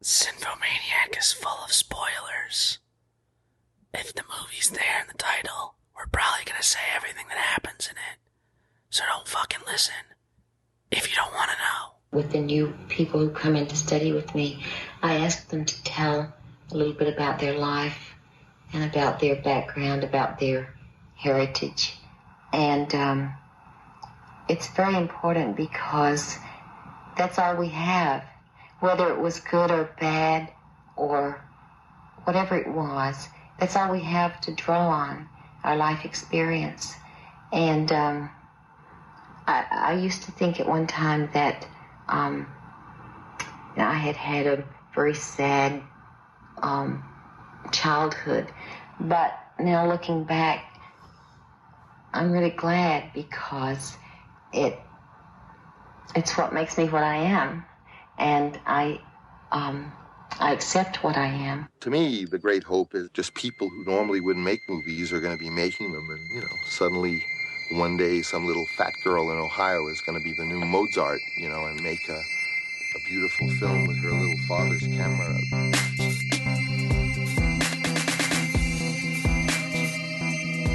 Cinphomaniac is full of spoilers. If the movie's there in the title, we're probably gonna say everything that happens in it. So don't fucking listen if you don't want to know. With the new people who come in to study with me, I ask them to tell a little bit about their life and about their background, about their heritage. And it's very important because that's all we have. Whether it was good or bad or whatever it was, that's all we have to draw on, our life experience. And I used to think at one time that I had a very sad childhood. But now looking back, I'm really glad because it's what makes me what I am. And I accept what I am. To me, the great hope is just people who normally wouldn't make movies are going to be making them. And, suddenly one day some little fat girl in Ohio is going to be the new Mozart, and make a beautiful film with her little father's camera.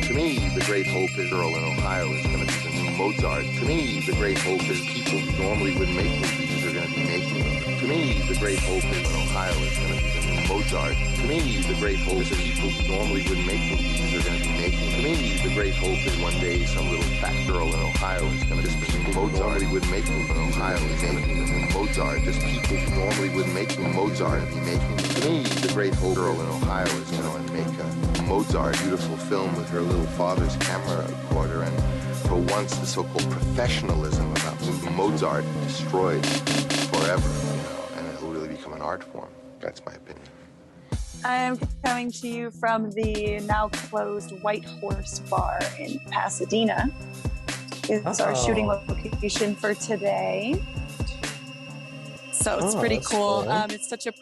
To me, the great hope is girl in Ohio is going to be the new Mozart. To me, the great hope is people who normally wouldn't make movies are going to be making them. To me, the great hope is Ohio is going to be the new Mozart. To me, the great hope is people who normally wouldn't make movies are going to be making them. To me, the great hope is one day some little fat girl in Ohio is going to just be Mozart. Normally wouldn't make movies in Ohio is making the new Mozart. Just people who normally wouldn't make the Mozart be making them. To me, the great hope girl in Ohio is going to make a Mozart, beautiful film with her little father's camera recorder, and for once the so-called professionalism about Mozart destroyed forever, and it'll really become an art form. That's my opinion. I am coming to you from the now closed White Horse Bar in Pasadena. It's our shooting location for today. So it's pretty cool. It's such a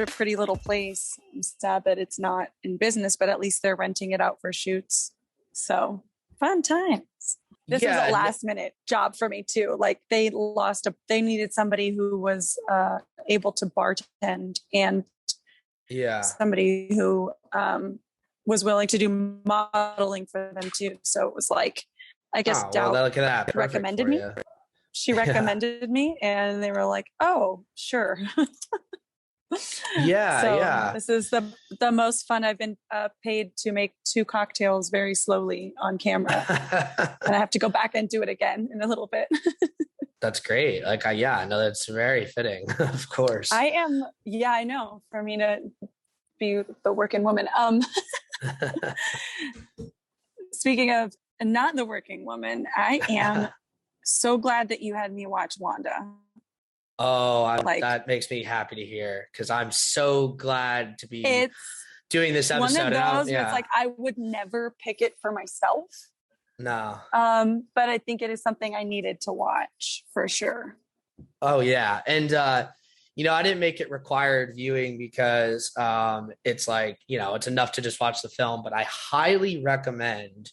pretty little place. I'm sad that it's not in business, but at least they're renting it out for shoots. So fun times. This is a last minute job for me too. Like they needed somebody who was able to bartend and somebody who was willing to do modeling for them too. So it was like, I guess look at that. Recommended me. She recommended me and they were like, oh, sure. This is the most fun I've been paid to make 2 cocktails very slowly on camera. And I have to go back and do it again in a little bit. That's great. No, that's very fitting. Of course. I know, for me to be the working woman. Speaking of not the working woman, I am so glad that you had me watch Wanda. Oh, that makes me happy to hear because I'm so glad to be doing this episode. One of those where it's like I would never pick it for myself. No. But I think it is something I needed to watch for sure. Oh yeah. And I didn't make it required viewing because it's like, it's enough to just watch the film, but I highly recommend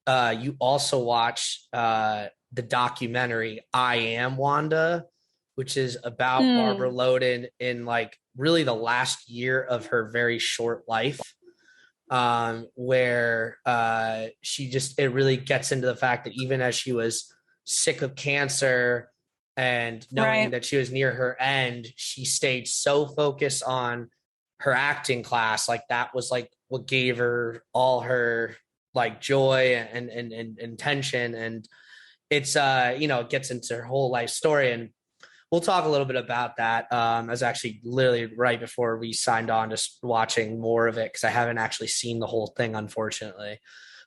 you also watch the documentary I Am Wanda, which is about Barbara Loden in like really the last year of her very short life, where it really gets into the fact that even as she was sick of cancer and knowing that she was near her end, she stayed so focused on her acting class. Like that was like what gave her all her like joy and intention. And it's, it gets into her whole life story. And we'll talk a little bit about that. I was actually literally right before we signed on just watching more of it because I haven't actually seen the whole thing, unfortunately.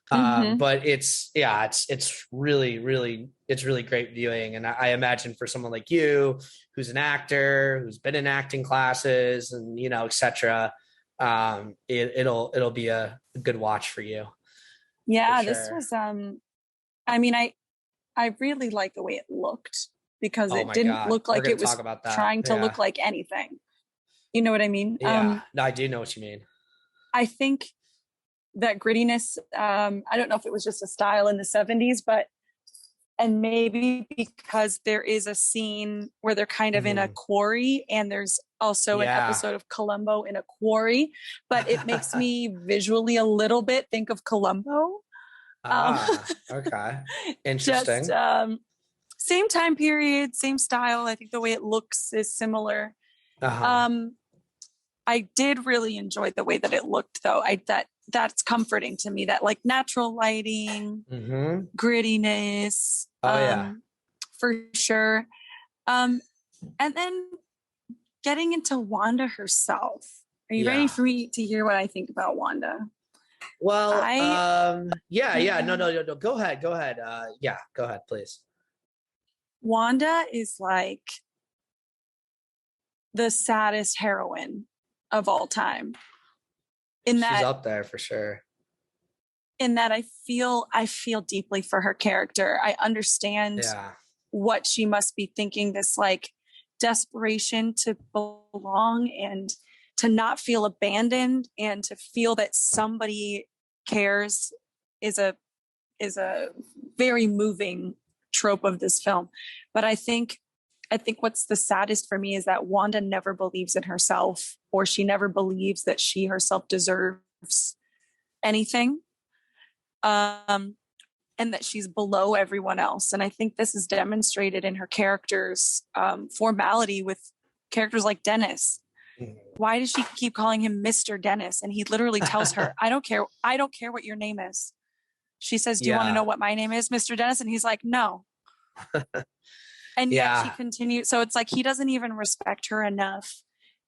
But it's really, really, it's really great viewing. And I imagine for someone like you, who's an actor, who's been in acting classes and, et cetera, it'll be a good watch for you. Yeah, for sure. This was, I really like the way it looked because it didn't look like it was trying to look like anything. You know what I mean? Yeah, no, I do know what you mean. I think that grittiness, I don't know if it was just a style in the 70s, but And maybe because there is a scene where they're kind of in a quarry, and there's also an episode of Columbo in a quarry, but it makes me visually a little bit think of Columbo. Okay. Interesting. Just same time period, same style. I think the way it looks is similar. I did really enjoy the way that it looked, though. That's comforting to me, that like natural lighting, grittiness. For sure. And then getting into Wanda herself. Are you ready for me to hear what I think about Wanda? Well, no. Go ahead. Go ahead, please. Wanda is like the saddest heroine of all time. She's up there for sure. In that I feel deeply for her character. I understand what she must be thinking, this like desperation to belong and to not feel abandoned and to feel that somebody cares is a very moving trope of this film. But I think what's the saddest for me is that Wanda never believes in herself, or she never believes that she herself deserves anything. And that she's below everyone else. And I think this is demonstrated in her character's formality with characters like Dennis. Why does she keep calling him Mr. Dennis? And he literally tells her, I don't care what your name is. She says, do you want to know what my name is, Mr. Dennis? And he's like, no. And yet she continues. So it's like he doesn't even respect her enough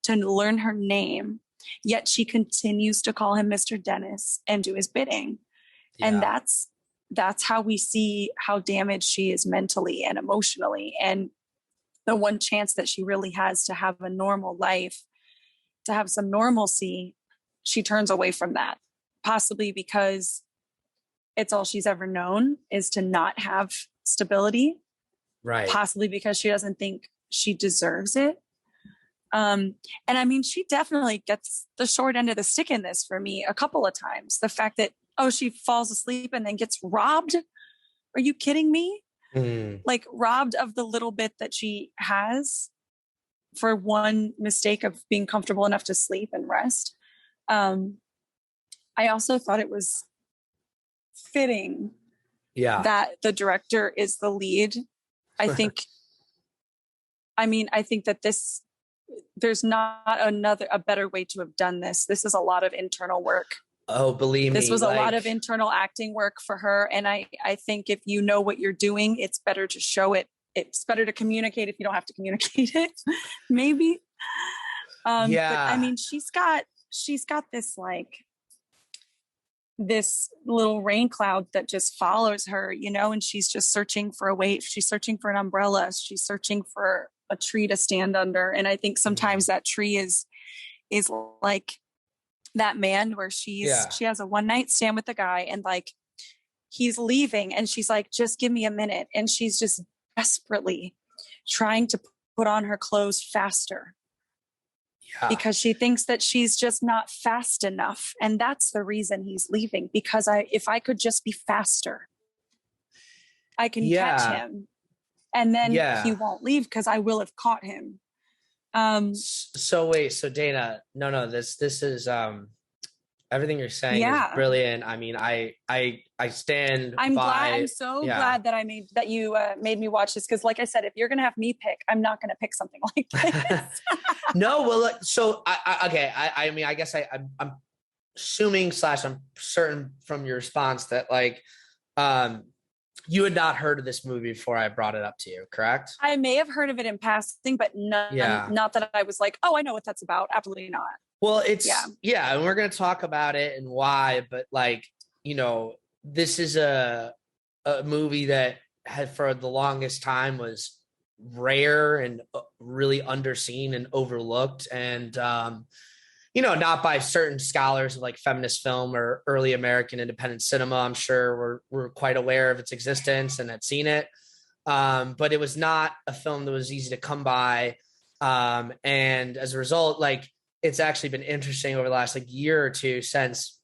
to learn her name. Yet she continues to call him Mr. Dennis and do his bidding. Yeah. And that's how we see how damaged she is mentally and emotionally. And the one chance that she really has to have a normal life, to have some normalcy, she turns away from that, possibly because it's all she's ever known is to not have stability. Right. Possibly because she doesn't think she deserves it. And I mean, she definitely gets the short end of the stick in this for me a couple of times. The fact that, she falls asleep and then gets robbed. Are you kidding me? Like robbed of the little bit that she has for one mistake of being comfortable enough to sleep and rest. I also thought it was fitting that the director is the lead. I think that there's not a better way to have done this. This is a lot of internal work. Oh, believe me. This was a lot of internal acting work for her. And I think if you know what you're doing, it's better to show it. It's better to communicate if you don't have to communicate it, maybe. But I mean, she's got this this little rain cloud that just follows her, and she's just searching for a way. She's searching for an umbrella. She's searching for a tree to stand under. And I think sometimes that tree is like that man where she has a one night stand with the guy and like he's leaving and she's like, just give me a minute. And she's just desperately trying to put on her clothes faster because she thinks that she's just not fast enough. And that's the reason he's leaving, because if I could just be faster, I can catch him and then he won't leave because I will have caught him. So Dana, no, this is everything you're saying is brilliant. I mean, I stand. I'm so glad that you made me watch this, because like I said, if you're gonna have me pick, I'm not gonna pick something like this. No, well, so I mean, I guess I'm assuming / I'm certain from your response that you had not heard of this movie before I brought it up to you, correct? I may have heard of it in passing, but not that I was like, oh, I know what that's about. Absolutely not. Well, it's and we're going to talk about it and why, but this is a movie that had for the longest time was rare and really underseen and overlooked, and not by certain scholars of feminist film or early American independent cinema. I'm sure we're quite aware of its existence and had seen it. But it was not a film that was easy to come by. And as a result, it's actually been interesting over the last year or two since,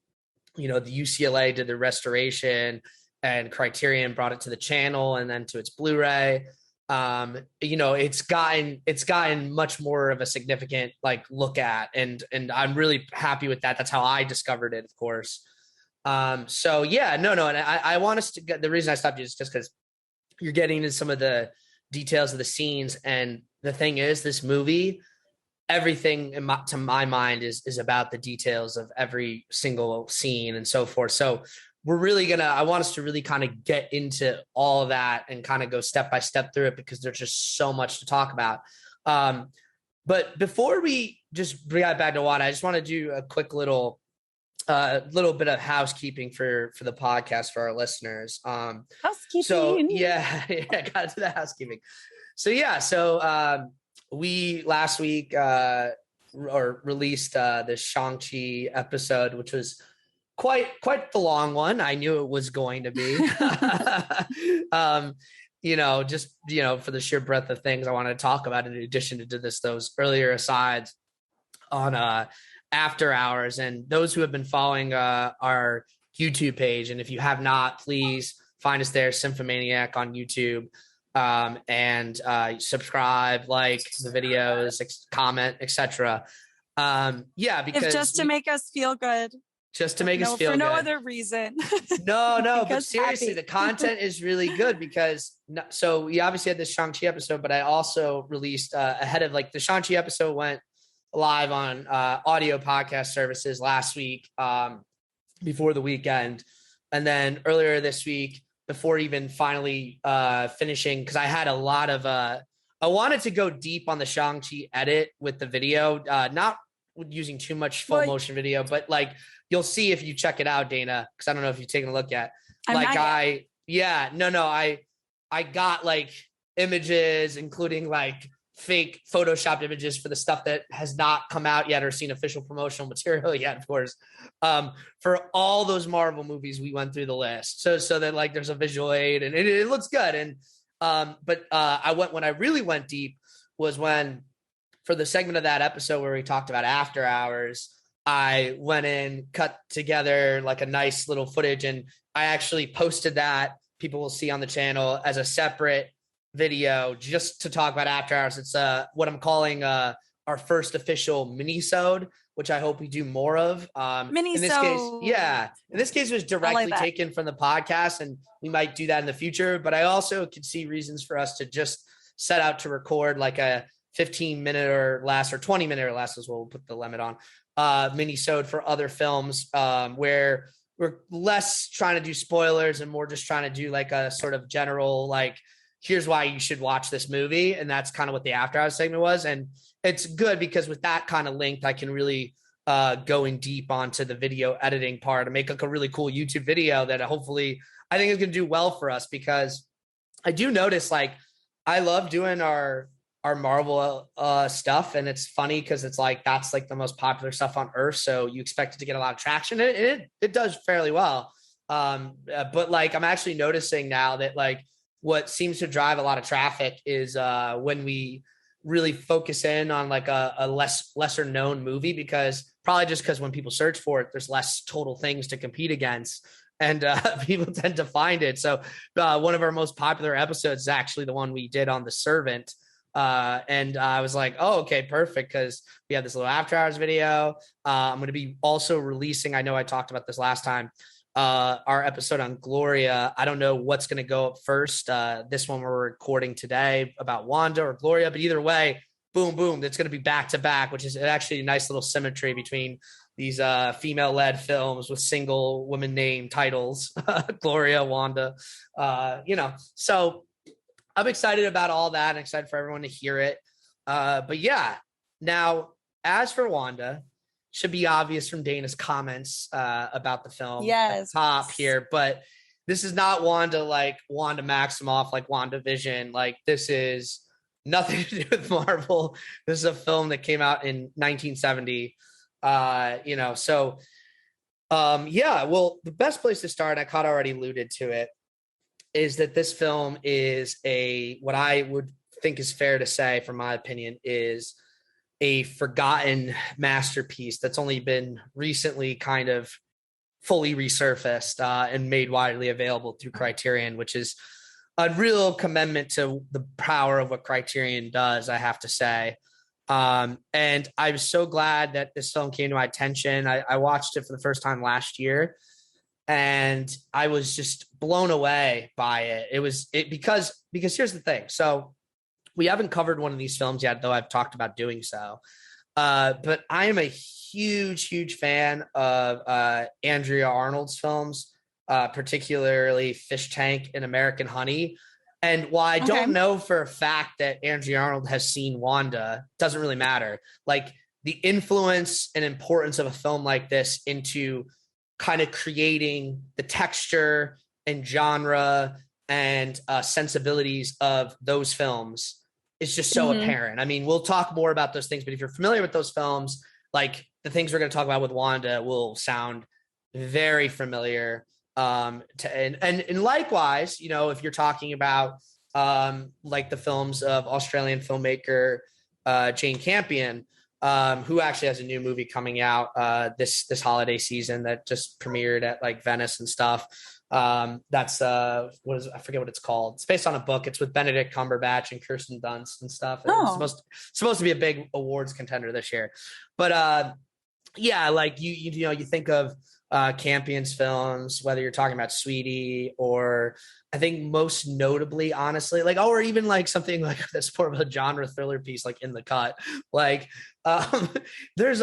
the UCLA did the restoration and Criterion brought it to the channel and then to its Blu-ray. It's gotten much more of a significant like look at, and I'm really happy with that. That's how I discovered it, of course. And I want us to get, the reason I stopped you is just because you're getting into some of the details of the scenes. And the thing is, this movie, everything to my mind is about the details of every single scene and so forth. So I want us to really kind of get into all of that and kind of go step by step through it, because there's just so much to talk about. But before we just bring it back to Wanda, I just want to do a quick little bit of housekeeping for the podcast for our listeners. Housekeeping. So I got to the housekeeping. We last week released the Shang-Chi episode, which was quite the long one. I knew it was going to be. For the sheer breadth of things I wanted to talk about, in addition to those earlier asides on After Hours. And those who have been following our YouTube page, and if you have not, please find us there, Cinphomaniac on YouTube, and subscribe, like the videos, comment, etc. Because just to make us feel good. Just to make us feel for good. no other reason. No, but seriously, the content is really good because, so we obviously had this Shang-Chi episode, but I also released ahead of, like, the Shang-Chi episode went live on audio podcast services last week, before the weekend. And then earlier this week, before even finally finishing, because I had a lot of, I wanted to go deep on the Shang-Chi edit with the video, not using too much full motion video, but like, you'll see if you check it out, Dana, because I don't know if you've taken a look yet. I got like images, including like fake photoshopped images for the stuff that has not come out yet or seen official promotional material yet, of course. For all those Marvel movies, we went through the list. So that like there's a visual aid and it looks good. And when I really went deep was when, for the segment of that episode where we talked about After Hours, I went in, cut together like a nice little footage, and I actually posted that. People will see on the channel as a separate video just to talk about After Hours. It's what I'm calling our first official mini-sode, which I hope we do more of. Mini-sode. In this case, it was directly taken from the podcast, and we might do that in the future. But I also could see reasons for us to just set out to record like a 15-minute or less, or 20-minute or less, as we'll put the limit on, mini-sode for other films, where we're less trying to do spoilers and more just trying to do like a sort of general, like, here's why you should watch this movie. And that's kind of what the After Hours segment was. And it's good because with that kind of length, I can really go in deep onto the video editing part and make like a really cool YouTube video that hopefully I think is going to do well for us, because I do notice, like, I love doing our Marvel stuff, and it's funny because it's like that's like the most popular stuff on earth, so you expect it to get a lot of traction. It does fairly well, but like I'm actually noticing now that like what seems to drive a lot of traffic is when we really focus in on like a lesser known movie, because when people search for it, there's less total things to compete against, and people tend to find it. So one of our most popular episodes is actually the one we did on The Servant. And I was like, oh, okay, perfect. Because we have this little After Hours video. I'm going to be also releasing, I know I talked about this last time, our episode on Gloria. I don't know what's going to go up first. This one we're recording today about Wanda or Gloria, but either way, boom, boom, that's going to be back to back, which is actually a nice little symmetry between these female-led films with single woman name titles, Gloria, Wanda, so I'm excited about all that and excited for everyone to hear it. But yeah, now as for Wanda, should be obvious from Dana's comments about the film. Yes. Top here, but this is not Wanda like Wanda Maximoff, like WandaVision. Like, this is nothing to do with Marvel. This is a film that came out in 1970. Well, the best place to start, I kind of already alluded to it, is that this film is what I would think is fair to say, from my opinion, is a forgotten masterpiece that's only been recently kind of fully resurfaced and made widely available through Criterion, which is a real commendment to the power of what Criterion does, I have to say. And I was so glad that this film came to my attention. I watched it for the first time last year, and I was just blown away by it. Because here's the thing. So we haven't covered one of these films yet, though I've talked about doing so. But I am a huge fan of Andrea Arnold's films, particularly Fish Tank and American Honey. And while I don't know for a fact that Andrea Arnold has seen Wanda, doesn't really matter. Like, the influence and importance of a film like this into kind of creating the texture and genre and sensibilities of those films is just so apparent. I mean, we'll talk more about those things, but if you're familiar with those films, like, the things we're going to talk about with Wanda will sound very familiar. And likewise, you know, if you're talking about like the films of Australian filmmaker Jane Campion, who actually has a new movie coming out this holiday season that just premiered at like Venice and stuff. That's I forget what it's called. It's based on a book. It's with Benedict Cumberbatch and Kirsten Dunst and stuff. It's supposed to be a big awards contender this year. But yeah, like you know, you think of Campion's films, whether you're talking about Sweetie or I think most notably, honestly, like, or even like something like this more of a genre thriller piece, like In the Cut. Like, there's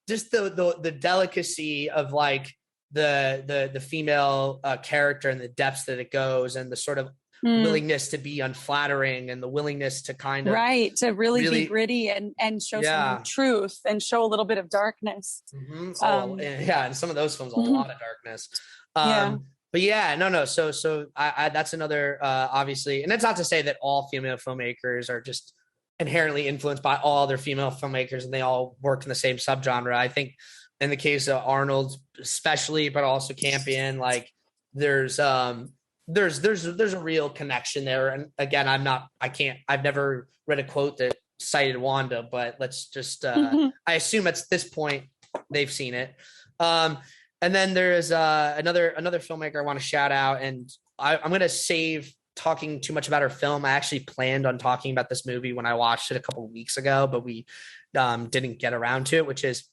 just the delicacy of like the female character and the depths that it goes, and the sort of willingness to be unflattering and the willingness to kind of to really be gritty and show some truth and show a little bit of darkness. And some of those films, a lot of darkness. But yeah, no. So I that's another obviously, and that's not to say that all female filmmakers are just inherently influenced by all other female filmmakers and they all work in the same subgenre. I think in the case of Arnold, especially, but also Campion, like there's a real connection there. And again, I've never read a quote that cited Wanda, but let's just, I assume at this point they've seen it. And then there is another filmmaker I want to shout out, and I'm going to save talking too much about her film. I actually planned on talking about this movie when I watched it a couple of weeks ago, but we didn't get around to it, which is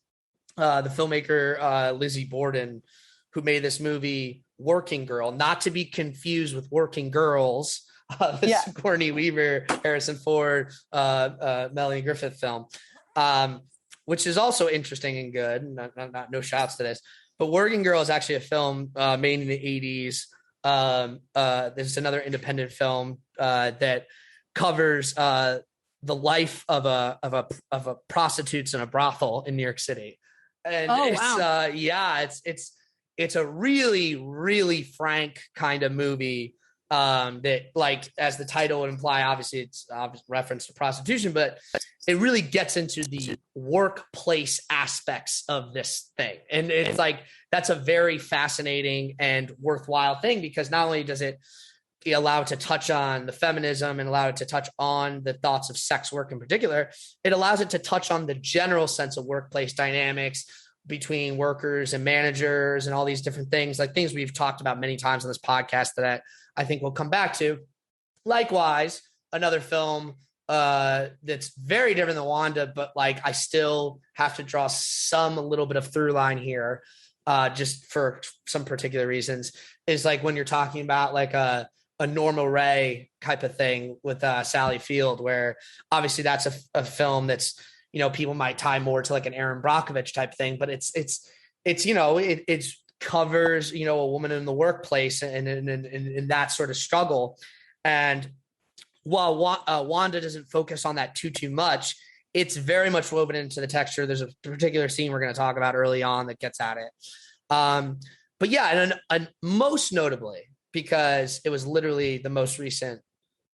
the filmmaker Lizzie Borden, who made this movie Working Girl, not to be confused with Working Girls, Sigourney Weaver, Harrison Ford, Melanie Griffith film, which is also interesting and good. No shouts to this, but Working Girl is actually a film made in the 80s. There's another independent film that covers the life of a prostitutes in a brothel in New York City, and it's a really, really frank kind of movie that, like, as the title would imply, obviously it's reference to prostitution, but it really gets into the workplace aspects of this thing. And it's like, that's a very fascinating and worthwhile thing, because not only does it allow it to touch on the feminism and allow it to touch on the thoughts of sex work in particular, it allows it to touch on the general sense of workplace dynamics between workers and managers and all these different things, like things we've talked about many times on this podcast that I think we'll come back to. Likewise, another film that's very different than Wanda, but like I still have to draw a little bit of through line here, just for some particular reasons, is like when you're talking about like a Norma Ray type of thing with Sally Field, where obviously that's a film that's, you know, people might tie more to like an Aaron Brockovich type thing, but it's you know, it covers, you know, a woman in the workplace and that sort of struggle. And while Wanda doesn't focus on that too much, it's very much woven into the texture. There's a particular scene we're going to talk about early on that gets at it. But yeah, and most notably, because it was literally the most recent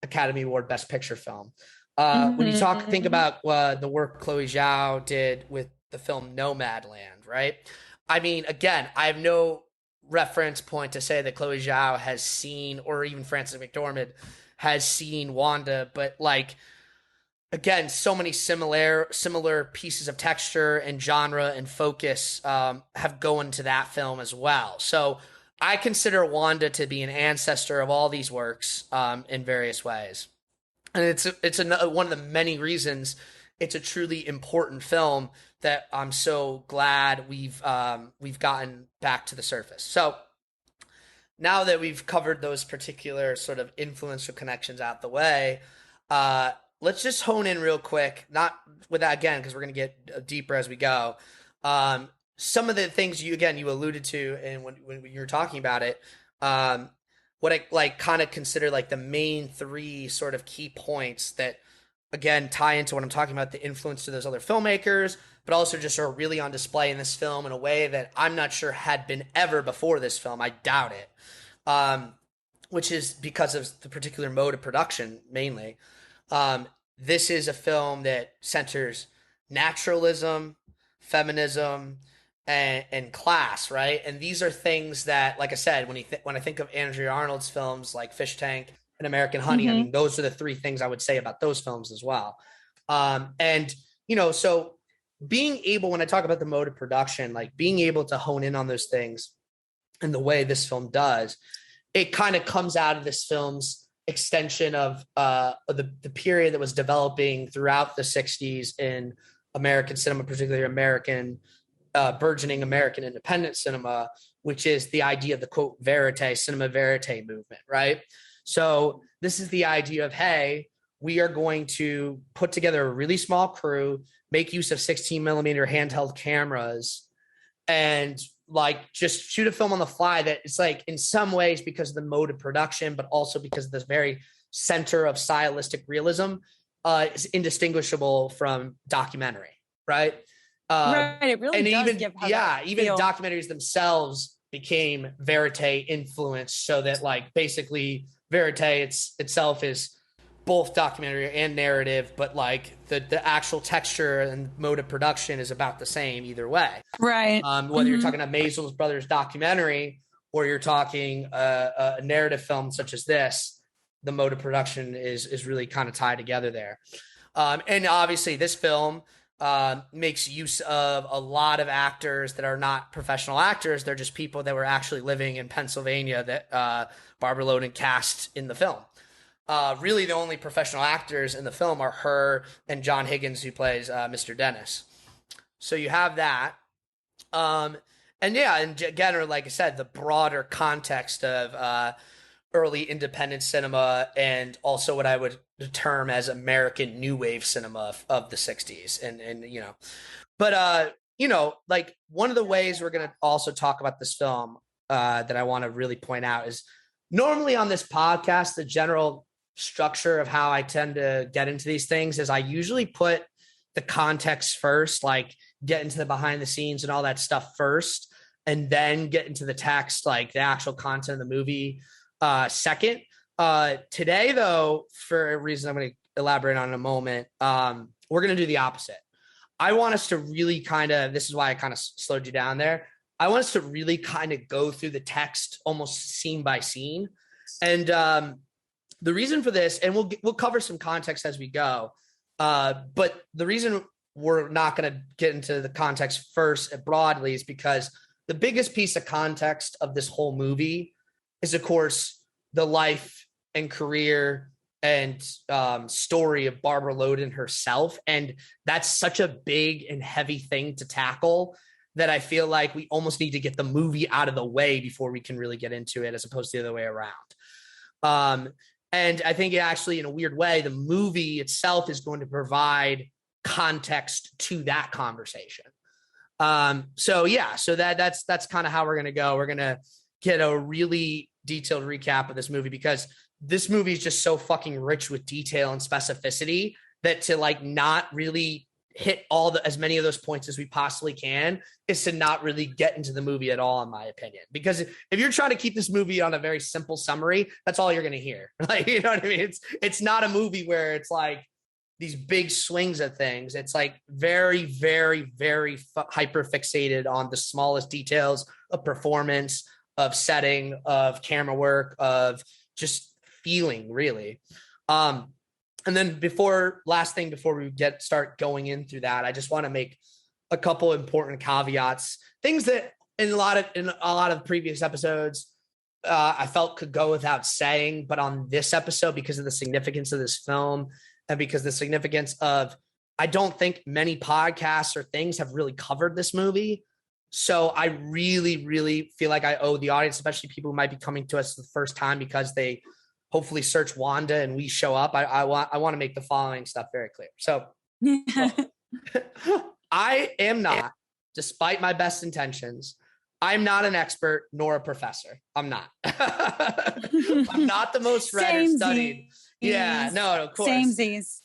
Academy Award Best Picture film. When you think about the work Chloe Zhao did with the film Nomadland, right? I mean, again, I have no reference point to say that Chloe Zhao has seen, or even Frances McDormand has seen Wanda, but like again, so many similar pieces of texture and genre and focus have gone to that film as well. So I consider Wanda to be an ancestor of all these works in various ways, and one of the many reasons it's a truly important film that I'm so glad we've gotten back to the surface. So now that we've covered those particular sort of influential connections out the way, uh, let's just hone in real quick. Not with that again, because we're going to get deeper as we go. Um, some of the things you alluded to, and when you were talking about it, um, what I like kind of consider like the main three sort of key points that again tie into what I'm talking about, the influence to those other filmmakers, but also just are really on display in this film in a way that I'm not sure had been ever before this film. I doubt it. Um, which is because of the particular mode of production mainly. Um, this is a film that centers naturalism, feminism, and class, right? And these are things that, like I said, when I think of Andrea Arnold's films like Fish Tank and American Honey, I mean, those are the three things I would say about those films as well. And so being able, when I talk about the mode of production, like being able to hone in on those things and the way this film does, it kind of comes out of this film's extension of the period that was developing throughout the 60s in American cinema, particularly burgeoning American independent cinema, which is the idea of the quote vérité, cinema vérité movement, right? So this is the idea of, hey, we are going to put together a really small crew, make use of 16 millimeter handheld cameras, and like just shoot a film on the fly that it's like in some ways because of the mode of production, but also because of this very center of stylistic realism is indistinguishable from documentary, right? Right, it really and does even give even documentaries themselves became verite influenced, so that like basically verite itself is both documentary and narrative, but like the actual texture and mode of production is about the same either way. Right. Whether you're talking a Maisel Brothers documentary or you're talking a narrative film such as this, the mode of production is really kind of tied together there. And obviously this film makes use of a lot of actors that are not professional actors. They're just people that were actually living in Pennsylvania that Barbara Loden cast in the film. Really, the only professional actors in the film are her and John Higgins, who plays Mr. Dennis. So you have that. And again, like I said, the broader context of early independent cinema and also what I would term as American new wave cinema of the 60s. Like one of the ways we're going to also talk about this film that I want to really point out is normally on this podcast, the general structure of how I tend to get into these things is I usually put the context first, like get into the behind the scenes and all that stuff first, and then get into the text, like the actual content of the movie second. Today, though, for a reason I'm going to elaborate on in a moment, we're going to do the opposite. I want us to really this is why I kind of slowed you down there. I want us to really kind of go through the text almost scene by scene. And the reason for this, and we'll cover some context as we go, but the reason we're not going to get into the context first broadly is because the biggest piece of context of this whole movie is, of course, the life and career and story of Barbara Loden herself. And that's such a big and heavy thing to tackle that I feel like we almost need to get the movie out of the way before we can really get into it, as opposed to the other way around. And I think actually, in a weird way, the movie itself is going to provide context to that conversation. So that's kind of how we're going to go. We're going to get a really detailed recap of this movie because this movie is just so fucking rich with detail and specificity that to like not really hit as many of those points as we possibly can is to not really get into the movie at all, in my opinion. Because if you're trying to keep this movie on a very simple summary, that's all you're going to hear. Like, you know what I mean? It's not a movie where it's like these big swings at things. It's like very, very, very hyper fixated on the smallest details of performance, of setting, of camera work, of just feeling, really. And then last thing before we start going in through that, I just want to make a couple important caveats, things that in a lot of previous episodes I felt could go without saying, but on this episode, because of the significance of this film and because the significance of, I don't think many podcasts or things have really covered this movie. So I really, really feel like I owe the audience, especially people who might be coming to us the first time because they hopefully search Wanda and we show up. I want to make the following stuff very clear. So I am not, despite my best intentions, I'm not an expert nor a professor. I'm not. I'm not the most read or studied. Yeah, no, of course. Samesies.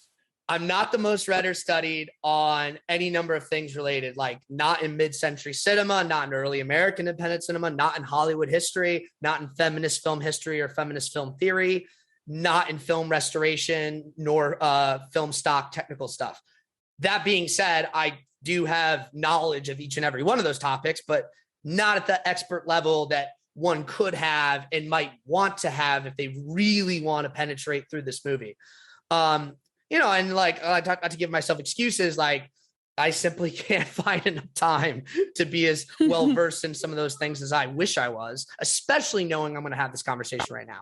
I'm not the most read or studied on any number of things related, like not in mid-century cinema, not in early American independent cinema, not in Hollywood history, not in feminist film history or feminist film theory, not in film restoration, nor film stock technical stuff. That being said, I do have knowledge of each and every one of those topics, but not at the expert level that one could have and might want to have if they really want to penetrate through this movie. And like, not to give myself excuses, like I simply can't find enough time to be as well versed in some of those things as I wish I was, especially knowing I'm going to have this conversation right now.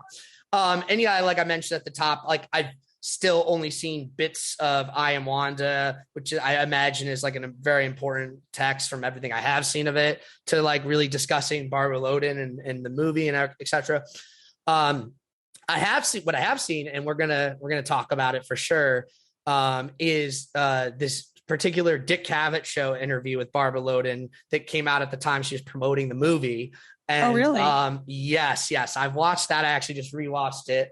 And yeah, like I mentioned at the top, like I've still only seen bits of I Am Wanda, which I imagine is like a very important text from everything I have seen of it, to like really discussing Barbara Loden and the movie and etc. I have seen, and we're gonna talk about it for sure. Is this particular Dick Cavett show interview with Barbara Loden that came out at the time she was promoting the movie? And, oh, really? Yes. I've watched that. I actually just rewatched it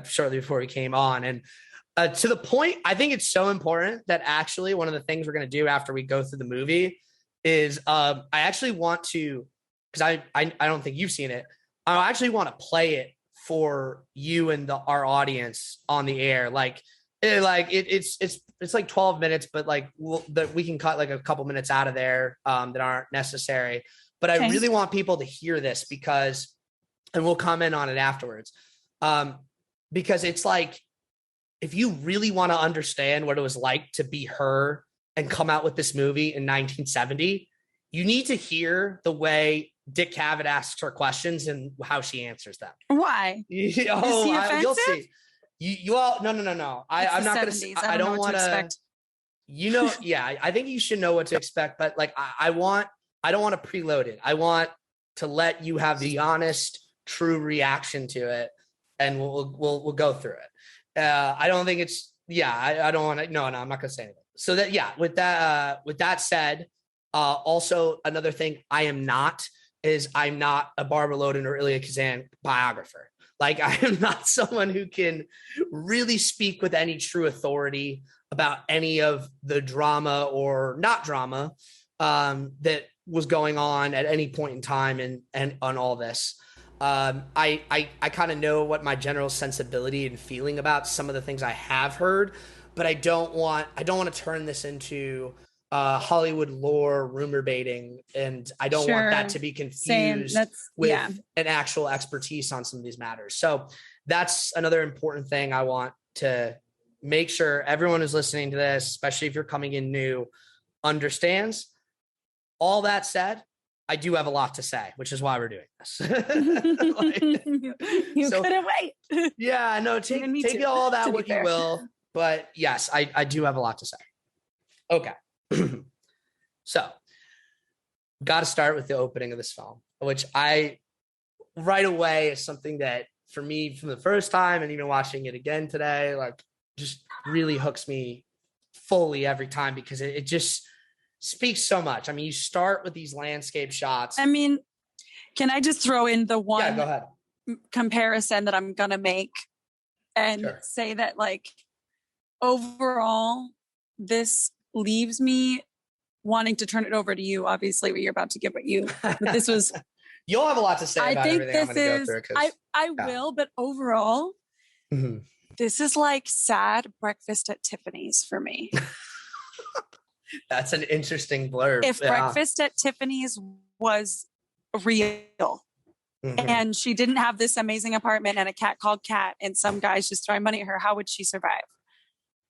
shortly before we came on, and to the point, I think it's so important that actually one of the things we're gonna do after we go through the movie is I actually want to, because I don't think you've seen it. I actually want to play it for you and our audience on the air. It's like 12 minutes, but like we can cut like a couple minutes out of there that aren't necessary. But okay. I really want people to hear this because, and we'll comment on it afterwards. Because it's like, if you really want to understand what it was like to be her and come out with this movie in 1970, you need to hear the way Dick Cavett asks her questions and how she answers them. Why? Is he offensive? You'll see. You all, no. I'm not going to. I don't want to. Yeah, I think you should know what to expect. But like, I don't want to preload it. I want to let you have the honest, true reaction to it, and we'll go through it. I don't think it's. Yeah, I don't want to. No, I'm not going to say anything. So that with that said, also another thing I'm not a Barbara Loden or Elia Kazan biographer. Like, I am not someone who can really speak with any true authority about any of the drama or not drama that was going on at any point in time and on all this. I kind of know what my general sensibility and feeling about some of the things I have heard, but I don't want to turn this into Hollywood lore rumor baiting, and I don't want that to be confused with an actual expertise on some of these matters. So that's another important thing I want to make sure everyone who's listening to this, especially if you're coming in new, understands. All that said, I do have a lot to say, which is why we're doing this. You couldn't wait. Yeah, no, take all that what you will. But yes, I do have a lot to say. Okay. So, got to start with the opening of this film, which I right away is something that for me from the first time and even watching it again today, like just really hooks me fully every time because it just speaks so much. I mean, you start with these landscape shots. I mean, can I just throw in the one go ahead. comparison that I'm going to make and say that like overall, this leaves me wanting to turn it over to you. Obviously, what you're about to give, but this was. You'll have a lot to say about everything I'm going to go through. I will, but overall, this is like sad breakfast at Tiffany's for me. That's an interesting blurb. If breakfast at Tiffany's was real, Mhm. and she didn't have this amazing apartment and a cat called Cat and some guy's just throwing money at her, how would she survive?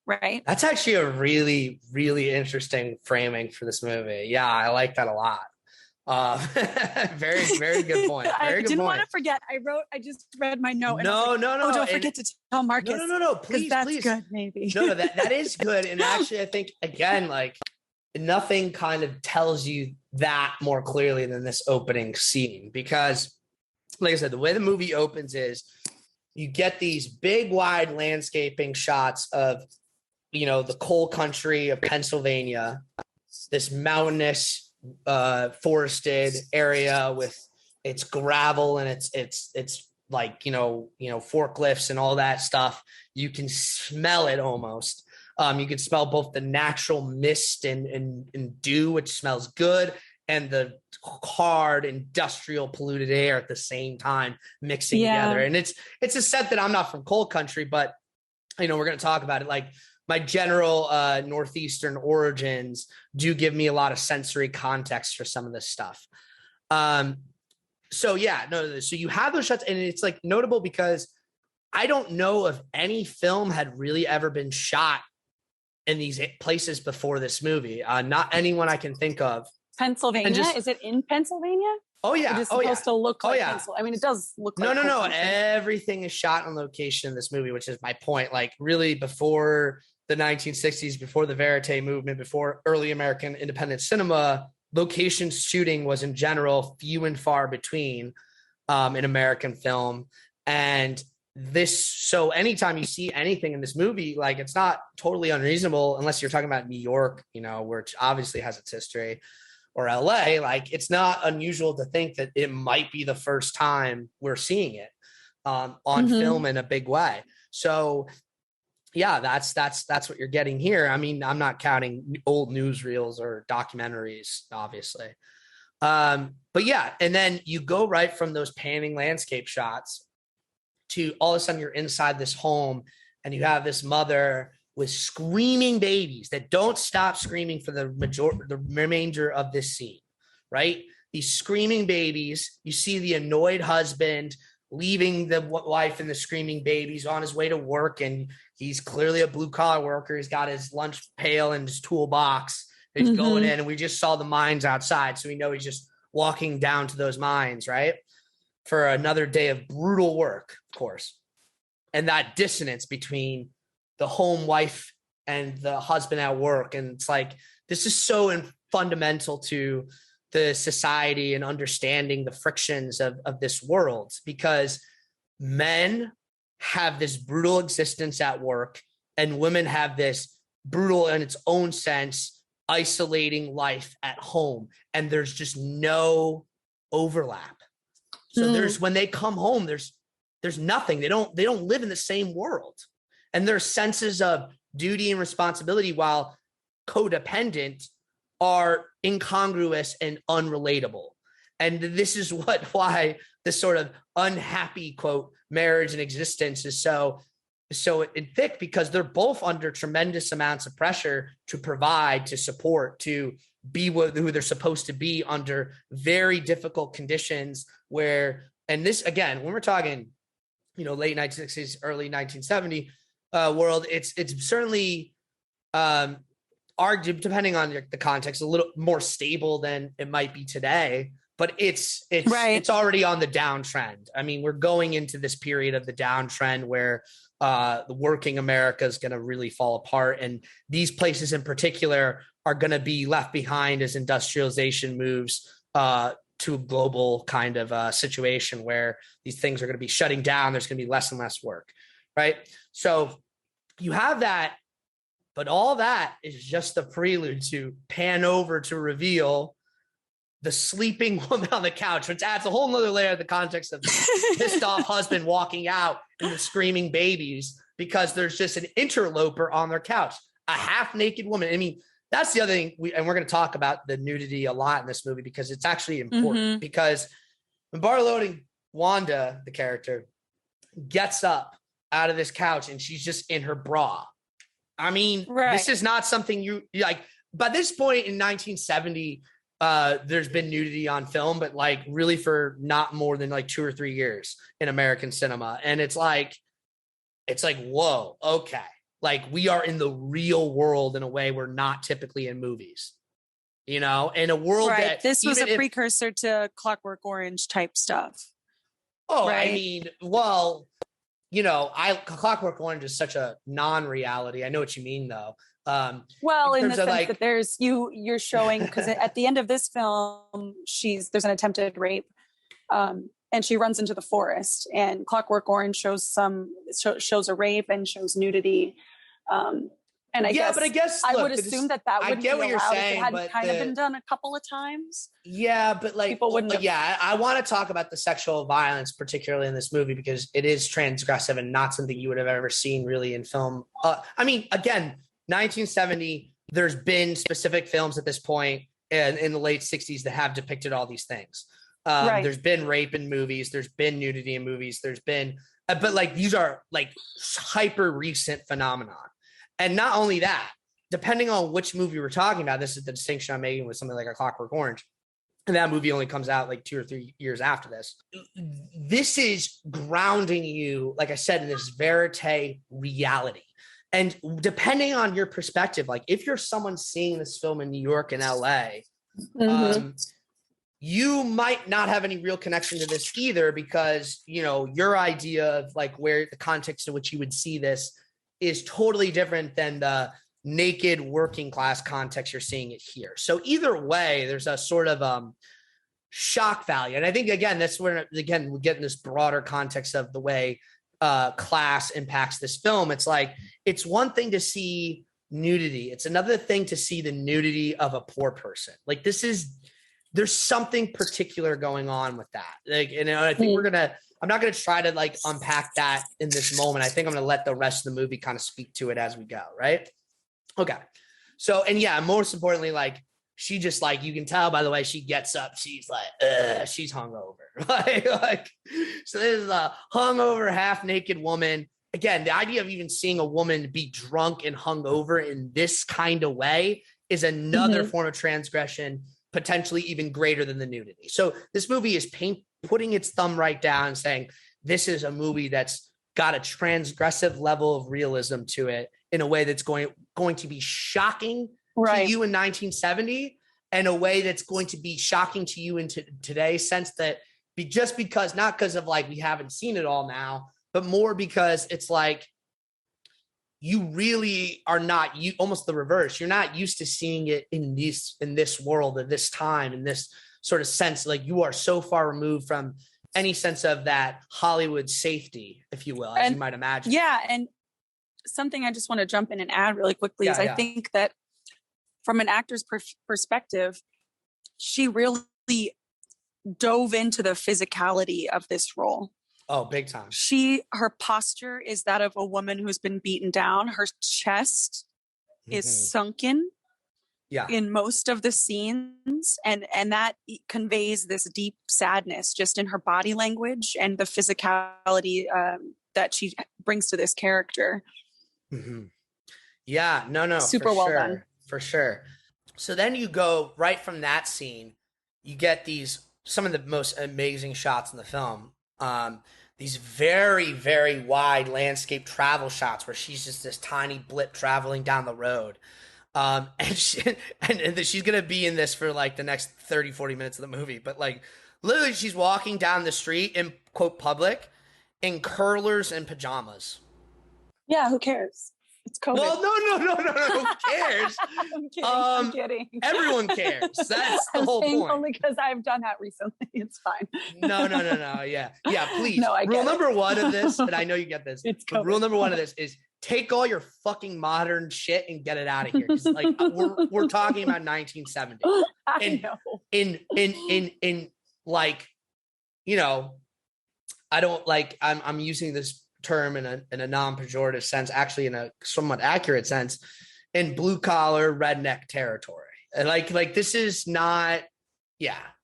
Right? That's actually a really, really interesting framing for this movie. Yeah, I like that a lot. Very, very good point. Very I good didn't point. want to forget. I just read my note. And I was No, like, no. Oh, don't And forget to tell Marcus. no. Please, that's please. good. Maybe. No, that is good. And actually, I think again, like nothing kind of tells you that more clearly than this opening scene, because, like I said, the way the movie opens is you get these big, wide landscaping shots of, the coal country of Pennsylvania, this mountainous, forested area with its gravel and it's like, forklifts and all that stuff. You can smell it almost. You can smell both the natural mist and dew, which smells good, and the hard industrial polluted air at the same time mixing together. And it's a set that I'm not from coal country, but we're going to talk about it. Like my general Northeastern origins do give me a lot of sensory context for some of this stuff. So you have those shots, and it's like notable because I don't know if any film had really ever been shot in these places before this movie. Not anyone I can think of. Pennsylvania? Is it in Pennsylvania? Oh yeah. It's supposed to look like Pennsylvania. I mean, it does look like No. Everything is shot on location in this movie, which is my point. Like really before the 1960s, before the vérité movement, before early American independent cinema, location shooting was in general few and far between in American film. And so anytime you see anything in this movie, like it's not totally unreasonable unless you're talking about New York, which obviously has its history, or LA, like it's not unusual to think that it might be the first time we're seeing it on film in a big way. So yeah, that's what you're getting here. I mean, I'm not counting old newsreels or documentaries, obviously. But yeah, and then you go right from those panning landscape shots to all of a sudden you're inside this home and you have this mother with screaming babies that don't stop screaming for the remainder of this scene, right? These screaming babies, you see the annoyed husband leaving the wife and the screaming babies on his way to work. And he's clearly a blue collar worker. He's got his lunch pail and his toolbox. He's going in, and we just saw the mines outside. So we know he's just walking down to those mines, right? For another day of brutal work, of course. And that dissonance between the home wife and the husband at work. And it's like, this is so fundamental to the society and understanding the frictions of this world, because men have this brutal existence at work and women have this brutal in its own sense, isolating life at home. And there's just no overlap. So when they come home, there's nothing. They don't live in the same world. And their senses of duty and responsibility, while codependent, are incongruous and unrelatable. And this is why this sort of unhappy, quote, marriage and existence is so thick, because they're both under tremendous amounts of pressure to provide, to support, to be who they're supposed to be under very difficult conditions where, and this, again, when we're talking, late 1960s, early 1970 world, it's certainly argued, depending on the context, a little more stable than it might be today, but it's already on the downtrend. I mean, we're going into this period of the downtrend where the working America is going to really fall apart. And these places in particular are going to be left behind as industrialization moves to a global kind of situation where these things are going to be shutting down. There's going to be less and less work, right? So you have that, but all that is just the prelude to pan over to reveal the sleeping woman on the couch, which adds a whole nother layer of the context of pissed off husband walking out and the screaming babies, because there's just an interloper on their couch, a half naked woman. I mean, that's the other thing. And we're going to talk about the nudity a lot in this movie, because it's actually important, because when Loden, Wanda, the character, gets up out of this couch and she's just in her bra. I mean, This is not something you like. By this point in 1970, there's been nudity on film, but like really for not more than like 2 or 3 years in American cinema. And it's like, whoa, okay. Like we are in the real world in a way we're not typically in movies, you know, in a world that this was a precursor to Clockwork Orange type stuff. Oh, right? I mean, well, you know, Clockwork Orange is such a non-reality. I know what you mean though. Well, in the sense like, that there's you're showing, because at the end of this film, there's an attempted rape. And she runs into the forest, and Clockwork Orange shows a rape and shows nudity. And I guess I would assume that would be allowed if it hadn't kind of been done a couple of times. Yeah, but like people wouldn't. Yeah, I want to talk about the sexual violence, particularly in this movie, because it is transgressive and not something you would have ever seen really in film. I mean, again, 1970. There's been specific films at this point in the late 60s that have depicted all these things. There's been rape in movies. There's been nudity in movies. There's been, but like these are like hyper recent phenomenon. And not only that, depending on which movie we're talking about, this is the distinction I'm making with something like A Clockwork Orange. And that movie only comes out like 2 or 3 years after this. This is grounding you, like I said, in this verite reality. And depending on your perspective, like if you're someone seeing this film in New York and LA, you might not have any real connection to this either, because, you know, your idea of like where the context in which you would see this is totally different than the naked working class context you're seeing it here. So either way, there's a sort of shock value. And I think, again, that's where, again, we get in this broader context of the way class impacts this film. It's like, it's one thing to see nudity. It's another thing to see the nudity of a poor person. Like there's something particular going on with that. Like, and I think I'm not going to try to like unpack that in this moment. I think I'm going to let the rest of the movie kind of speak to it as we go. Right. Okay. So, and yeah, most importantly, like she just like, you can tell by the way she gets up, she's like, she's hungover. like, so this is a hungover, half naked woman. Again, the idea of even seeing a woman be drunk and hungover in this kind of way is another form of transgression, potentially even greater than the nudity. So this movie is putting its thumb right down and saying, this is a movie that's got a transgressive level of realism to it in a way that's going to be shocking to you in 1970, and a way that's going to be shocking to you in today's sense, that just because, not because of like, we haven't seen it all now, but more because it's like, you really are not, almost the reverse. You're not used to seeing it in this world at this time, in this sort of sense. Like you are so far removed from any sense of that Hollywood safety, if you will, as you might imagine. Yeah. And something I just want to jump in and add really quickly is I think that from an actor's perspective, she really dove into the physicality of this role. Oh, big time. Her posture is that of a woman who's been beaten down. Her chest is sunken in most of the scenes. And that conveys this deep sadness just in her body language and the physicality that she brings to this character. Yeah, no. Super well done. For sure. So then you go right from that scene, you get some of the most amazing shots in the film. These very, very wide landscape travel shots where she's just this tiny blip traveling down the road. And she's going to be in this for like the next 30, 40 minutes of the movie. But like literally she's walking down the street in quote public in curlers and pajamas. Yeah, who cares? It's COVID. Well, no. Who cares? I'm kidding. Everyone cares. That's the whole point. Only because I've done that recently. It's fine. No. Yeah, please. No, I get rule number one of this, and I know you get this. But rule number one of this is take all your fucking modern shit and get it out of here. Because like we're talking about 1970. I know. In like, you know, I don't like. I'm using this term in a non-pejorative sense, actually in a somewhat accurate sense, in blue collar redneck territory. And like this is not,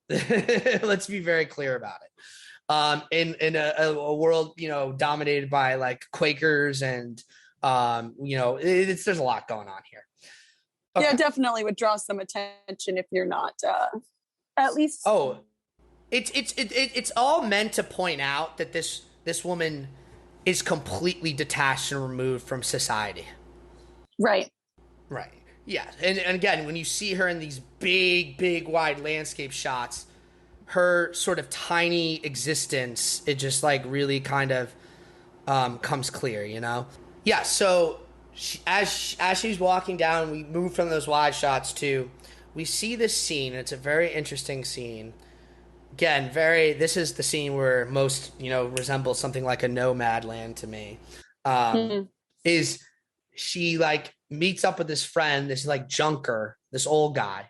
let's be very clear about it. In a world, you know, dominated by like Quakers and you know, there's a lot going on here. Okay. Yeah, definitely would draw some attention if you're not at least. Oh, it's all meant to point out that this woman is completely detached and removed from society. Right. Right. Yeah. And again, when you see her in these big wide landscape shots, her sort of tiny existence, it just like really kind of comes clear, you know? Yeah. So as she's walking down, we move from those wide shots to, we see this scene, and it's a very interesting scene. Again, this is the scene where most, resembles something like a Nomad Land to me. Is she like meets up with this friend, this like junker, this old guy,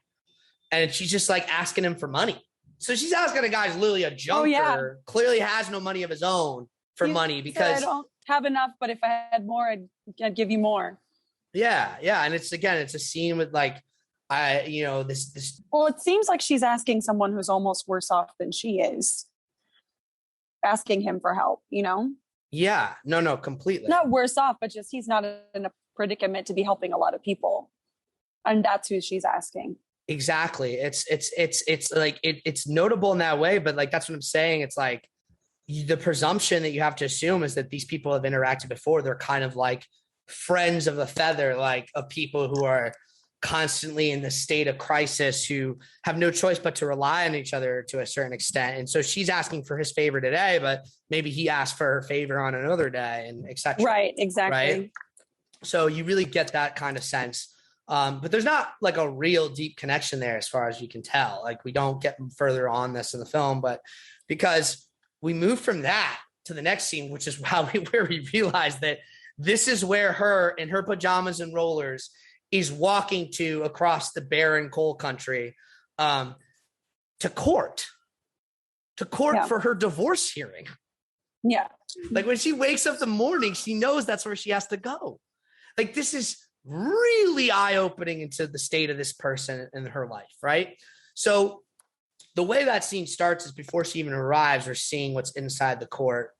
and she's just like asking him for money. So she's asking a guy who's literally a junker, clearly has no money of his own for money because I don't have enough, but if I had more, I'd give you more. Yeah. And it's a scene with like, this. Well, it seems like she's asking someone who's almost worse off than she is, asking him for help, Yeah, no, completely. Not worse off, but just he's not in a predicament to be helping a lot of people. And that's who she's asking. Exactly. It's like, it's notable in that way, but like, that's what I'm saying. It's like the presumption that you have to assume is that these people have interacted before. They're kind of like friends of a feather, like of people who are constantly in the state of crisis, who have no choice but to rely on each other to a certain extent. And so she's asking for his favor today, but maybe he asked for her favor on another day, and etc. Right. Exactly. Right. So you really get that kind of sense. But there's not like a real deep connection there as far as you can tell. Like we don't get further on this in the film, but because we move from that to the next scene, which is where we realize that this is where her in her pajamas and rollers is walking to across the barren coal country to court for her divorce hearing. Yeah. Like when she wakes up in the morning, she knows that's where she has to go. Like this is really eye-opening into the state of this person in her life, right? So the way that scene starts is before she even arrives, we're seeing what's inside the court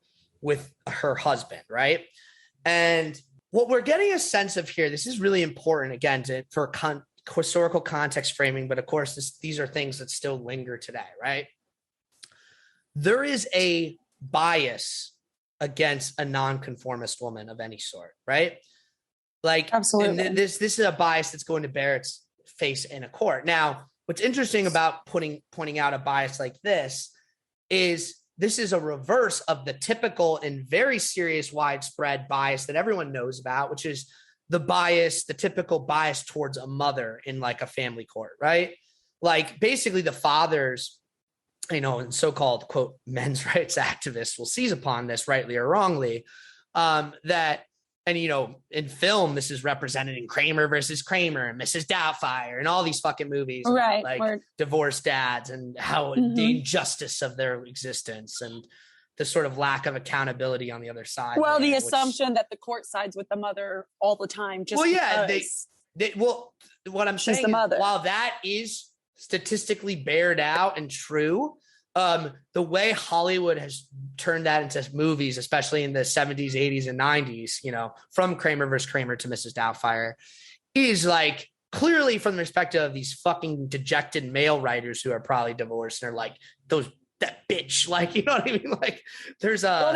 with her husband, right? And what we're getting a sense of here, this is really important, again, for historical context framing, but of course, these are things that still linger today, right? There is a bias against a nonconformist woman of any sort, right? Like, absolutely. And this is a bias that's going to bear its face in a court. Now, what's interesting about pointing out a bias like this is a reverse of the typical and very serious widespread bias that everyone knows about, which is the typical bias towards a mother in like a family court, right? Like basically the fathers, and so-called quote men's rights activists will seize upon this, rightly or wrongly, and in film, this is represented in Kramer versus Kramer and Mrs. Doubtfire and all these fucking movies, right? Like divorced dads and how the injustice of their existence and the sort of lack of accountability on the other side. Well, the assumption that the court sides with the mother all the time. Just what I'm saying is, while that is statistically bared out and true, the way Hollywood has turned that into movies, especially in the 70s, 80s, and 90s, from Kramer versus Kramer to Mrs. Doubtfire, is like clearly from the perspective of these fucking dejected male writers who are probably divorced and are like that bitch, like, you know what I mean? Like there's a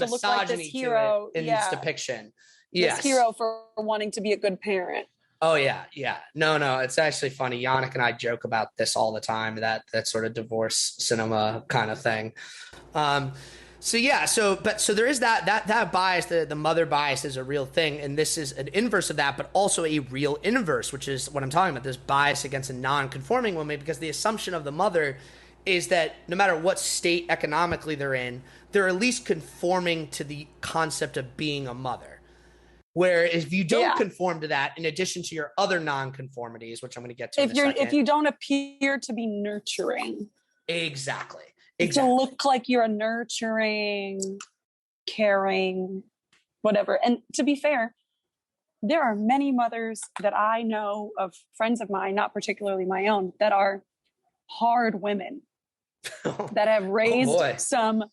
misogyny to it in this depiction. Yes. This hero for wanting to be a good parent. Oh yeah. No, it's actually funny. Yannick and I joke about this all the time, that sort of divorce cinema kind of thing. So there is that bias, the mother bias is a real thing, and this is an inverse of that, but also a real inverse, which is what I'm talking about, this bias against a non-conforming woman, because the assumption of the mother is that no matter what state economically they're in, they're at least conforming to the concept of being a mother. Where if you don't conform to that, in addition to your other non-conformities, which I'm going to get to if you don't appear to be nurturing. Exactly. To look like you're a nurturing, caring, whatever. And to be fair, there are many mothers that I know of, friends of mine, not particularly my own, that are hard women that have raised some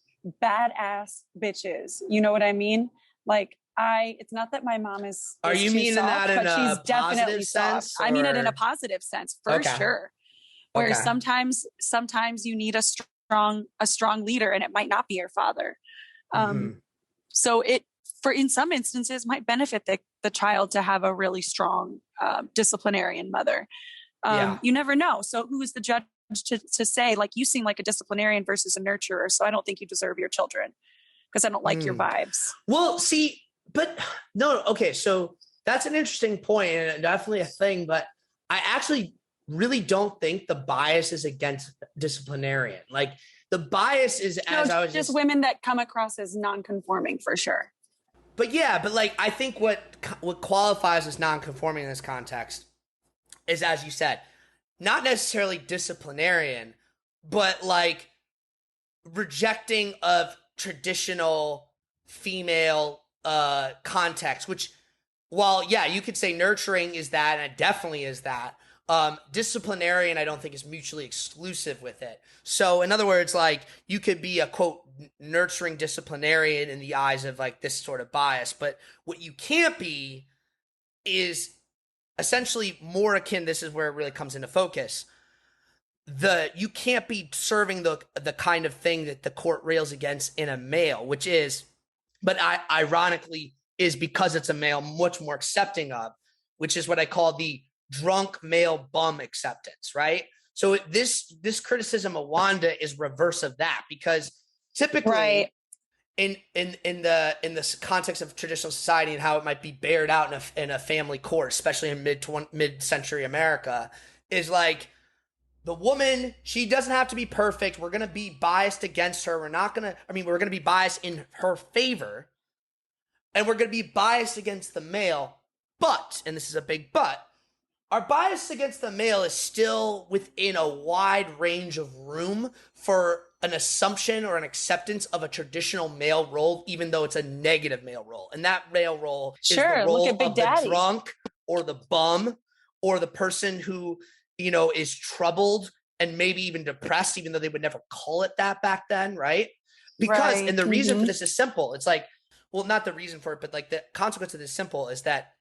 badass bitches. You know what I mean? Like, it's not that my mom is Are you too meaning soft, that in but she's a definitely positive sense? soft. I mean it in or- a positive sense, for sure. Where Okay. sometimes you need a strong leader, and it might not be your father. So in some instances might benefit the child to have a really strong disciplinarian mother. You never know. So who is the judge to say, like, you seem like a disciplinarian versus a nurturer, so I don't think you deserve your children because I don't like your vibes. Well, see, but no, okay, so that's an interesting point and definitely a thing, but I actually really don't think the bias is against disciplinarian. Like, the bias is just women that come across as non-conforming, for sure. But yeah, but like, I think what qualifies as non-conforming in this context is, as you said, not necessarily disciplinarian, but like rejecting of traditional female context, which, while, yeah, you could say nurturing is that, and it definitely is that. Disciplinarian, I don't think, is mutually exclusive with it. So in other words, like, you could be a quote nurturing disciplinarian in the eyes of like this sort of bias, but what you can't be is essentially more akin, this is where it really comes into focus, you can't be serving the kind of thing that the court rails against in a male, which is, but ironically is, because it's a male, much more accepting of, which is what I call the drunk male bum acceptance, right? So this criticism of Wanda is reverse of that, because typically in the context of traditional society and how it might be bared out in a family court, especially in mid-century America, is like, the woman, she doesn't have to be perfect. We're going to be biased against her. We're going to be biased in her favor, and we're going to be biased against the male. But, and this is a big but, our bias against the male is still within a wide range of room for an assumption or an acceptance of a traditional male role, even though it's a negative male role. And that male role is the role of the drunk or the bum or the person who, you know, is troubled and maybe even depressed, even though they would never call it that back then, right? Because, and the reason for this is simple. It's like, well, not the reason for it, but like the consequence of this simple is that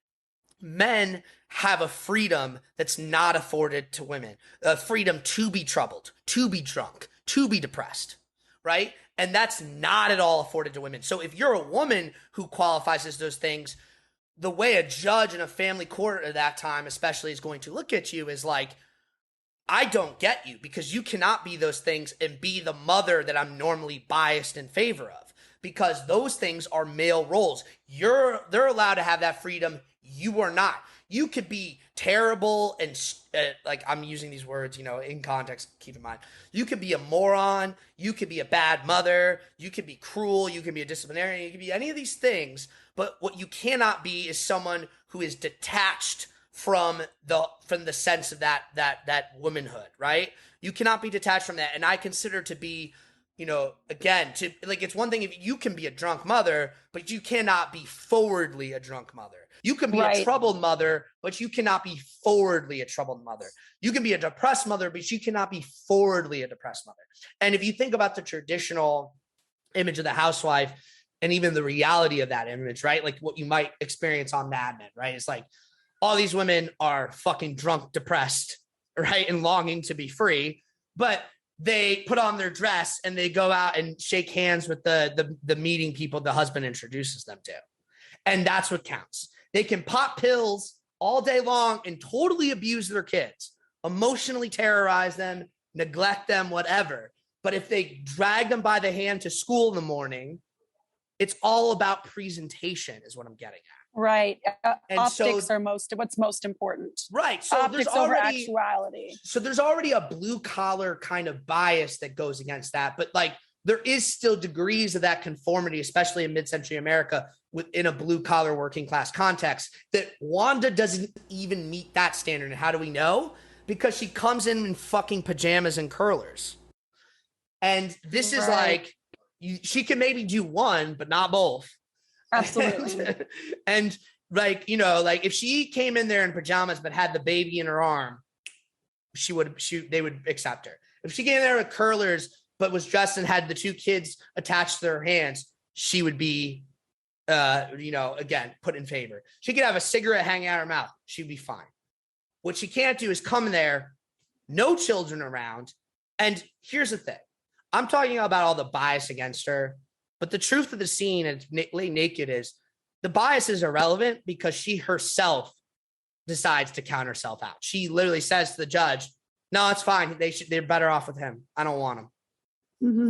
men have a freedom that's not afforded to women, a freedom to be troubled, to be drunk, to be depressed, right? And that's not at all afforded to women. So if you're a woman who qualifies as those things, the way a judge in a family court at that time especially is going to look at you is like, I don't get you, because you cannot be those things and be the mother that I'm normally biased in favor of, because those things are male roles. They're allowed to have that freedom. You are not. You could be terrible and like, I'm using these words, you know, in context, keep in mind. You could be a moron. You could be a bad mother. You could be cruel. You could be a disciplinarian. You could be any of these things. But what you cannot be is someone who is detached from the sense of that womanhood, right? You cannot be detached from that. And I consider to be, you know, again, to like, it's one thing if you can be a drunk mother, but you cannot be forwardly a drunk mother. You can be a troubled mother, but you cannot be forwardly a troubled mother. You can be a depressed mother, but you cannot be forwardly a depressed mother. And if you think about the traditional image of the housewife and even the reality of that image, right? Like what you might experience on Mad Men, right? It's like, all these women are fucking drunk, depressed, right? And longing to be free, but they put on their dress and they go out and shake hands with the meeting people the husband introduces them to. And that's what counts. They can pop pills all day long and totally abuse their kids, emotionally terrorize them, neglect them, whatever. But if they drag them by the hand to school in the morning, it's all about presentation is what I'm getting at. Right. Optics are what's most important. Right. So optics there's already, over actuality. So there's already a blue collar kind of bias that goes against that. But like, there is still degrees of that conformity, especially in mid-century America within a blue collar working class context, that Wanda doesn't even meet that standard. And how do we know? Because she comes in fucking pajamas and curlers. And this is like, she can maybe do one, but not both. Absolutely. And like, you know, like if she came in there in pajamas but had the baby in her arm, they would accept her. If she came in there with curlers but was dressed and had the two kids attached to their hands, she would be again, put in favor. She could have a cigarette hanging out her mouth. She'd be fine. What she can't do is come there, no children around. And here's the thing. I'm talking about all the bias against her, but the truth of the scene at Late Naked is the bias is irrelevant because she herself decides to count herself out. She literally says to the judge, no, it's fine. They're better off with him. I don't want him. Mm-hmm.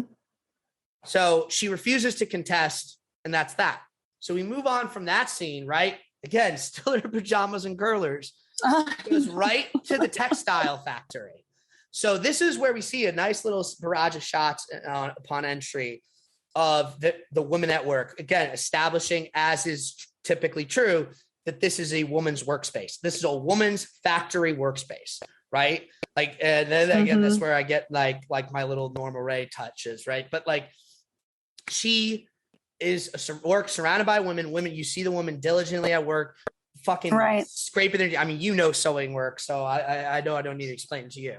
So she refuses to contest, and that's that. So we move on from that scene, right? Again, still in her pajamas and curlers. Goes right to the textile factory. So this is where we see a nice little barrage of shots upon entry of the women at work. Again, establishing, as is typically true, that this is a woman's workspace. This is a woman's factory workspace, right? Like, and then again, that's where I get like my little Norma Ray touches, right? But like, she is work surrounded by women. You see the woman diligently at work, fucking scraping their. I mean, sewing work, so I know I don't need to explain it to you.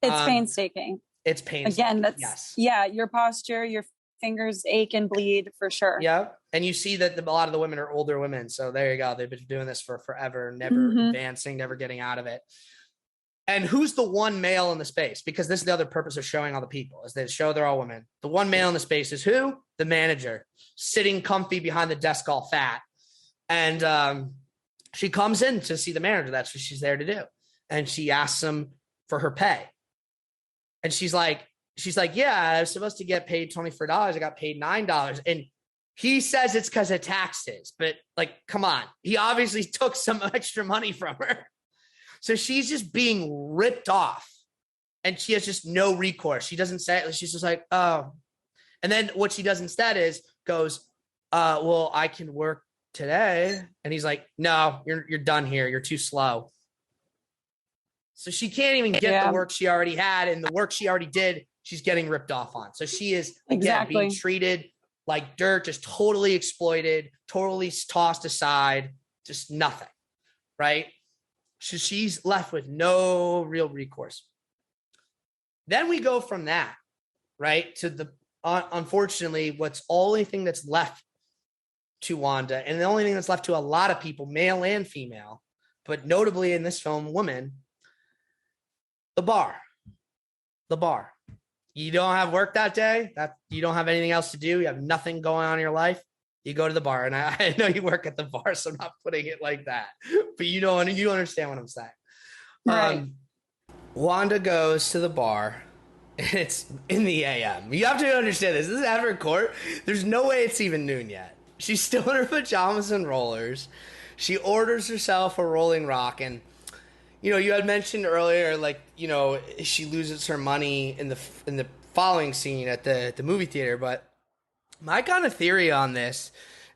It's painstaking. It's painstaking. Again, that's your posture, your fingers ache and bleed for sure. Yeah, and you see that a lot of the women are older women. So there you go. They've been doing this for forever, never advancing, never getting out of it. And who's the one male in the space? Because this is the other purpose of showing all the people, is they show they're all women. The one male in the space is who? The manager, sitting comfy behind the desk all fat. And she comes in to see the manager. That's what she's there to do. And she asks him for her pay. And she's like, yeah, I was supposed to get paid $24. I got paid $9. And he says it's because of taxes. But like, come on. He obviously took some extra money from her. So she's just being ripped off. And she has just no recourse. She doesn't say it. She's just like, oh. And then what she does instead is goes, well, I can work today. And he's like, no, you're done here. You're too slow. So she can't even get the work she already had, and the work she already did, she's getting ripped off on. So she is, again, being treated like dirt, just totally exploited, totally tossed aside, just nothing, right? So she's left with no real recourse. Then we go from that, right, to the, unfortunately, what's only thing that's left to Wanda, and the only thing that's left to a lot of people, male and female, but notably in this film, women, the bar. You don't have work that day. You don't have anything else to do. You have nothing going on in your life. You go to the bar, and I know you work at the bar, so I'm not putting it like that. But you understand what I'm saying. Right. Wanda goes to the bar, and it's in the AM. You have to understand this. This is after court. There's no way it's even noon yet. She's still in her pajamas and rollers. She orders herself a Rolling Rock, and you had mentioned earlier, like, she loses her money in the following scene at the movie theater. But my kind of theory on this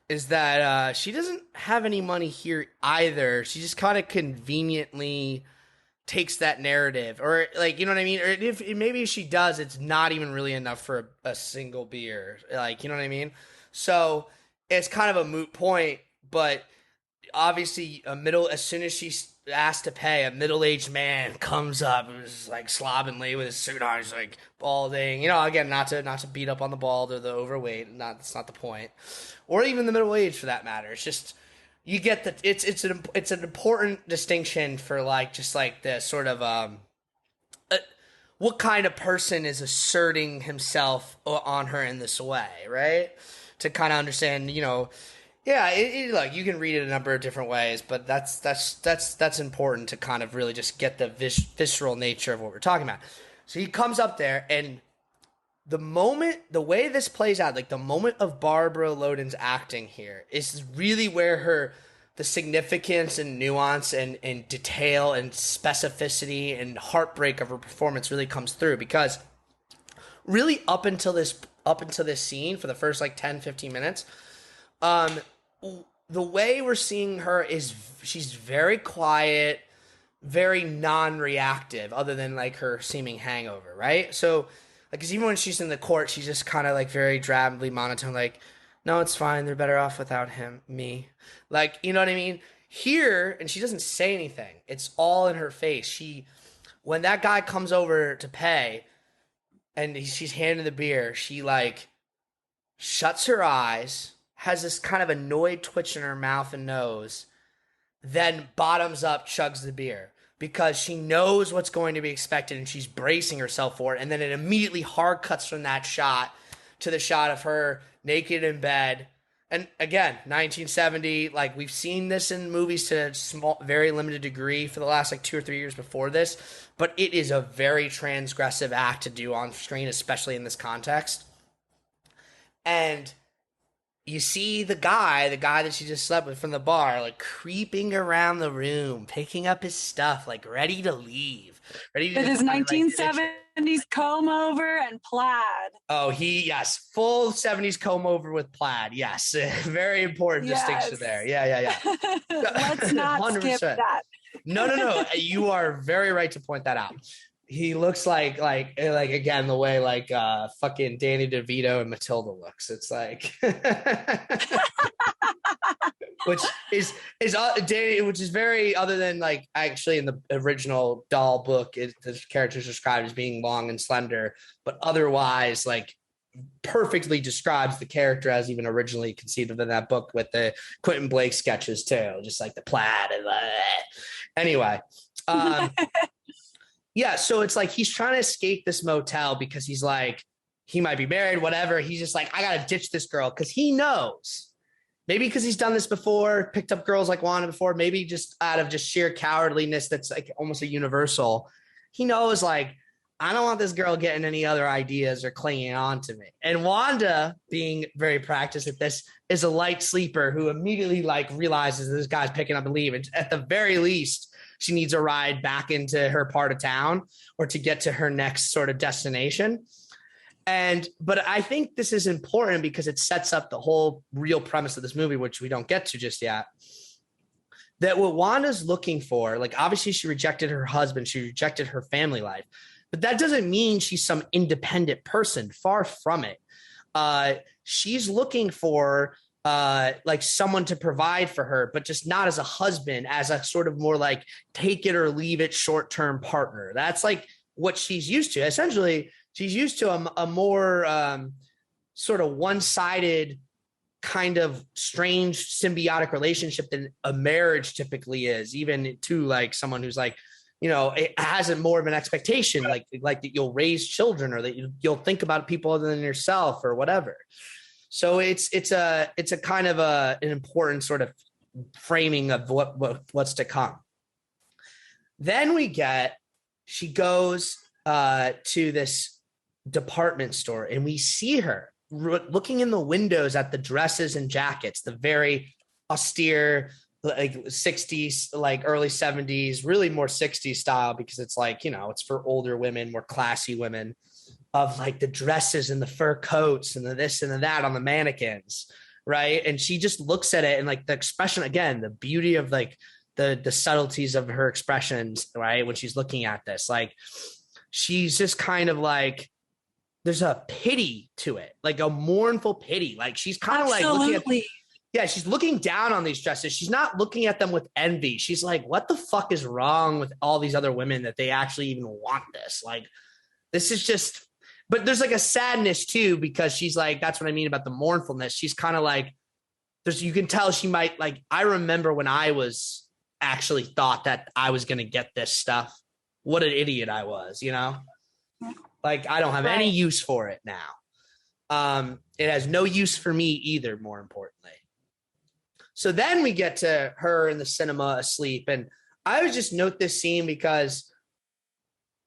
is that she doesn't have any money here either. She just kind of conveniently takes that narrative, or like, you know what I mean? Or if maybe she does, it's not even really enough for a single beer. Like, you know what I mean? So it's kind of a moot point, but obviously as soon as she's asked to pay, a middle-aged man comes up and is like slovenly with his suit on. He's like balding, again, not to beat up on the bald or the overweight. That's not the point, or even the middle-aged for that matter. It's just, you get that it's an important distinction for like, just like the sort of what kind of person is asserting himself on her in this way, right? To kind of understand, yeah, look, you can read it a number of different ways, but that's important to kind of really just get the visceral nature of what we're talking about. So he comes up there, and the way this plays out, like the moment of Barbara Loden's acting here is really where the significance and nuance and detail and specificity and heartbreak of her performance really comes through, because really up until this scene, for the first like 10-15 minutes, the way we're seeing her is she's very quiet, very non-reactive, other than like her seeming hangover, right? So, like, because even when she's in the court, she's just kind of like very drably monotone, like, no, it's fine, they're better off without me. Like, you know what I mean? Here, and she doesn't say anything. It's all in her face. When that guy comes over to pay, and she's handing the beer, she like shuts her eyes, has this kind of annoyed twitch in her mouth and nose, then bottoms up chugs the beer because she knows what's going to be expected and she's bracing herself for it. And then it immediately hard cuts from that shot to the shot of her naked in bed. And again, 1970, like we've seen this in movies to a small, very limited degree for the last like 2 or 3 years before this, but it is a very transgressive act to do on screen, especially in this context. And you see the guy that she just slept with from the bar, like creeping around the room, picking up his stuff, like ready to leave. Ready to with his 1970s comb over and plaid. Oh, yes. Full 70s comb over with plaid. Yes. Very important distinction there. Yeah. Let's not 100%. Skip that. No. You are very right to point that out. He looks like again the way like fucking Danny DeVito and Matilda looks. It's like which is Danny, which is very, other than like actually in the original doll book, the character's described as being long and slender, but otherwise like perfectly describes the character as even originally conceived of in that book with the Quentin Blake sketches too, just like the plaid and anyway. Yeah, so it's like he's trying to escape this motel because he's like, he might be married, whatever. He's just like, I got to ditch this girl because he knows. Maybe because he's done this before, picked up girls like Wanda before, maybe just out of just sheer cowardliness that's like almost a universal. He knows like, I don't want this girl getting any other ideas or clinging on to me. And Wanda, being very practiced at this, is a light sleeper who immediately like realizes this guy's picking up and leaving. At the very least, she needs a ride back into her part of town or to get to her next sort of destination. But I think this is important because it sets up the whole real premise of this movie, which we don't get to just yet. That what Wanda's looking for, like obviously she rejected her husband, she rejected her family life, but that doesn't mean she's some independent person. Far from it. She's looking for like someone to provide for her, but just not as a husband, as a sort of more like take it or leave it short-term partner. That's like what she's used to. Essentially, she's used to a more sort of one-sided kind of strange symbiotic relationship than a marriage typically is, even to like someone who's like, you know, it hasn't more of an expectation, like that you'll raise children or that you'll think about people other than yourself or whatever. So it's a kind of an important sort of framing of what's to come. Then she goes to this department store and we see her looking in the windows at the dresses and jackets, the very austere, like 60s, like early 70s, really more 60s style, because it's like, you know, it's for older women, more classy women, of like the dresses and the fur coats and the this and the that on the mannequins, right? And she just looks at it and like the expression, again, the beauty of like the subtleties of her expressions, right? When she's looking at this, like she's just kind of like, there's a pity to it, like a mournful pity. Like she's kind of like looking at, she's looking down on these dresses. She's not looking at them with envy. She's like, what the fuck is wrong with all these other women that they actually even want this? Like, this is just, but there's like a sadness too, because she's like, that's what I mean about the mournfulness. She's kind of like, you can tell she might like, I remember when I was actually thought that I was going to get this stuff. What an idiot I was, you know? Like, I don't have any use for it now. It has no use for me either, more importantly. So then we get to her in the cinema asleep. And I would just note this scene because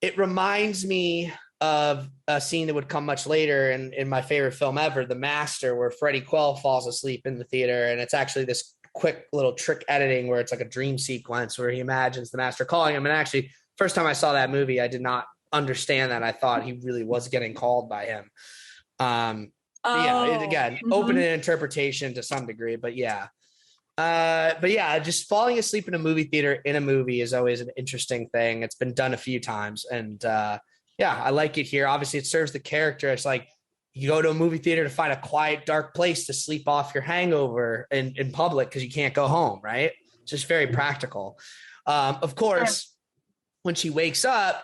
it reminds me of a scene that would come much later in my favorite film ever, The Master, where Freddie Quell falls asleep in the theater. And it's actually this quick little trick editing where it's like a dream sequence where he imagines the Master calling him. And actually, first time I saw that movie, I did not understand that. I thought he really was getting called by him. Open in interpretation to some degree, but yeah. Just falling asleep in a movie theater in a movie is always an interesting thing. It's been done a few times, and I like it here. Obviously, it serves the character. It's like you go to a movie theater to find a quiet, dark place to sleep off your hangover in public because you can't go home, right? It's just very practical. Of course, when she wakes up,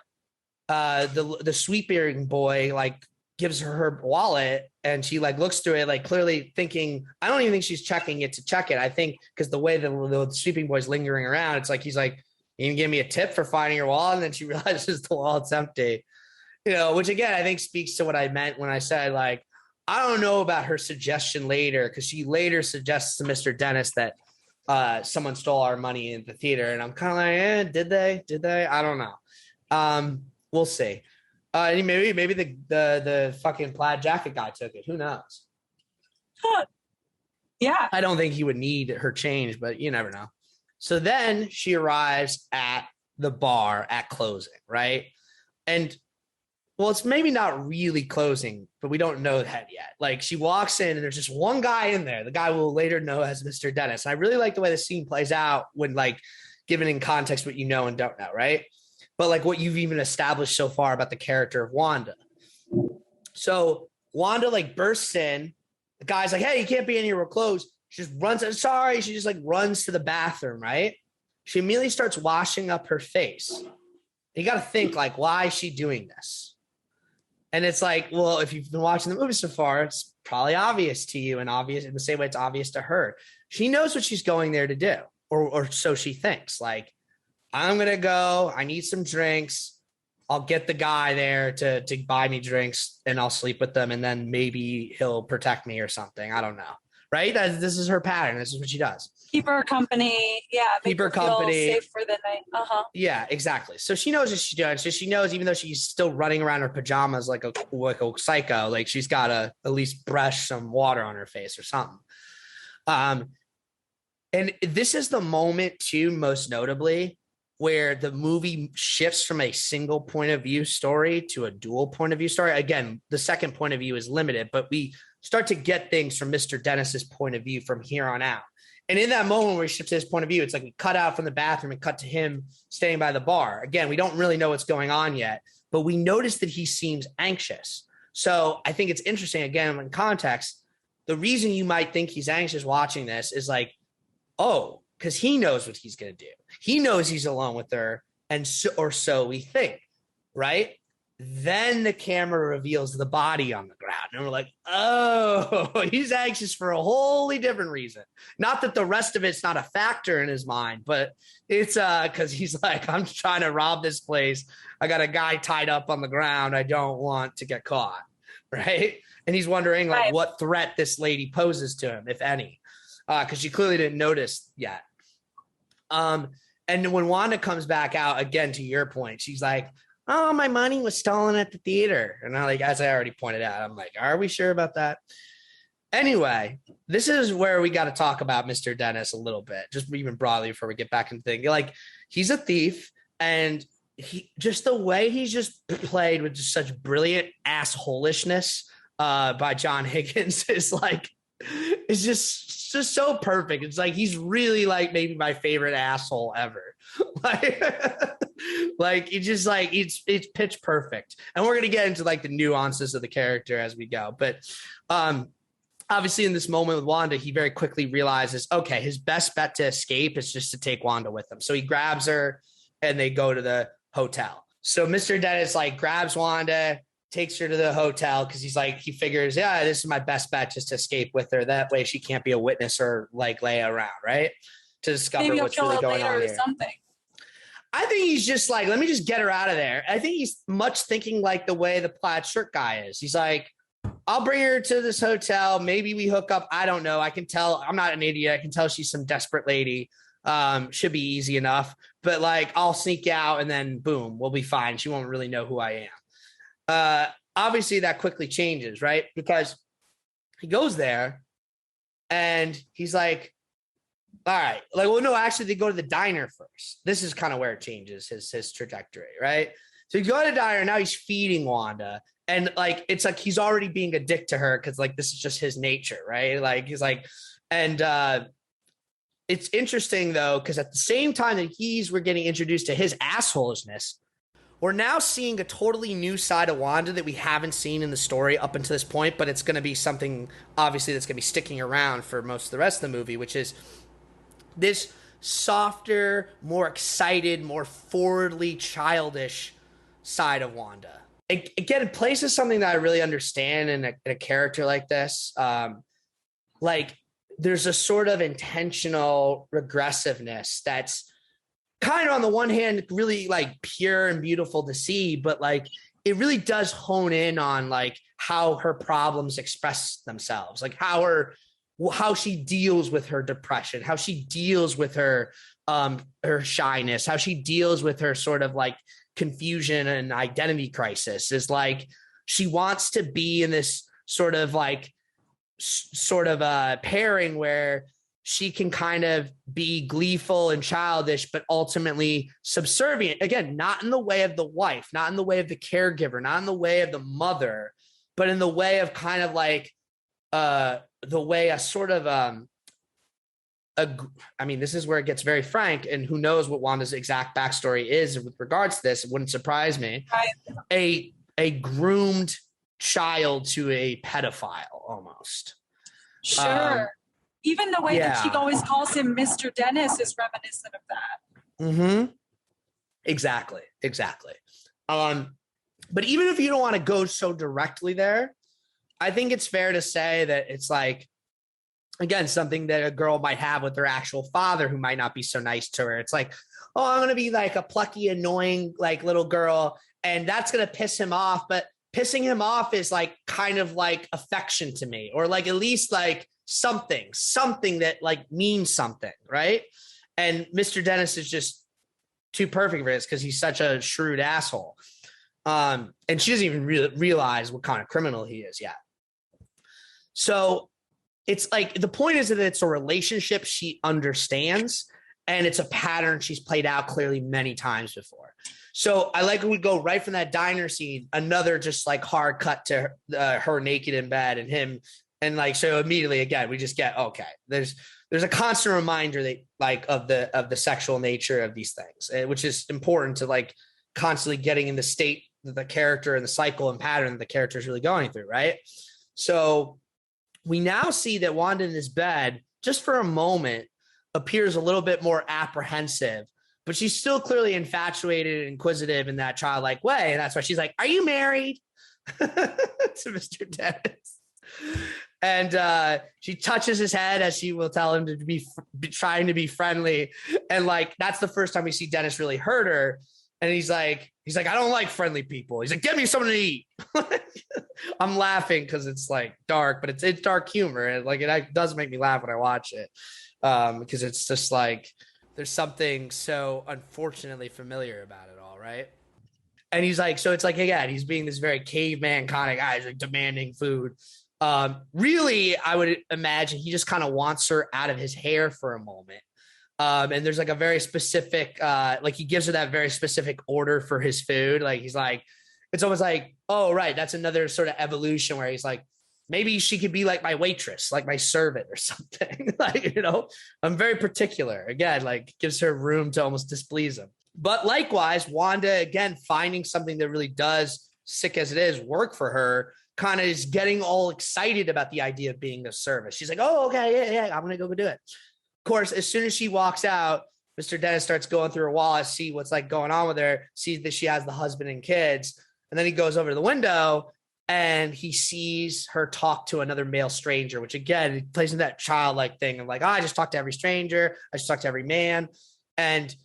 the sweep-earing boy like gives her wallet, and she like looks through it, like clearly thinking, I don't even think she's checking it to check it. I think because the way the sweeping boy's lingering around, it's like he's like, you can give me a tip for finding your wallet, and then she realizes the wallet's empty. Which again I think speaks to what I meant when I said like I don't know about her suggestion later, because she later suggests to Mr. Dennis that someone stole our money in the theater, and I'm kind of like, did they? I don't know. We'll see. Maybe the fucking plaid jacket guy took it. Who knows? Yeah. I don't think he would need her change, but you never know. So then she arrives at the bar at closing, right? And well, it's maybe not really closing, but we don't know that yet. Like she walks in and there's just one guy in there. The guy we'll later know as Mr. Dennis. And I really like the way the scene plays out when like given in context what you know and don't know, right? But like what you've even established so far about the character of Wanda. So Wanda like bursts in. The guy's like, hey, you can't be in here, we're closed. She just runs, sorry. She just like runs to the bathroom, right? She immediately starts washing up her face. You got to think like, why is she doing this? And it's like, well, if you've been watching the movie so far, it's probably obvious to you and obvious in the same way it's obvious to her. She knows what she's going there to do, or so she thinks. Like, I'm going to go. I need some drinks. I'll get the guy there to buy me drinks and I'll sleep with them. And then maybe he'll protect me or something. I don't know. Right? This is her pattern. This is what she does. Keep her company. Yeah. Keep her company. Safe for the night. Yeah, exactly. So she knows what she's doing. So she knows, even though she's still running around in her pajamas like a psycho, like she's got to at least brush some water on her face or something. And this is the moment too, most notably, where the movie shifts from a single point of view story to a dual point of view story. Again, the second point of view is limited, but we start to get things from Mr. Dennis's point of view from here on out. And in that moment where we shift to his point of view, it's like we cut out from the bathroom and cut to him staying by the bar. Again, we don't really know what's going on yet, but we notice that he seems anxious. So I think it's interesting, again, in context, the reason you might think he's anxious watching this is like, oh, because he knows what he's going to do. He knows he's alone with her, and so we think, right? Then the camera reveals the body on the ground, and we're like, oh, he's anxious for a wholly different reason. Not that the rest of it's not a factor in his mind, but it's because he's like, I'm trying to rob this place. I got a guy tied up on the ground. I don't want to get caught, right? And he's wondering like what threat this lady poses to him, if any, because she clearly didn't notice yet. And when Wanda comes back out, again, to your point, she's like, oh, my money was stolen at the theater. And I like, as I already pointed out, I'm like, are we sure about that? Anyway, this is where we got to talk about Mr. Dennis a little bit, just even broadly before we get back into things. Like, he's a thief, and he just the way he's just played with just such brilliant assholishness by John Higgins is like, it's just so perfect. It's like he's really like maybe my favorite asshole ever. like it's just like it's pitch perfect. And we're gonna get into like the nuances of the character as we go. But obviously in this moment with Wanda, he very quickly realizes, okay, his best bet to escape is just to take Wanda with him. So he grabs her and they go to the hotel. So Mr. Dennis like grabs Wanda, takes her to the hotel because he's like, he figures, yeah, this is my best bet, just to escape with her. That way she can't be a witness or like lay around, right? To discover maybe what's really going on here. Something. I think he's just like, let me just get her out of there. I think he's much thinking like the way the plaid shirt guy is. He's like, I'll bring her to this hotel. Maybe we hook up. I don't know. I can tell. I'm not an idiot. I can tell she's some desperate lady. Should be easy enough. But like, I'll sneak out and then boom, we'll be fine. She won't really know who I am. Obviously that quickly changes, right? Because he goes there and he's like, all right, like, well, no, actually they go to the diner first. This is kind of where it changes his trajectory, right? So you go to the diner, now he's feeding Wanda, and like, it's like, he's already being a dick to her. Cause like, this is just his nature, right? Like he's like, and, it's interesting though, because at the same time that we're getting introduced to his assholishness, we're now seeing a totally new side of Wanda that we haven't seen in the story up until this point, but it's going to be something, obviously, that's going to be sticking around for most of the rest of the movie, which is this softer, more excited, more forwardly childish side of Wanda. again, it places something that I really understand in a character like this. Like there's a sort of intentional regressiveness that's kind of on the one hand really like pure and beautiful to see, but like it really does hone in on like how her problems express themselves, like how she deals with her depression, how she deals with her shyness, how she deals with her sort of like confusion and identity crisis. Is like she wants to be in this sort of pairing where she can kind of be gleeful and childish, but ultimately subservient. Again, not in the way of the wife, not in the way of the caregiver, not in the way of the mother, but in the way of kind of like the way a sort of I mean, this is where it gets very frank, and who knows what Wanda's exact backstory is with regards to this. It wouldn't surprise me. A groomed child to a pedophile almost. Sure. Even the way that she always calls him Mr. Dennis is reminiscent of that. Mm-hmm. Exactly. But even if you don't want to go so directly there, I think it's fair to say that it's like, again, something that a girl might have with her actual father who might not be so nice to her. It's like, oh, I'm going to be like a plucky, annoying, like little girl, and that's going to piss him off. But pissing him off is like kind of like affection to me, or like at least like something that like means something, right? And Mr. Dennis is just too perfect for this because he's such a shrewd asshole. And she doesn't even realize what kind of criminal he is yet. So it's like, the point is that it's a relationship she understands, and it's a pattern she's played out clearly many times before. So I like when we go right from that diner scene, another just like hard cut to her naked in bed and him. And like, so immediately again, we just get, okay, there's a constant reminder that like of the sexual nature of these things, which is important to like constantly getting in the state that the character and the cycle and pattern that the character is really going through. Right. So we now see that Wanda in this bed, just for a moment, appears a little bit more apprehensive, but she's still clearly infatuated and inquisitive in that childlike way. And that's why she's like, "Are you married?" to Mr. Dennis. And she touches his head as she will tell him to be trying to be friendly. And like, that's the first time we see Dennis really hurt her. And he's like, I don't like friendly people. He's like, "Get me something to eat." I'm laughing because it's like dark, but it's dark humor. And like, it does make me laugh when I watch it. Because it's just like, there's something so unfortunately familiar about it all, right? And he's like, so it's like, again, he's being this very caveman kind of guy. He's like demanding food. Really, I would imagine he just kind of wants her out of his hair for a moment. And there's like a very specific, like he gives her that very specific order for his food. Like he's like, it's almost like, oh, right, that's another sort of evolution where he's like, maybe she could be like my waitress, like my servant or something. Like, you know, I'm very particular. Again, like gives her room to almost displease him. But likewise, Wanda, again, finding something that really does, sick as it is, work for her, kind of is getting all excited about the idea of being of service. She's like, oh, okay, yeah, I'm going to go do it. Of course, as soon as she walks out, Mr. Dennis starts going through her wallet, see what's like going on with her, sees that she has the husband and kids. And then he goes over to the window and he sees her talk to another male stranger, which again, plays into that childlike thing of like, oh, I just talk to every stranger. I just talk to every man. And,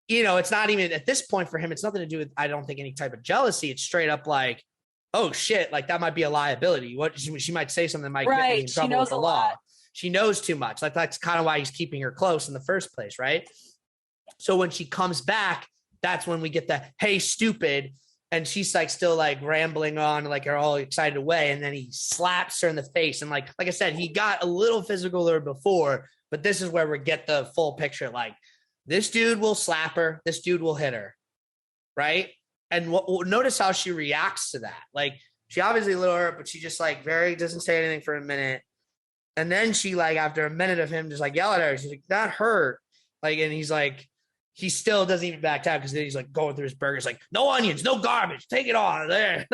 you know, it's not even at this point for him, it's nothing to do with, I don't think, any type of jealousy. It's straight up like, oh shit, like that might be a liability. What she might say something that might get me in trouble with the law. She knows too much. Like that's kind of why he's keeping her close in the first place, right? So when she comes back, that's when we get the, hey, stupid. And she's like still like rambling on, like are all excited away. And then he slaps her in the face. And like I said, he got a little physical there before, but this is where we get the full picture. Like this dude will slap her. This dude will hit her. Right. And notice how she reacts to that. Like she obviously a little hurt, but she just like doesn't say anything for a minute. And then she like, after a minute of him just like yell at her, she's like, that hurt. Like, and he's like, he still doesn't even back down because then he's like going through his burgers, like no onions, no garbage, take it all there.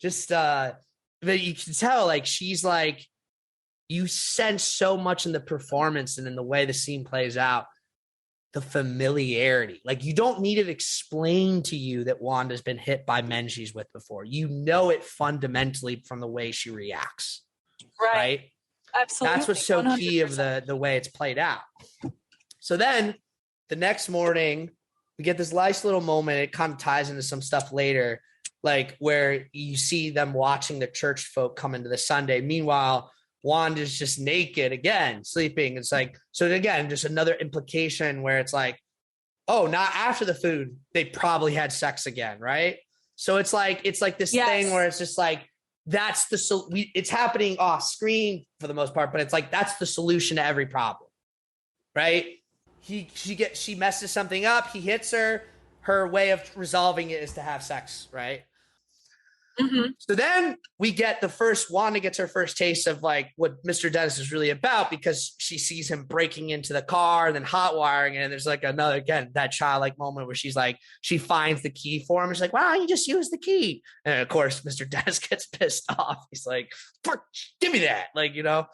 Just, but you can tell like, she's like, you sense so much in the performance and in the way the scene plays out the familiarity. Like, you don't need it explained to you that Wanda's been hit by men she's with before. You know it fundamentally from the way she reacts. Right? Absolutely. That's what's so 100%. key of the way it's played out. So then the next morning, we get this nice little moment. It kind of ties into some stuff later, like where you see them watching the church folk come into the Sunday. Meanwhile, Wanda's just naked again, sleeping. It's like, so again, just another implication where it's like, oh, not after the food, they probably had sex again, right? So it's like this thing where it's just like, that's it's happening off screen for the most part, but it's like, that's the solution to every problem, right? She messes something up. He hits her. Her way of resolving it is to have sex, right? Mm-hmm. So then Wanda gets her first taste of like what Mr. Dennis is really about, because she sees him breaking into the car and then hot wiring it. And there's like another, again, that childlike moment where she's like, she finds the key for him. She's like, wow, you just use the key. And of course, Mr. Dennis gets pissed off. He's like, fuck, give me that. Like, you know,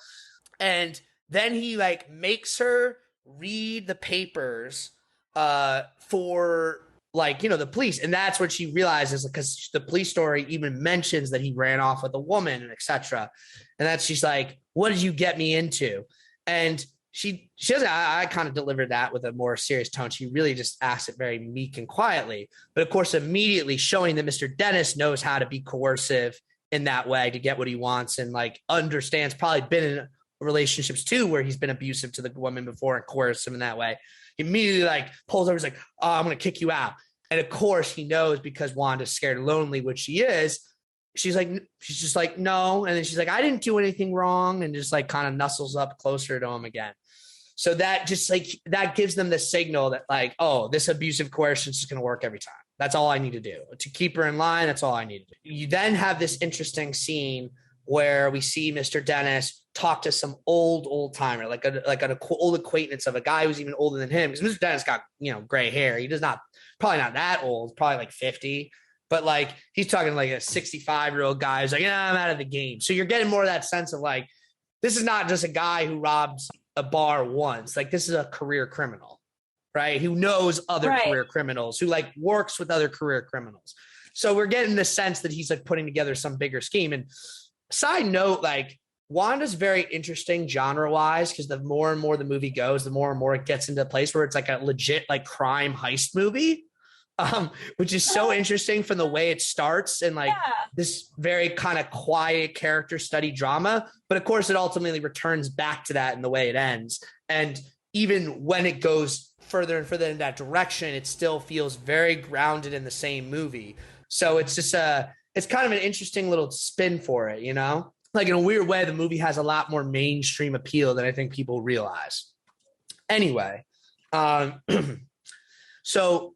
and then he like makes her read the papers for like, you know, the police. And that's what she realizes, because the police story even mentions that he ran off with a woman and etc. And that's, she's like, what did you get me into? And she doesn't, I kind of delivered that with a more serious tone. She really just asked it very meek and quietly, but of course, immediately showing that Mr. Dennis knows how to be coercive in that way to get what he wants, and like understands, probably been in relationships too where he's been abusive to the woman before and coercive in that way. He immediately like pulls over. He's like, oh, I'm going to kick you out. And of course he knows, because Wanda's scared and lonely, which she is. She's just like, no. And then she's like, I didn't do anything wrong. And just like kind of nuzzles up closer to him again. So that just like, that gives them the signal that like, oh, this abusive coercion is going to work every time. That's all I need to do to keep her in line. That's all I need to do. You then have this interesting scene where we see Mr. Dennis talk to some old timer, like an old acquaintance of a guy who's even older than him. Because Mr. Dennis got, you know, gray hair. He does not, probably not that old, probably like 50, but like he's talking like a 65-year-old guy who's like, yeah, I'm out of the game. So you're getting more of that sense of like, this is not just a guy who robs a bar once. Like, this is a career criminal, right? Who knows other career criminals, who like works with other career criminals. So we're getting the sense that he's like putting together some bigger scheme. And side note, like, Wanda's very interesting genre-wise, because the more and more the movie goes, the more and more it gets into a place where it's like a legit like crime heist movie, which is so interesting from the way it starts and like this very kind of quiet character study drama. But of course, it ultimately returns back to that in the way it ends. And even when it goes further and further in that direction, it still feels very grounded in the same movie. So it's just it's kind of an interesting little spin for it, you know? Like, in a weird way, the movie has a lot more mainstream appeal than I think people realize. Anyway, so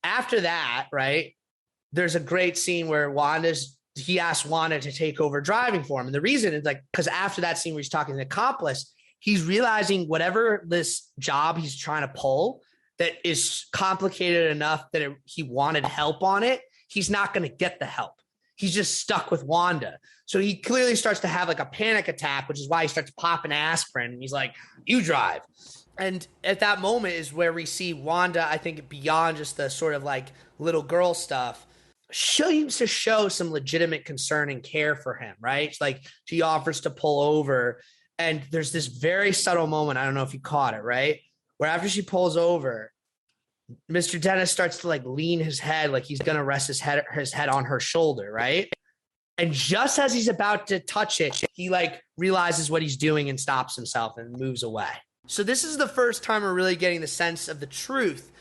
after that, right, there's a great scene where he asks Wanda to take over driving for him. And the reason is like, because after that scene where he's talking to the accomplice, he's realizing whatever this job he's trying to pull that is complicated enough that he wanted help on it, he's not going to get the help. He's just stuck with Wanda. So he clearly starts to have like a panic attack, which is why he starts popping aspirin. And he's like, you drive. And at that moment is where we see Wanda, I think, beyond just the sort of like little girl stuff, seems to show some legitimate concern and care for him, right? Like, she offers to pull over. And there's this very subtle moment, I don't know if you caught it, right? Where after she pulls over, Mr. Dennis starts to like lean his head, like he's going to rest his head on her shoulder, right? And just as he's about to touch it, he like realizes what he's doing and stops himself and moves away. So this is the first time we're really getting the sense of the truth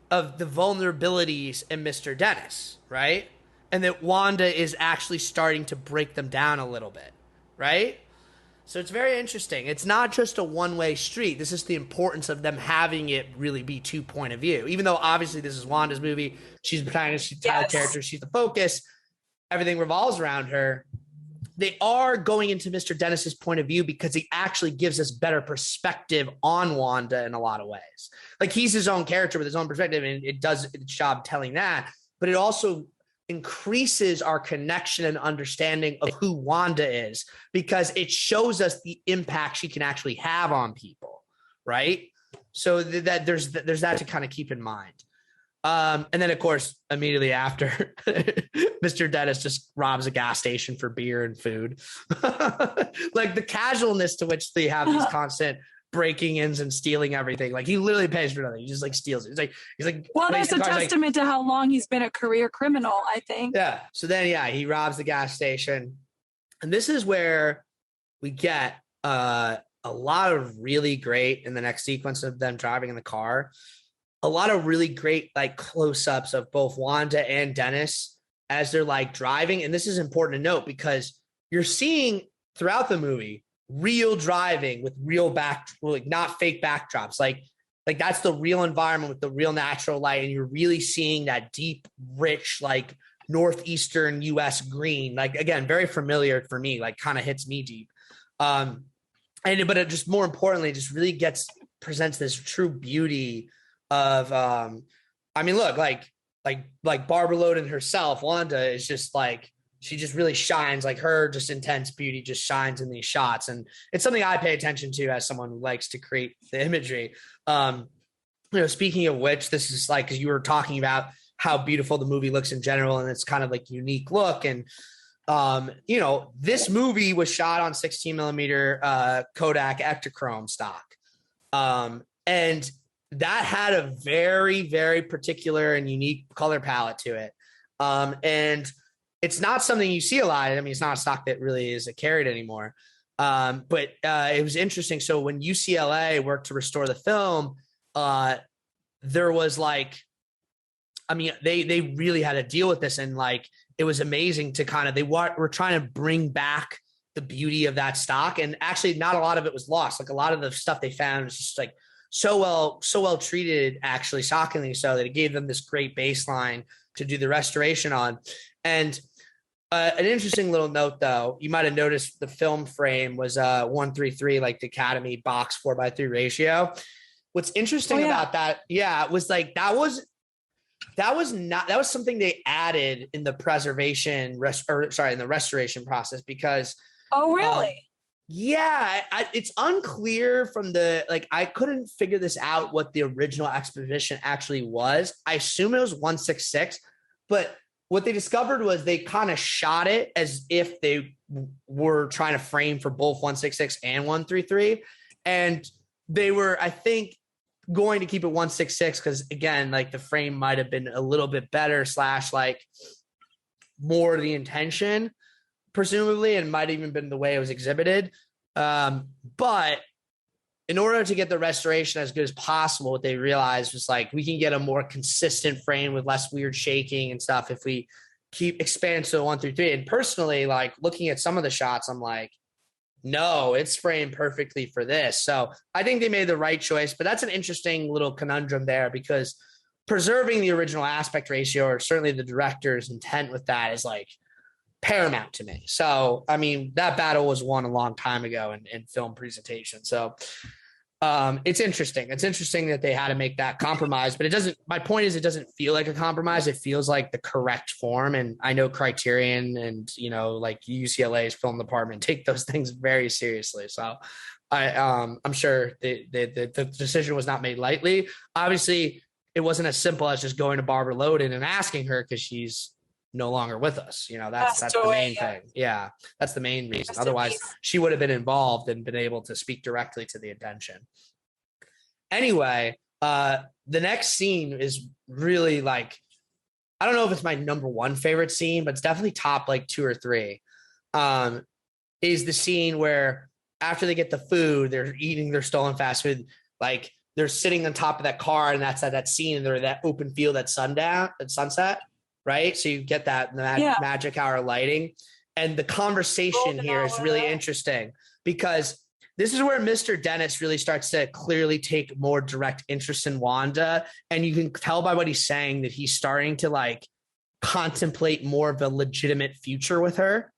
of the vulnerabilities in Mr. Dennis, right? And that Wanda is actually starting to break them down a little bit, right? So it's very interesting. It's not just a one-way street. This is the importance of them having it really be two point of view. Even though obviously this is Wanda's movie, she's the protagonist, she's the title character, she's the focus, everything revolves around her. They are going into Mr. Dennis's point of view because he actually gives us better perspective on Wanda in a lot of ways. Like, he's his own character with his own perspective, and it does its job telling that. But it also increases our connection and understanding of who Wanda is, because it shows us the impact she can actually have on people, right? So that there's that to kind of keep in mind. And then, of course, immediately after, Mr. Dennis just robs a gas station for beer and food. Like the casualness to which they have these constant breaking-ins and stealing everything. Like he literally pays for nothing. He just like steals it. He's like, well, that's a testament to how long he's been a career criminal, I think. Yeah. So then, he robs the gas station. And this is where we get a lot of really great, in the next sequence of them driving in the car, a lot of really great like close-ups of both Wanda and Dennis as they're like driving. And this is important to note because you're seeing throughout the movie real driving with real not fake backdrops. Like that's the real environment with the real natural light. And you're really seeing that deep, rich, like northeastern US green. Like, again, very familiar for me, like kind of hits me deep. But it just more importantly, just really presents this true beauty of, look, like Barbara Loden herself, Wanda is just like, she just really shines, like her just intense beauty just shines in these shots. And it's something I pay attention to as someone who likes to create the imagery. Speaking of which, this is like, cause you were talking about how beautiful the movie looks in general. And it's kind of like unique look. And, this movie was shot on 16 millimeter Kodak Ektachrome stock. And that had a very, very particular and unique color palette to it. And it's not something you see a lot. I mean, it's not a stock that really is carried anymore. But it was interesting. So when UCLA worked to restore the film, there was like, they really had to deal with this. And like, it was amazing to kind of, they were trying to bring back the beauty of that stock. And actually not a lot of it was lost. Like a lot of the stuff they found was just like so well treated, actually, shockingly so, that it gave them this great baseline to do the restoration on. And an interesting little note, though, you might have noticed the film frame was 1:3:3, like the Academy box 4:3 ratio. What's interesting about that, was like that was something they added in the in the restoration process because. Oh, really? It's unclear from I couldn't figure this out what the original exposition actually was. I assume it was 1:6:6, but what they discovered was they kind of shot it as if they were trying to frame for both 1:6:6 and 1:3:3. And they were, I think, going to keep it 1:6:6 because, again, like the frame might have been a little bit better / like more the intention, presumably, and might have even been the way it was exhibited. But in order to get the restoration as good as possible, what they realized was like, we can get a more consistent frame with less weird shaking and stuff if we expand to 1:3:3. And personally, like looking at some of the shots, I'm like, no, it's framed perfectly for this. So I think they made the right choice, but that's an interesting little conundrum there because preserving the original aspect ratio, or certainly the director's intent with that, is like paramount to me. So, that battle was won a long time ago in film presentation. So it's interesting. It's interesting that they had to make that compromise, but my point is, it doesn't feel like a compromise. It feels like the correct form. And I know Criterion and, like UCLA's film department take those things very seriously. So I'm sure the decision was not made lightly. Obviously, it wasn't as simple as just going to Barbara Loden and asking her because she's no longer with us. That's the main thing. Yeah, that's the main reason. Otherwise, she would have been involved and been able to speak directly to the intention. Anyway, the next scene is really like, I don't know if it's my number one favorite scene, but it's definitely top like 2 or 3. Is the scene where after they get the food, they're eating their stolen fast food, like they're sitting on top of that car, and that's that scene, and they're in that open field at sunset. Right. So you get that magic hour lighting, and the conversation here is really interesting because this is where Mr. Dennis really starts to clearly take more direct interest in Wanda. And you can tell by what he's saying that he's starting to like contemplate more of a legitimate future with her.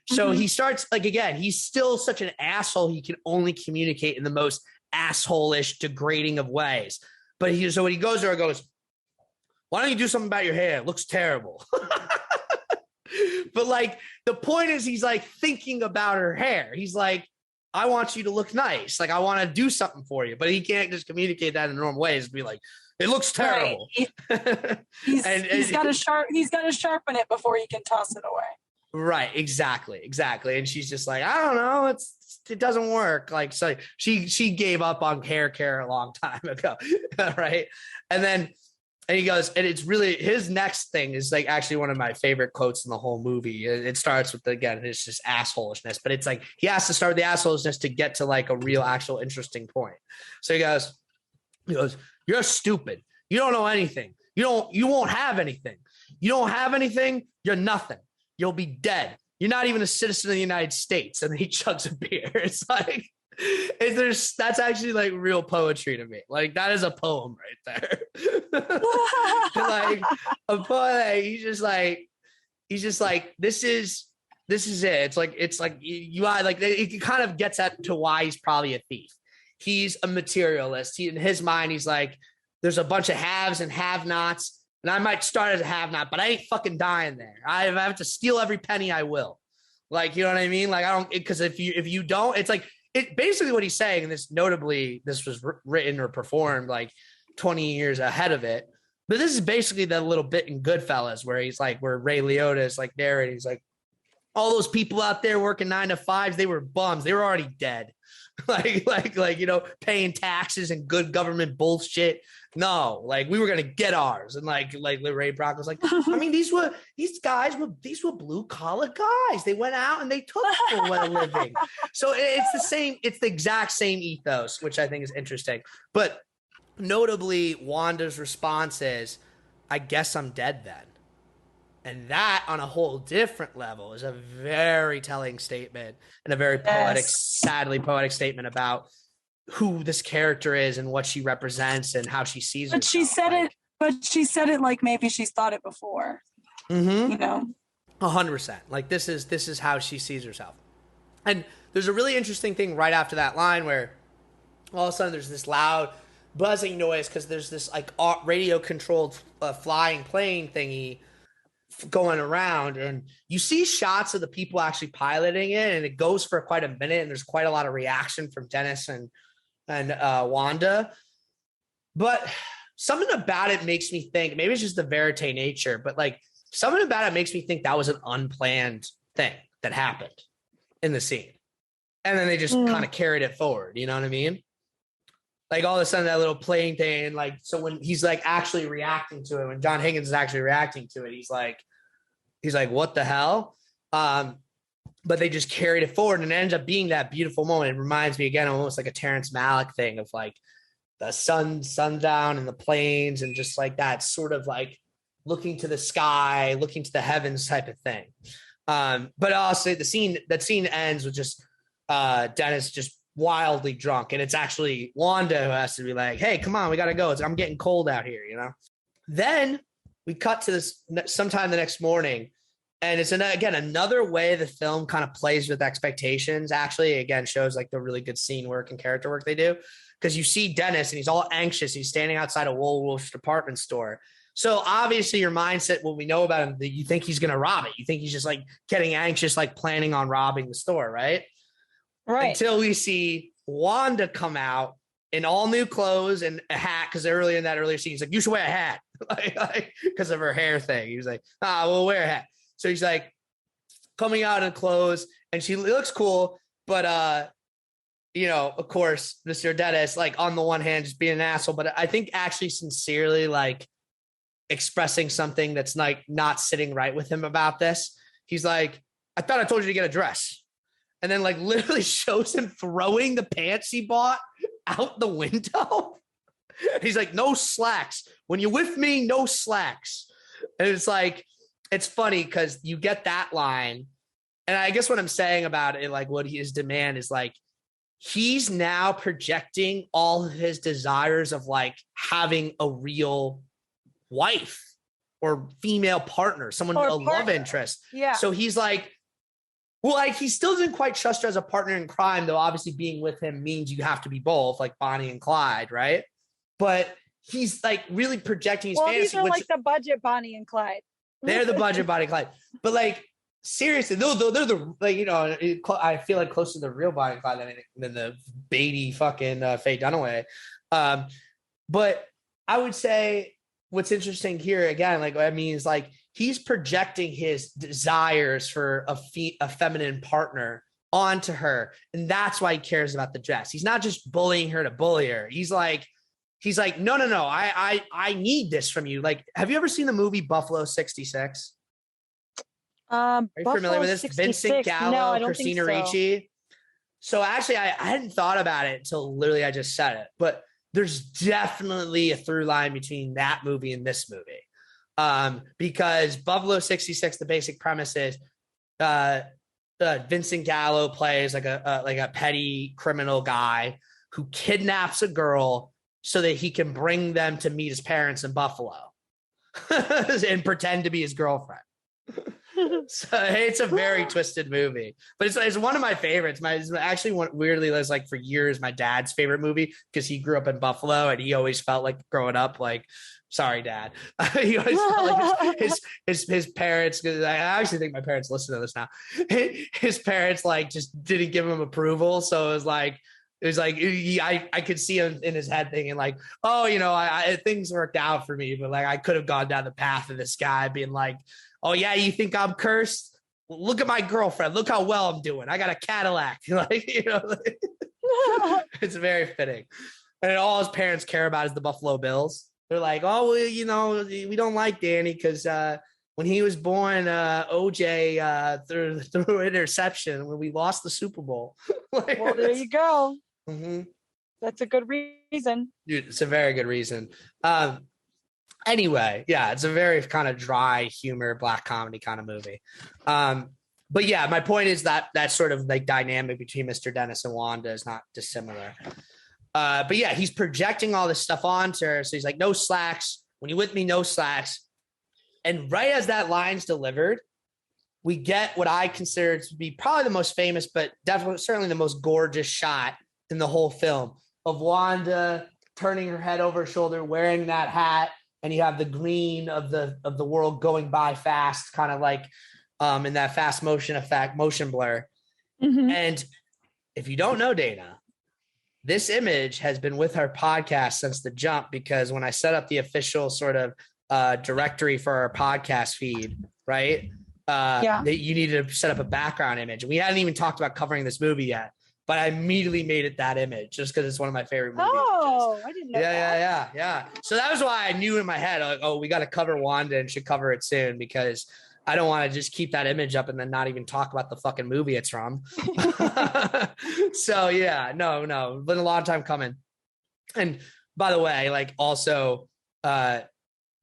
So he starts like, again, he's still such an asshole. He can only communicate in the most asshole-ish, degrading of ways. But when he goes there, goes, why don't you do something about your hair? It looks terrible. But like, the point is, he's like thinking about her hair. He's like, I want you to look nice. Like, I want to do something for you. But he can't just communicate that in normal ways and be like, it looks terrible. Right. He's got to sharpen it before he can toss it away. Right. Exactly. And she's just like, I don't know. It doesn't work. Like, so she gave up on hair care a long time ago. Right. And he goes, and it's really, his next thing is like actually one of my favorite quotes in the whole movie. It starts with, again, it's just assholishness, but it's like, he has to start with the assholishness to get to like a real, actual interesting point. So he goes, you're stupid. You don't know anything. You won't have anything. You don't have anything. You're nothing. You'll be dead. You're not even a citizen of the United States. And then he chugs a beer. It's like, that's actually like real poetry to me. Like, that is a poem right there. Like a poet, he's just like, this is it. It's like you like, it kind of gets at to why he's probably a thief. He's a materialist. In his mind, he's like, there's a bunch of haves and have-nots, and I might start as a have-not, but I ain't fucking dying there. If I have to steal every penny, I will. Like, you know what I mean? Like, I don't, because if you don't, it's like, it basically what he's saying, and this was written or performed like 20 years ahead of it. But this is basically that little bit in Goodfellas where he's like, where Ray Liotta is like narrating. He's like, all those people out there working 9 to 5s, they were bums. They were already dead. like, you know, paying taxes and good government bullshit. No, like, we were going to get ours. And like Ray Brock was like, I mean, these were blue collar guys. They went out and they took for a living. So it's the exact same ethos, which I think is interesting. But notably, Wanda's response is, I guess I'm dead then. And that, on a whole different level, is a very telling statement and a very poetic, sadly poetic statement about who this character is and what she represents and how she sees herself. She said it like maybe she's thought it before. Mm-hmm. You know, 100%. Like, this is how she sees herself. And there's a really interesting thing right after that line where all of a sudden there's this loud buzzing noise because there's this like radio controlled flying plane thingy going around, and you see shots of the people actually piloting it, and it goes for quite a minute, and there's quite a lot of reaction from Dennis and Wanda. But something about it makes me think, maybe it's just the verite nature, but like something about it makes me think that was an unplanned thing that happened in the scene, and then they just kind of carried it forward. You know what I mean? Like, all of a sudden that little plane thing, and like, so when he's like actually reacting to it, when John Higgins is actually reacting to it, he's like, what the hell? But they just carried it forward, and it ends up being that beautiful moment. It reminds me again, almost like a Terrence Malick thing of like the sundown and the plains, and just like that sort of like looking to the sky, looking to the heavens type of thing. But also that scene ends with just Dennis just wildly drunk, and it's actually Wanda who has to be like, hey, come on, we gotta go. I'm getting cold out here, you know. Then we cut to this sometime the next morning, and it's again another way the film kind of plays with expectations. Actually, again, shows like the really good scene work and character work they do, because you see Dennis and he's all anxious. He's standing outside a Woolworth's department store. So obviously your mindset, when we know about him, that you think he's gonna rob it. You think he's just like getting anxious, like planning on robbing the store, right? Right. Until we see Wanda come out in all new clothes and a hat, because earlier in that earlier scene, he's like, you should wear a hat, like because of her hair thing. He was like, we'll wear a hat. So he's like coming out in clothes, and she looks cool, but you know, of course, Mr. Dennis, like on the one hand, just being an asshole, but I think actually sincerely like expressing something that's like not sitting right with him about this. He's like, I thought I told you to get a dress. And then like literally shows him throwing the pants he bought out the window. He's like, no slacks. When you're with me, no slacks. And it's like, it's funny because you get that line. And I guess what I'm saying about it, like what his demand is, like, he's now projecting all of his desires of like having a real wife or female partner, someone, a love interest. Yeah. So he's like, well, like, he still doesn't quite trust her as a partner in crime, though obviously being with him means you have to be both, like Bonnie and Clyde, right? But he's like really projecting his fantasy. These are like the budget Bonnie and Clyde. They're the budget Bonnie and Clyde. But like seriously, they're the like, you know, I feel like closer to the real Bonnie and Clyde than the Beatty fucking Faye Dunaway. But I would say what's interesting here again, like I mean, is like he's projecting his desires for a feminine partner onto her, and that's why he cares about the dress. He's not just bullying her to bully her. He's like, no, I need this from you. Like, have you ever seen the movie Buffalo 66? Are you familiar with this? 66. Vincent Gallo, no, I don't Christina think so. Ricci. So actually, I hadn't thought about it until literally I just said it. But there's definitely a through line between that movie and this movie. Because Buffalo 66, the basic premise is Vincent Gallo plays like a petty criminal guy who kidnaps a girl so that he can bring them to meet his parents in Buffalo and pretend to be his girlfriend. So it's a very twisted movie, but it's one of my favorites. It's actually weirdly was like for years my dad's favorite movie because he grew up in Buffalo and he always felt like growing up like, sorry, Dad. He always felt like his parents. Because I actually think my parents listen to this now. His parents like just didn't give him approval, so it was like I could see him in his head thinking like, oh, you know, things worked out for me, but like I could have gone down the path of this guy being like, oh yeah, you think I'm cursed? Well, look at my girlfriend. Look how well I'm doing. I got a Cadillac. Like, you know, it's very fitting. And all his parents care about is the Buffalo Bills. They're like, oh, well, you know, we don't like Danny because when he was born, OJ threw interception when we lost the Super Bowl. Like, well, there you go. Mm-hmm. That's a good reason. Dude, it's a very good reason. Anyway, yeah, it's a very kind of dry humor, black comedy kind of movie. But yeah, my point is that sort of like dynamic between Mr. Dennis and Wanda is not dissimilar. But yeah, he's projecting all this stuff onto her. So he's like, no slacks. When you're with me, no slacks. And right as that line's delivered, we get what I consider to be probably the most famous, but definitely certainly the most gorgeous shot in the whole film of Wanda turning her head over her shoulder, wearing that hat. And you have the green of the world going by fast, kind of like in that fast motion effect, motion blur. Mm-hmm. And if you don't know Dana, this image has been with our podcast since the jump, because when I set up the official sort of directory for our podcast feed, right? You needed to set up a background image. We hadn't even talked about covering this movie yet, but I immediately made it that image just because it's one of my favorite movies. Oh, I didn't know that. Yeah. So that was why I knew in my head, like, oh, we got to cover Wanda and should cover it soon, because I don't want to just keep that image up and then not even talk about the fucking movie it's from. So yeah, no, been a long time coming. And by the way, like also,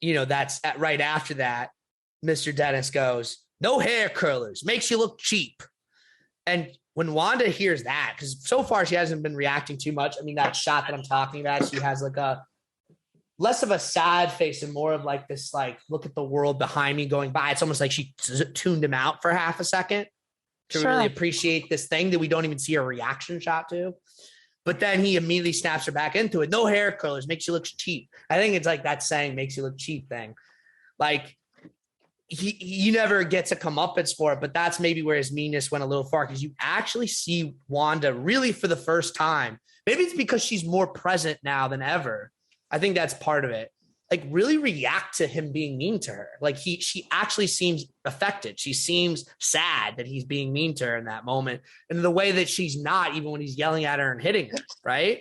you know, that's right after that, Mr. Dennis goes, no hair curlers, makes you look cheap. And when Wanda hears that, because so far she hasn't been reacting too much. I mean, that shot that I'm talking about, she has like a less of a sad face and more of like this, like, look at the world behind me going by. It's almost like she tuned him out for half a second to really appreciate this thing that we don't even see a reaction shot to. But then he immediately snaps her back into it. No hair curlers, makes you look cheap. I think it's like that saying, makes you look cheap thing. Like, he never gets a comeuppance for it, but that's maybe where his meanness went a little far, because you actually see Wanda really for the first time. Maybe it's because she's more present now than ever. I think that's part of it. Like, really react to him being mean to her. Like, she actually seems affected. She seems sad that he's being mean to her in that moment, and the way that she's not, even when he's yelling at her and hitting her, right?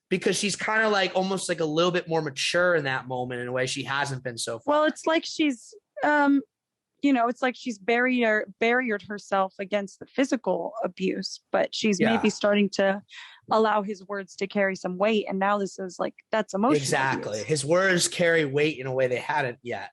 Because she's kind of like almost like a little bit more mature in that moment in a way she hasn't been so far. Well, it's like she's you know, it's like she's barriered herself against the physical abuse, but she's maybe starting to allow his words to carry some weight. And now this is like, that's emotional. Exactly. abuse. His words carry weight in a way they hadn't yet,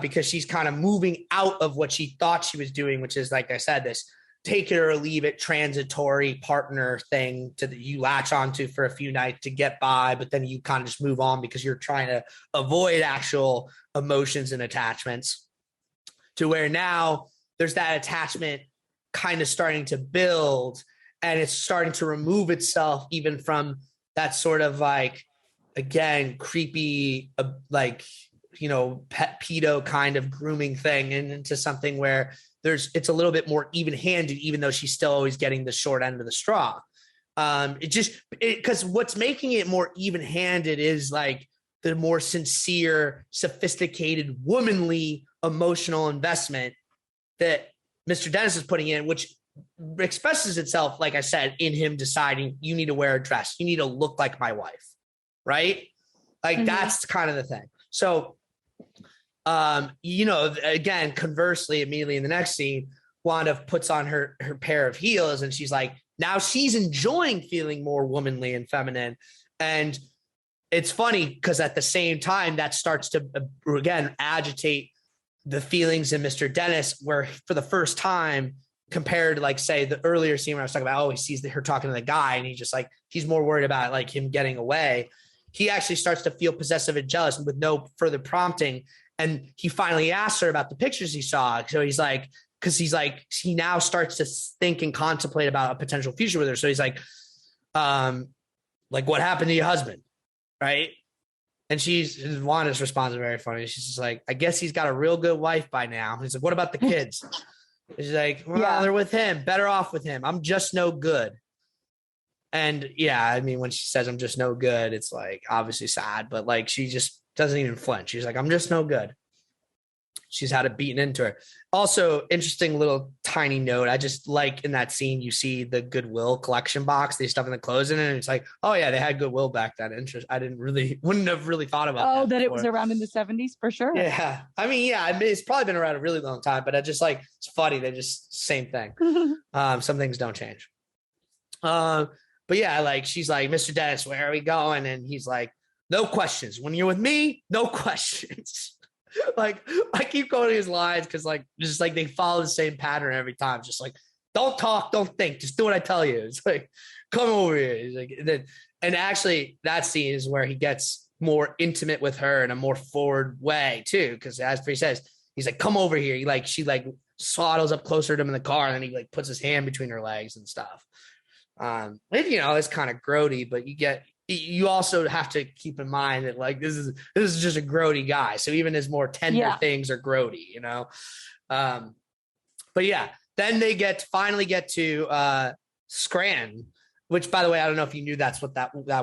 because she's kind of moving out of what she thought she was doing, which is, like I said, this take it or leave it transitory partner thing that you latch onto for a few nights to get by, but then you kind of just move on because you're trying to avoid actual emotions and attachments, to where now there's that attachment kind of starting to build, and it's starting to remove itself even from that sort of like, again, creepy, like, you know, pet pedo kind of grooming thing, and into something where it's a little bit more even-handed, even though she's still always getting the short end of the straw. Because what's making it more even-handed is like the more sincere, sophisticated, womanly emotional investment that Mr. Dennis is putting in, which expresses itself, like I said, in him deciding you need to wear a dress, you need to look like my wife, right? Like that's kind of the thing. So, again, conversely, immediately in the next scene, Wanda puts on her pair of heels and she's like, now she's enjoying feeling more womanly and feminine. And it's funny because at the same time that starts to, again, agitate the feelings in Mr. Dennis, where for the first time, compared to like, say, the earlier scene where I was talking about, he sees her talking to the guy and he's more worried about like him getting away. He actually starts to feel possessive and jealous with no further prompting. And he finally asks her about the pictures he saw. So he's like, he now starts to think and contemplate about a potential future with her. So he's like, what happened to your husband? Right. And Wanda's response is very funny. She's just like, I guess he's got a real good wife by now. He's like, what about the kids? She's like, well, they're with him, better off with him. I'm just no good. And yeah, I mean, when she says I'm just no good, it's like obviously sad, but like she just doesn't even flinch. She's like, I'm just no good. She's had it beaten into her. Also, interesting little tiny note. I just like in that scene, you see the Goodwill collection box, they stuff in the clothes in it. And it's like, oh yeah, they had Goodwill back then. I wouldn't have really thought about that it was around in the 70s for sure. Yeah. I mean, it's probably been around a really long time, but I just like, it's funny. They're just same thing. Some things don't change. But yeah, like she's like, Mr. Dennis, where are we going? And he's like, no questions. When you're with me, no questions. Like I keep quoting his lines because like just like they follow the same pattern every time. Just like, don't talk, don't think, just do what I tell you. It's like, come over here. He's like, and actually that scene is where he gets more intimate with her in a more forward way too. Because as he says, he's like, come over here. She swaddles up closer to him in the car, and then he like puts his hand between her legs and stuff. And, it's kind of grody, but you also have to keep in mind that like this is just a grody guy. So even his more tender things are grody, But yeah, then they finally get to Scranton, which by the way, I don't know if you knew that's what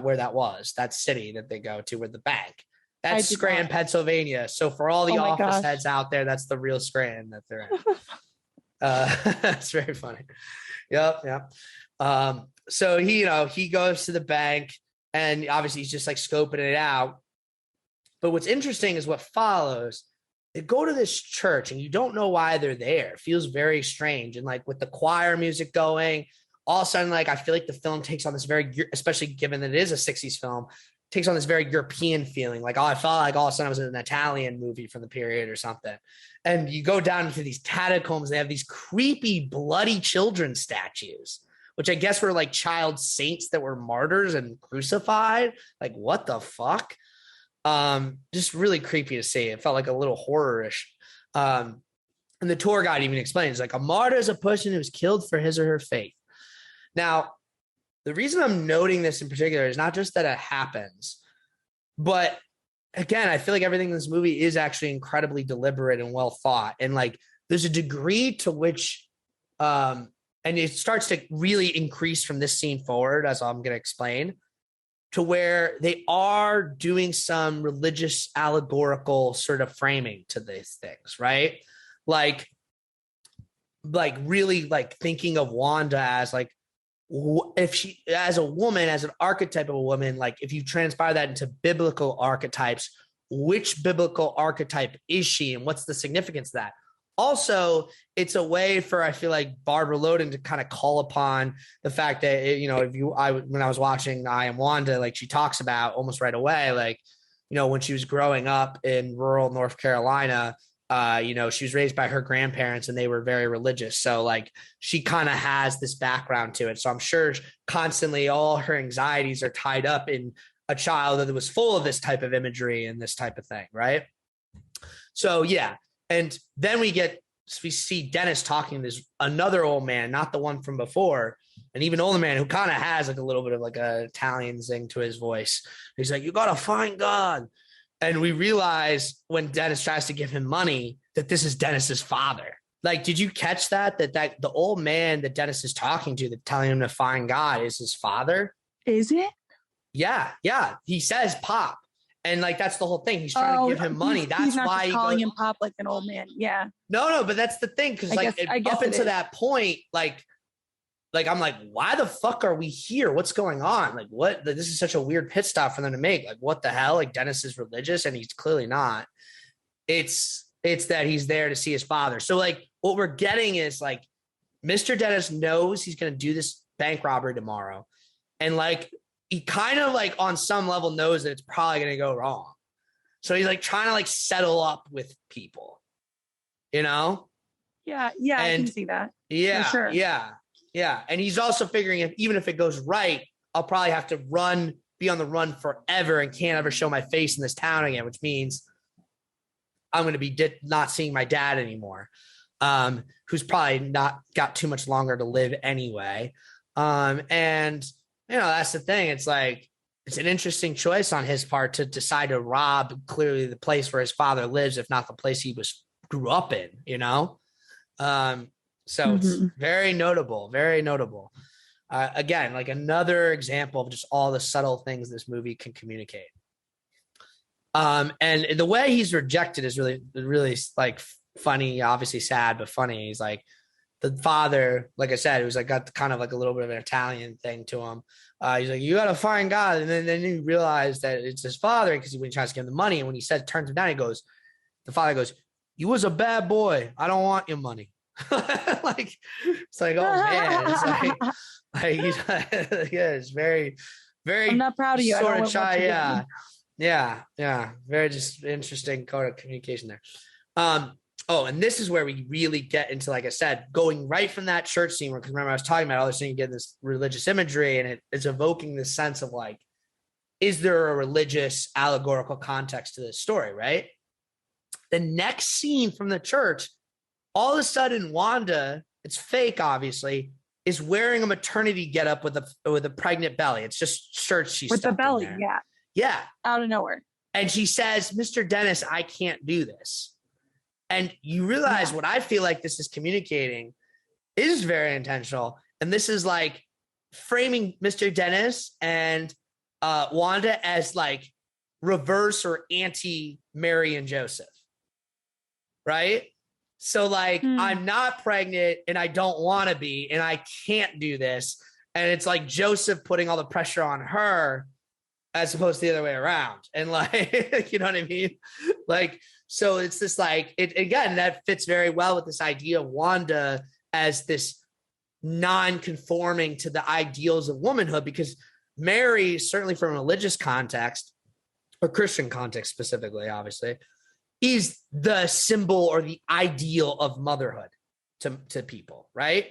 where that was, that city that they go to with the bank. That's Scranton, Pennsylvania. So for all the office heads out there, that's the real Scranton that they're in. That's very funny. Yep. So he goes to the bank and obviously he's just like scoping it out. But what's interesting is what follows. They go to this church and you don't know why they're there. It feels very strange. And like with the choir music going, all of a sudden, like I feel like the film takes on this especially given that it is a 60s film, takes on this very European feeling. Like, I felt like all of a sudden I was in an Italian movie from the period or something. And you go down into these catacombs, they have these creepy, bloody children statues, which I guess were like child saints that were martyrs and crucified. Like, what the fuck? Just really creepy to see. It felt like a little horror-ish. And the tour guide even explains, like, a martyr is a person who's killed for his or her faith. Now, the reason I'm noting this in particular is not just that it happens, but again, I feel like everything in this movie is actually incredibly deliberate and well thought. And like, there's a degree to which, and it starts to really increase from this scene forward, as I'm going to explain, to where they are doing some religious allegorical sort of framing to these things, right? Like really like thinking of Wanda as like, if she, as a woman, as an archetype of a woman, like if you transpire that into biblical archetypes, which biblical archetype is she and what's the significance of that? Also, it's a way for, I feel like, Barbara Loden to kind of call upon the fact that, when I was watching I Am Wanda, like she talks about almost right away, like, when she was growing up in rural North Carolina, she was raised by her grandparents and they were very religious. So like she kind of has this background to it. So I'm sure constantly all her anxieties are tied up in a child that was full of this type of imagery and this type of thing. Right. So, yeah. And then we see Dennis talking to this another old man, not the one from before, an even older man who kind of has like a little bit of like a Italian zing to his voice. He's like, you got to find God. And we realize when Dennis tries to give him money that this is Dennis's father. Like, did you catch that the old man that Dennis is talking to, that telling him to find God, is his father? Is it? Yeah. He says Pop. And like, that's the whole thing. He's trying to give him money. That's not why just calling him Pop like an old man. Yeah. No, but that's the thing. Cause like up until that point, like I'm like, why the fuck are we here? What's going on? Like, what? Like, this is such a weird pit stop for them to make. Like, what the hell? Like, Dennis is religious and he's clearly not. It's that he's there to see his father. So like, what we're getting is like, Mr. Dennis knows he's going to do this bank robbery tomorrow. And like, he kind of like on some level knows that it's probably going to go wrong. So he's like trying to like settle up with people, you know? Yeah. Yeah. And, I can see that. Yeah. For sure. Yeah. And he's also figuring even if it goes right, I'll probably have to be on the run forever and can't ever show my face in this town again, which means I'm going to be not seeing my dad anymore, who's probably not got too much longer to live anyway. And you know, that's the thing. It's like, it's an interesting choice on his part to decide to rob clearly the place where his father lives, if not the place he grew up in, you know? So it's very notable, very notable. Again, like another example of just all the subtle things this movie can communicate. And the way he's rejected is really, really like funny, obviously sad, but funny. He's like, the father, like I said, it was like got kind of like a little bit of an Italian thing to him. He's like, you got to find God. And then he realized that it's his father because when he tries to give him the money, and when he turns him down, the father goes, you was a bad boy. I don't want your money. Like, it's like, oh man. It's like yeah, it's very, very, I'm not proud of you. Sort of shy. Yeah. Very just interesting code of communication there. Oh, and this is where we really get into, like I said, going right from that church scene where, because remember I was talking about all this thing, you get this religious imagery, and it's evoking this sense of like, is there a religious allegorical context to this story, right? The next scene from the church, all of a sudden Wanda, it's fake obviously, is wearing a maternity getup with a pregnant belly. It's just shirts she's with the belly, yeah, out of nowhere. And she says, Mr. Dennis, I can't do this. And you realize what I feel like this is communicating is very intentional. And this is like framing Mr. Dennis and Wanda as like reverse or anti Mary and Joseph. Right? So like, I'm not pregnant and I don't want to be, and I can't do this. And it's like Joseph putting all the pressure on her as opposed to the other way around. And like, you know what I mean? Like, so it's this like, again, that fits very well with this idea of Wanda as this non-conforming to the ideals of womanhood, because Mary, certainly from a religious context or Christian context specifically, obviously, is the symbol or the ideal of motherhood to people, right?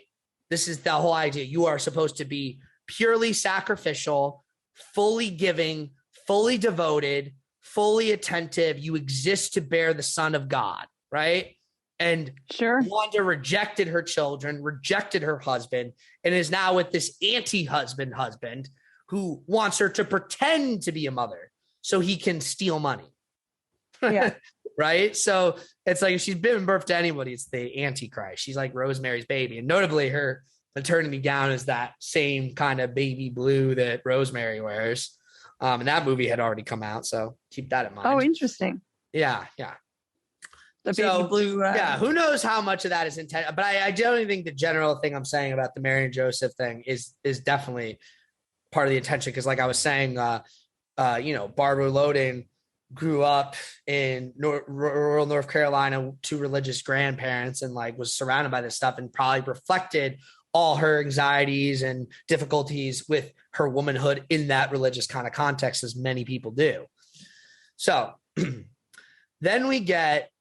This is the whole idea. You are supposed to be purely sacrificial, fully giving, fully devoted, fully attentive. You exist to bear the Son of God, right? And Wanda rejected her children, rejected her husband, and is now with this anti-husband who wants her to pretend to be a mother so he can steal money. Yeah. Right? So it's like, if she's given birth to anybody, it's the Antichrist. She's like Rosemary's Baby. And notably, her maternity gown is that same kind of baby blue that Rosemary wears. And that movie had already come out, so keep that in mind. Oh, interesting. Yeah. The baby blue. Who knows how much of that is intended? But I generally think the general thing I'm saying about the Mary and Joseph thing is definitely part of the intention. Because like I was saying, Barbara Loden grew up in rural North Carolina to religious grandparents and like was surrounded by this stuff and probably reflected all her anxieties and difficulties with her womanhood in that religious kind of context, as many people do. So then we get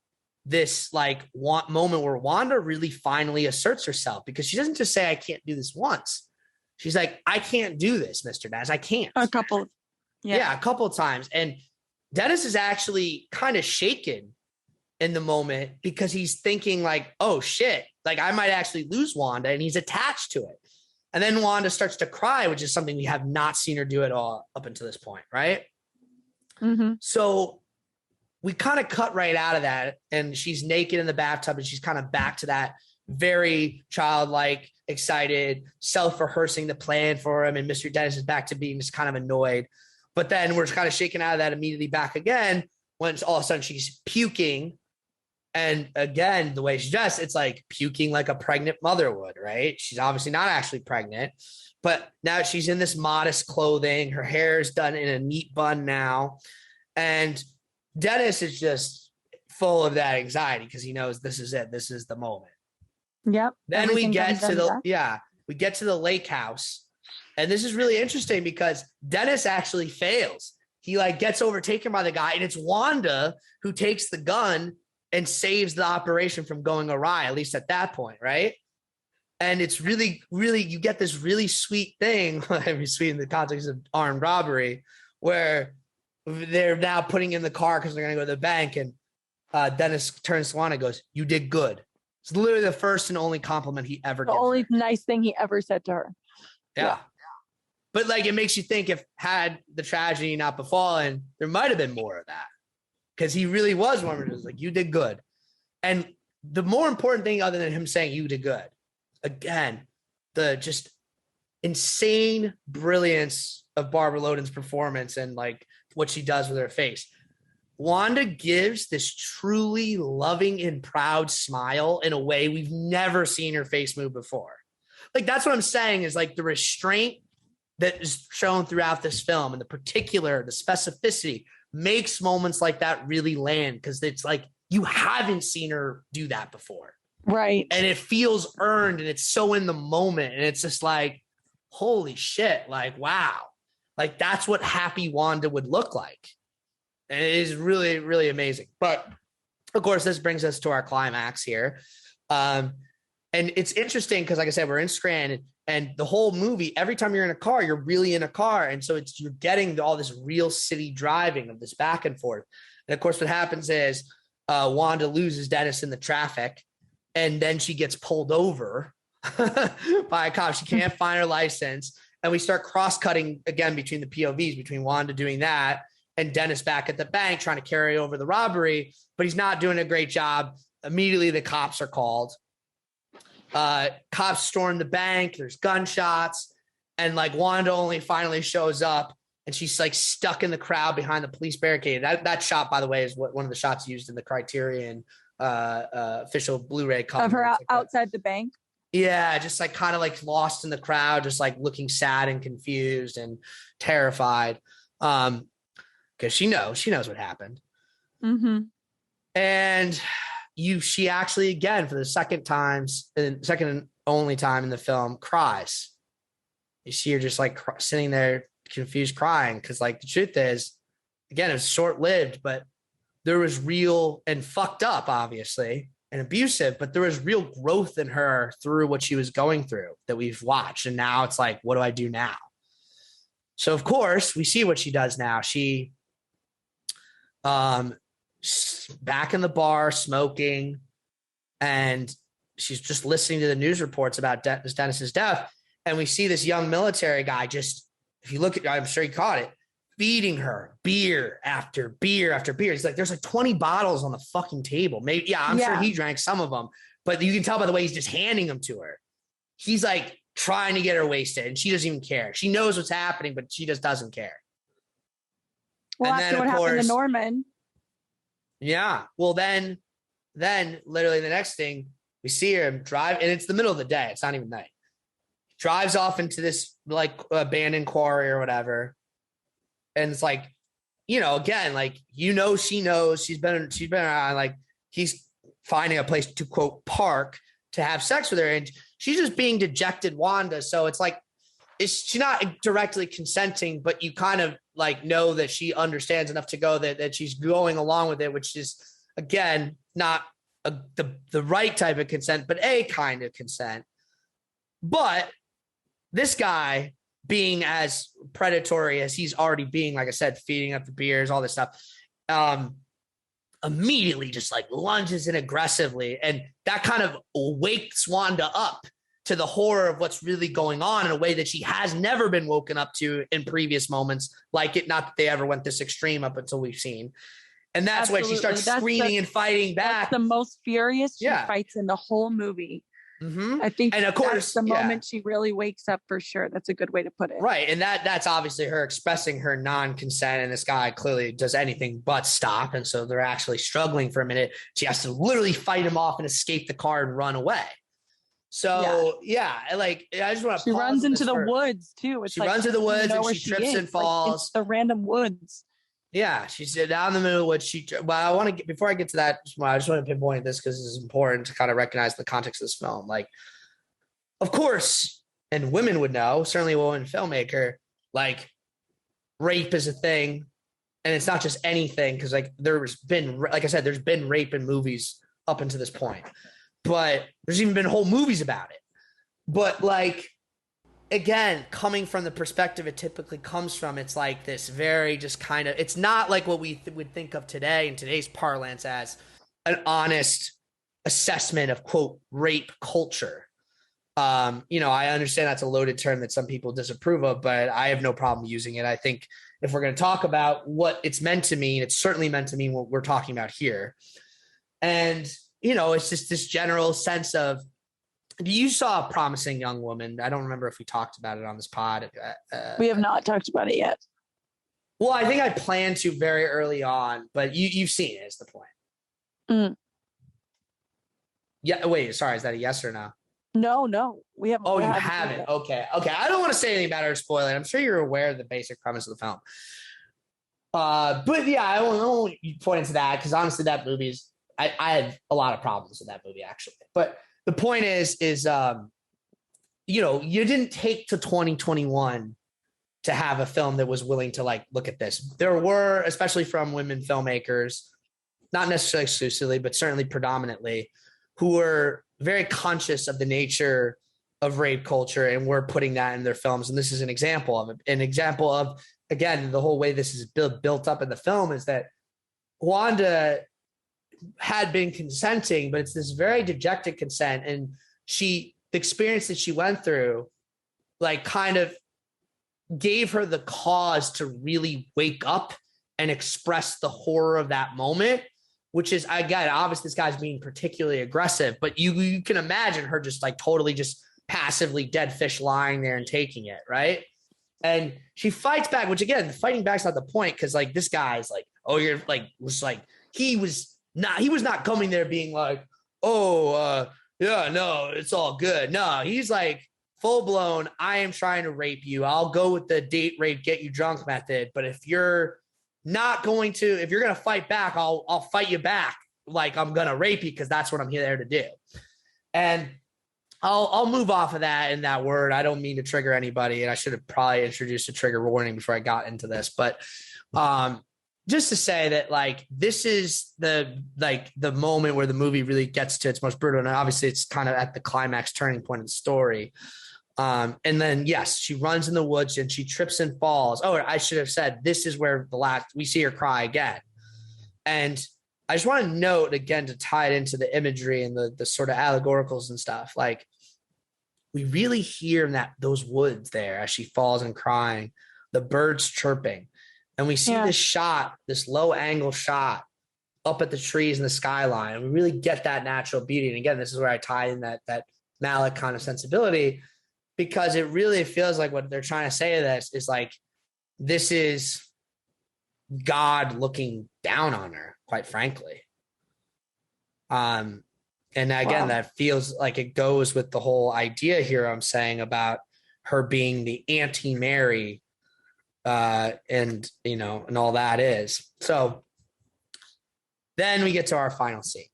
this like moment where Wanda really finally asserts herself, because she doesn't just say, I can't do this once. She's like, I can't do this, Mr. Dennis. I can't. A couple of times. And Dennis is actually kind of shaken in the moment because he's thinking like, oh shit, like I might actually lose Wanda, and he's attached to it. And then Wanda starts to cry, which is something we have not seen her do at all up until this point. Right. Mm-hmm. So we kind of cut right out of that, and she's naked in the bathtub, and she's kind of back to that very childlike, excited, self-rehearsing the plan for him, and Mr. Dennis is back to being just kind of annoyed. But then we're kind of shaken out of that immediately back again when all of a sudden she's puking. And again, the way she's dressed, it's like puking like a pregnant mother would, right? She's obviously not actually pregnant, but now she's in this modest clothing. Her hair is done in a neat bun now. And Dennis is just full of that anxiety because he knows this is it. This is the moment. Yep. Then we get to the lake house. And this is really interesting because Dennis actually fails. He like gets overtaken by the guy, and it's Wanda who takes the gun and saves the operation from going awry, at least at that point, right? And it's really, really, you get this really sweet thing, sweet in the context of armed robbery, where they're now putting in the car because they're going to go to the bank, and Dennis turns to Wanda and goes, "You did good." It's literally the first and only compliment he ever gives. The only nice thing he ever said to her. Yeah. But like, it makes you think if had the tragedy not befallen, there might have been more of that. Because he really was one who was like, "You did good." And the more important thing other than him saying "you did good," again, the just insane brilliance of Barbara Loden's performance and like what she does with her face. Wanda gives this truly loving and proud smile in a way we've never seen her face move before. Like, that's what I'm saying is like the restraint that is shown throughout this film and the specificity makes moments like that really land, because it's like you haven't seen her do that before. Right. And it feels earned, and it's so in the moment, and it's just like, holy shit, like, wow. Like, that's what happy Wanda would look like. And it is really, really amazing. But of course, this brings us to our climax here. And it's interesting because, like I said, we're in Scranton, and the whole movie, every time you're in a car, you're really in a car. And so you're getting all this real city driving of this back and forth. And of course, what happens is Wanda loses Dennis in the traffic, and then she gets pulled over by a cop. She can't find her license. And we start cross-cutting again between the POVs, between Wanda doing that and Dennis back at the bank trying to carry over the robbery, but he's not doing a great job. Immediately, the cops are called. Cops storm the bank. There's gunshots, and like Wanda only finally shows up, and she's like stuck in the crowd behind the police barricade. That shot, by the way, is one of the shots used in the Criterion official Blu-ray cover. Of her like outside the bank. Yeah, just like kind of like lost in the crowd, just like looking sad and confused and terrified. Because she knows what happened. Mm-hmm. And she actually, again, for the second and only time in the film, cries. You see her just like sitting there confused crying. Because like the truth is, again, it was short-lived, but there was real and fucked up, obviously, and abusive, but there was real growth in her through what she was going through that we've watched. And now it's like, what do I do now? So of course we see what she does now. She, back in the bar smoking, and she's just listening to the news reports about Dennis's death. And we see this young military guy just, if you look at, I'm sure you caught it, feeding her beer after beer after beer. He's like, there's like 20 bottles on the fucking table. Maybe, I'm sure he drank some of them, but you can tell by the way he's just handing them to her. He's like trying to get her wasted, and she doesn't even care. She knows what's happening, but she just doesn't care. Well, and after then, what happened to Norman. Yeah. Well, then literally the next thing, we see her drive, and it's the middle of the day. It's not even night. Drives off into this like abandoned quarry or whatever. And it's like, again, like, she knows she's been around, like he's finding a place to quote park to have sex with her. And she's just being dejected Wanda. So it's like, she's not directly consenting, but you kind of like know that she understands enough to go that she's going along with it, which is, again, not the right type of consent, but a kind of consent. But this guy, being as predatory as he's already being, like I said, feeding up the beers, all this stuff, immediately just like lunges in aggressively. And that kind of wakes Wanda up to the horror of what's really going on in a way that she has never been woken up to in previous moments like it. Not that they ever went this extreme up until we've seen. And that's when she starts screaming and fighting back. That's the most furious she fights in the whole movie. Mm-hmm. I think, and of course, that's the moment she really wakes up for sure. That's a good way to put it. Right. And that's obviously her expressing her non-consent. And this guy clearly does anything but stop. And so they're actually struggling for a minute. She has to literally fight him off and escape the car and run away. So I just want to. She runs into the woods too. She runs into the woods and she trips and falls. Like, it's the random woods. Yeah, she's down in the middle of what I want to get, before I get to that, I just want to pinpoint this because it's important to kind of recognize the context of this film. Like, of course, and women would know, certainly a woman filmmaker, like rape is a thing. And it's not just anything because like there's been, like I said, there's been rape in movies up until this point, but there's even been whole movies about it. But like, again, coming from the perspective it typically comes from, it's like this very just kind of, it's not like what we would think of today in today's parlance as an honest assessment of, quote, rape culture. I understand that's a loaded term that some people disapprove of, but I have no problem using it. I think if we're going to talk about what it's meant to mean, it's certainly meant to mean what we're talking about here. And, it's just this general sense of, you saw A Promising Young Woman. I don't remember if we talked about it on this pod. We have not talked about it yet. Well, I think I planned to very early on, but you've seen it is the point. Mm. Yeah. Wait, sorry. Is that a yes or no? No, we haven't. Oh, you haven't? Okay. I don't want to say anything about it or spoil it. I'm sure you're aware of the basic premise of the film. But yeah, I won't point into that because honestly, that movie's, I had a lot of problems with that movie actually. But the point is, you didn't take to 2021 to have a film that was willing to like, look at this. There were, especially from women filmmakers, not necessarily exclusively, but certainly predominantly, who were very conscious of the nature of rape culture and were putting that in their films. And this is an example of it. An example of, again, the whole way this is built up in the film is that Wanda had been consenting, but it's this very dejected consent. And the experience that she went through, like kind of gave her the cause to really wake up and express the horror of that moment, which is, again, obviously this guy's being particularly aggressive, but you can imagine her just like totally just passively dead fish lying there and taking it. Right. And she fights back, which again, fighting back's not the point. Cause like this guy's like, oh, you're like, he was not coming there being like, yeah, no, it's all good. No, he's like full blown, I am trying to rape you. I'll go with the date rape, get you drunk method. But if you're going to fight back, I'll fight you back. Like I'm going to rape you because that's what I'm there to do. And I'll move off of that in that word. I don't mean to trigger anybody. And I should have probably introduced a trigger warning before I got into this, but, just to say that like this is the moment where the movie really gets to its most brutal, and obviously it's kind of at the climax turning point of the story. And then yes, she runs in the woods and she trips and falls. Oh, I should have said this is where we see her cry again. And I just want to note again to tie it into the imagery and the sort of allegoricals and stuff. Like we really hear in those woods there as she falls and crying, the birds chirping. And we see this low angle shot up at the trees and the skyline. And we really get that natural beauty. And again, this is where I tie in that Malick kind of sensibility, because it really feels like what they're trying to say to this is like, this is God looking down on her, quite frankly. And again, that feels like it goes with the whole idea here I'm saying about her being the anti-Mary, and all that is. So then we get to our final scene.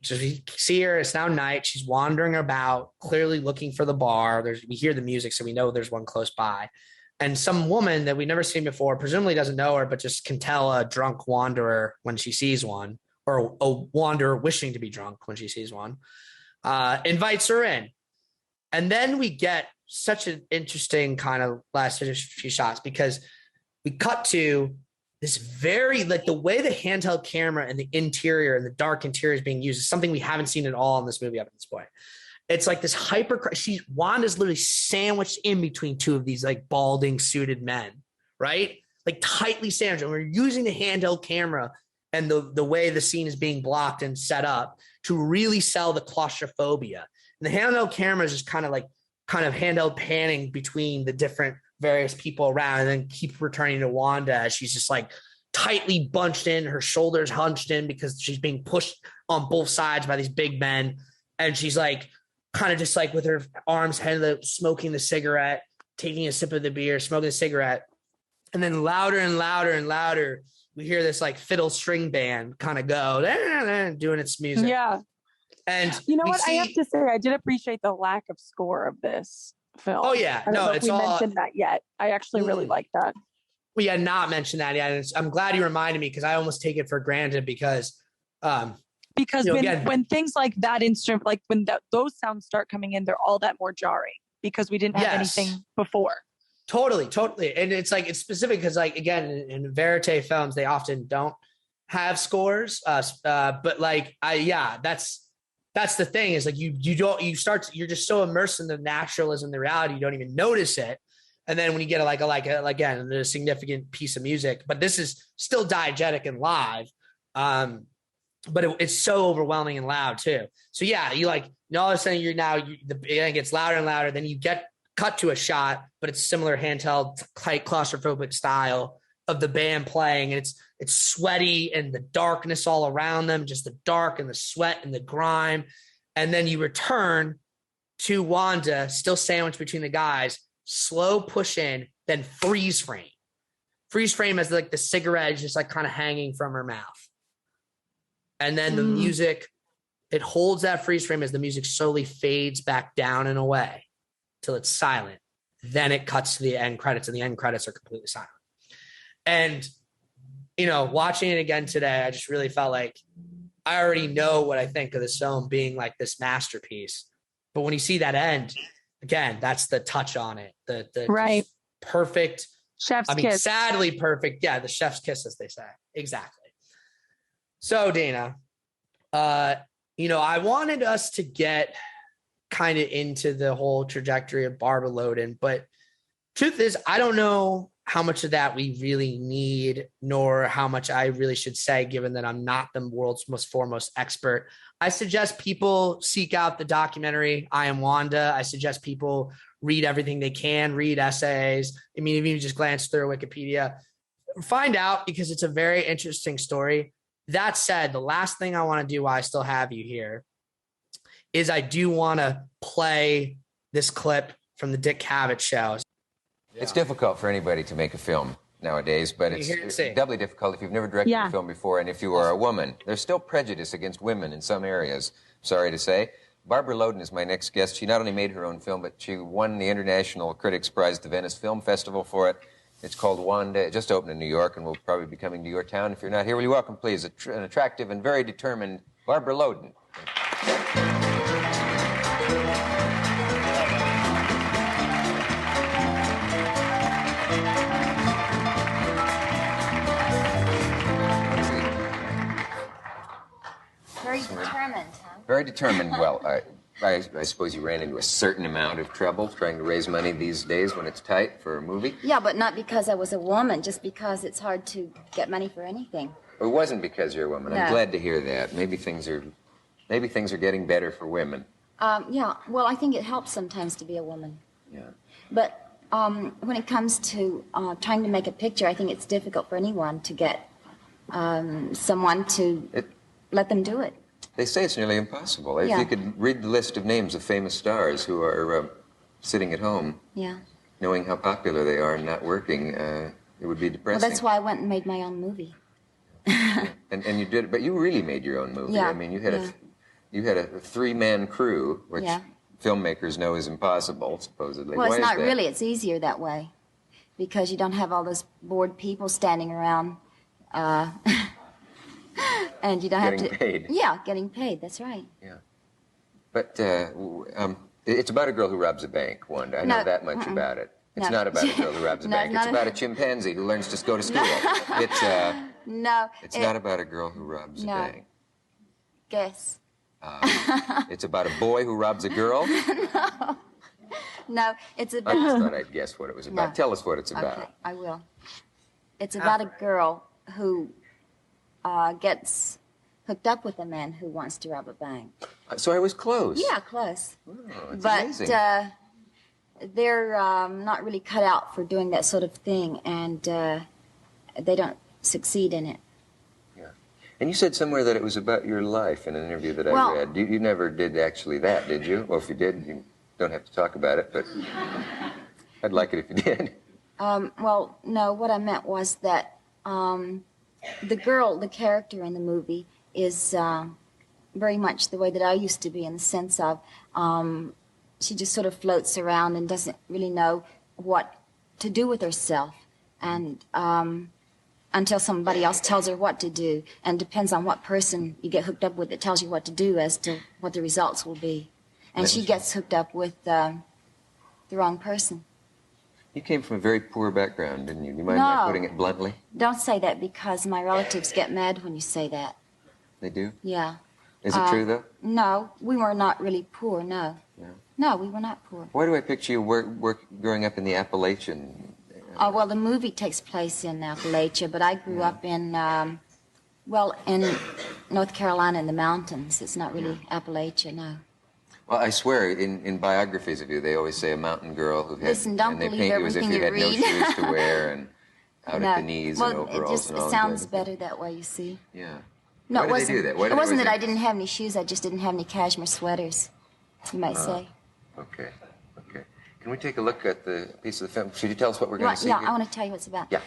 So we see her, it's now night. She's wandering about, clearly looking for the bar. We hear the music, so we know there's one close by. And some woman that we've never seen before, presumably doesn't know her, but just can tell a drunk wanderer when she sees one, or a wanderer wishing to be drunk when she sees one, invites her in. And then we get such an interesting kind of last few shots, because we cut to this very, like the way the handheld camera and the interior and the dark interior is being used is something we haven't seen at all in this movie up to this point. It's like this Wanda's literally sandwiched in between two of these like balding suited men, right? Like tightly sandwiched. And we're using the handheld camera and the way the scene is being blocked and set up to really sell the claustrophobia. And the handheld camera is just kind of handheld panning between the different various people around, and then keep returning to Wanda as she's just like tightly bunched in, her shoulders hunched in because she's being pushed on both sides by these big men. And she's like kind of just like with her arms smoking the cigarette, taking a sip of the beer, smoking a cigarette. And then louder and louder and louder, we hear this like fiddle string band kind of go doing its music. Yeah. And you know what? I have to say, I did appreciate the lack of score of this film. Oh yeah. I don't know if we mentioned that yet. I actually really like that. We had not mentioned that yet. I'm glad you reminded me, because I almost take it for granted because when things like that instrument, like when those sounds start coming in, they're all that more jarring because we didn't have anything before. Totally. And it's like, it's specific because like, again, in verite films, they often don't have scores. But like, that's the thing is like, you're just so immersed in the naturalism, the reality, you don't even notice it. And then when you get a significant piece of music, but this is still diegetic and live. But it's so overwhelming and loud too. So yeah, all of a sudden the band gets louder and louder. Then you get cut to a shot, but it's similar handheld, tight, claustrophobic style of the band playing. And it's sweaty and the darkness all around them, just the dark and the sweat and the grime. And then you return to Wanda, still sandwiched between the guys, slow push in, then freeze frame. Freeze frame as like the cigarette is just like kind of hanging from her mouth. And then the music, it holds that freeze frame as the music slowly fades back down and away till it's silent. Then it cuts to the end credits, and the end credits are completely silent. And, watching it again today, I just really felt like I already know what I think of this film being like this masterpiece. But when you see that end, again, that's the touch on it. The right. Perfect. Chef's kiss. Sadly perfect. Yeah, the chef's kiss, as they say. Exactly. So, Dana, I wanted us to get kind of into the whole trajectory of Barbara Loden, but truth is, I don't know how much of that we really need, nor how much I really should say, given that I'm not the world's most foremost expert. I suggest people seek out the documentary, I Am Wanda. I suggest people read everything they can, read essays. I mean, if you just glance through Wikipedia, find out, because it's a very interesting story. That said, the last thing I want to do while I still have you here is I do want to play this clip from the Dick Cavett show. It's difficult for anybody to make a film nowadays, but it's doubly difficult if you've never directed a film before and if you are a woman. There's still prejudice against women in some areas, sorry to say. Barbara Loden is my next guest. She not only made her own film, but she won the International Critics Prize at the Venice Film Festival for it. It's called Wanda. It just opened in New York and will probably be coming to your town. If you're not here, will you welcome, please, an attractive and very determined Barbara Loden. Very determined, huh? Very determined. Well, I suppose you ran into a certain amount of trouble trying to raise money these days when it's tight for a movie? Yeah, but not because I was a woman, just because it's hard to get money for anything. It wasn't because you're a woman. No. I'm glad to hear that. Maybe things are getting better for women. Yeah, well, I think it helps sometimes to be a woman. Yeah. But when it comes to trying to make a picture, I think it's difficult for anyone to get someone to let them do it. They say it's nearly impossible. If you could read the list of names of famous stars who are sitting at home, knowing how popular they are and not working, it would be depressing. Well, that's why I went and made my own movie. and you did, but you really made your own movie. Yeah. I mean, you had a three-man crew, which filmmakers know is impossible, supposedly. Well, it's not really. It's easier that way because you don't have all those bored people standing around. And you don't have to... Getting paid. Yeah, getting paid, that's right. Yeah. But it's about a girl who robs a bank, Wanda. I know that much about it. It's not about a girl who robs a bank. It's about a chimpanzee who learns to go to school. It's not about a girl who robs a bank. Guess. It's about a boy who robs a girl? No, it's about... I just thought I'd guess what it was about. Tell us what it's about. Okay, I will. It's about a girl who gets hooked up with a man who wants to rob a bank. So I was close. Yeah, close. Oh, that's but amazing. They're not really cut out for doing that sort of thing, and they don't succeed in it. Yeah. And you said somewhere that it was about your life in an interview that I read. You never did actually that, did you? Well, if you did, you don't have to talk about it, but I'd like it if you did. Well, no, what I meant was that the girl, the character in the movie, is very much the way that I used to be, in the sense of she just sort of floats around and doesn't really know what to do with herself, and until somebody else tells her what to do, and depends on what person you get hooked up with that tells you what to do as to what the results will be. And she gets hooked up with the wrong person. You came from a very poor background, didn't you? Do you mind my putting it bluntly? Don't say that, because my relatives get mad when you say that. They do? Yeah. Is it true, though? No, we were not really poor, no. No, we were not poor. Why do I picture you growing up in the Appalachian? Well, the movie takes place in Appalachia, but I grew up in, in North Carolina in the mountains. It's not really Appalachia, no. Well, I swear, in biographies of you, they always say a mountain girl who had... Listen, don't believe everything you read. And they paint you as if you had no shoes to wear and out at the knees and overalls and all that. It sounds better that way, you see. Yeah. No, Why did they do that? It wasn't that I didn't have any shoes, I just didn't have any cashmere sweaters, you might say. Okay. Can we take a look at the piece of the film? Should you tell us what we're going to see Yeah, here? I want to tell you what it's about. Yeah.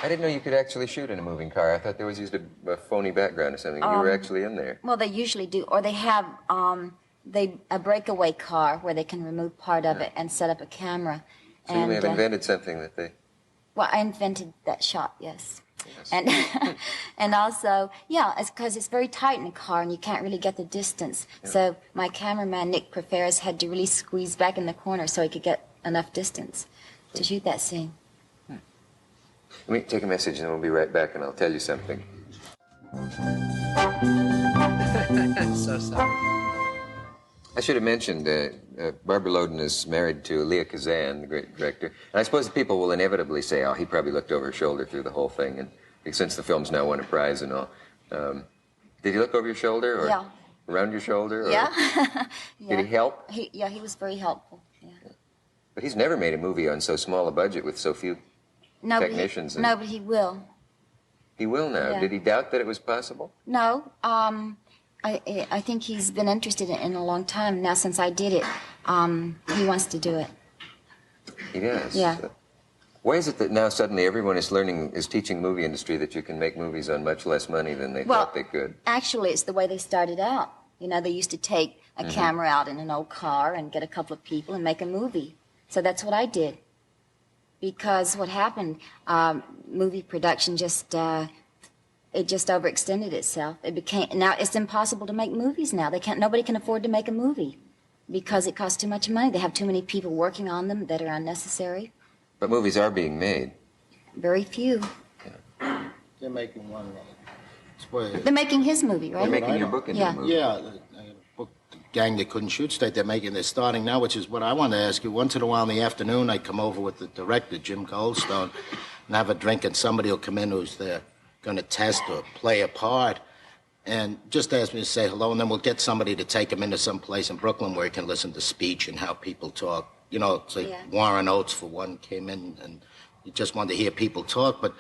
I didn't know you could actually shoot in a moving car. I thought they always used a phony background or something. You were actually in there. Well, they usually do. Or they have a breakaway car where they can remove part of it and set up a camera. So you may have invented something that they... Well, I invented that shot, yes. And and also, it's because it's very tight in a car and you can't really get the distance. Yeah. So my cameraman, Nick Preferis, had to really squeeze back in the corner so he could get enough distance to shoot that scene. Let me take a message and then we'll be right back and I'll tell you something. So sorry. I should have mentioned Barbara Loden is married to Leah Kazan, the great director. And I suppose people will inevitably say, oh, he probably looked over his shoulder through the whole thing. And since the film's now won a prize and all. Did he look over your shoulder? Or around your shoulder? Or Did he help? He was very helpful. Yeah. But he's never made a movie on so small a budget with so few technicians. But he will. He will now. Yeah. Did he doubt that it was possible? No. I think he's been interested in it in a long time. Now, since I did it, he wants to do it. He does? Yeah. Why is it that now suddenly everyone is teaching the movie industry that you can make movies on much less money than they thought they could? Actually, it's the way they started out. You know, they used to take a camera out in an old car and get a couple of people and make a movie. So that's what I did. Because what happened, movie production just overextended itself. Now it's impossible to make movies now. Nobody can afford to make a movie because it costs too much money. They have too many people working on them that are unnecessary. But movies are being made. Very few. Yeah. They're making one. They're making his movie, right? They're making your book into a movie. Yeah. The gang that couldn't shoot state they're starting now, which is what I wanted to ask you. Once in a while in the afternoon, I come over with the director, Jim Goldstone, and have a drink, and somebody will come in who's there going to test or play a part, and just ask me to say hello, and then we'll get somebody to take him into some place in Brooklyn where he can listen to speech and how people talk. You know, it's like Warren Oates, for one, came in, and you just wanted to hear people talk, but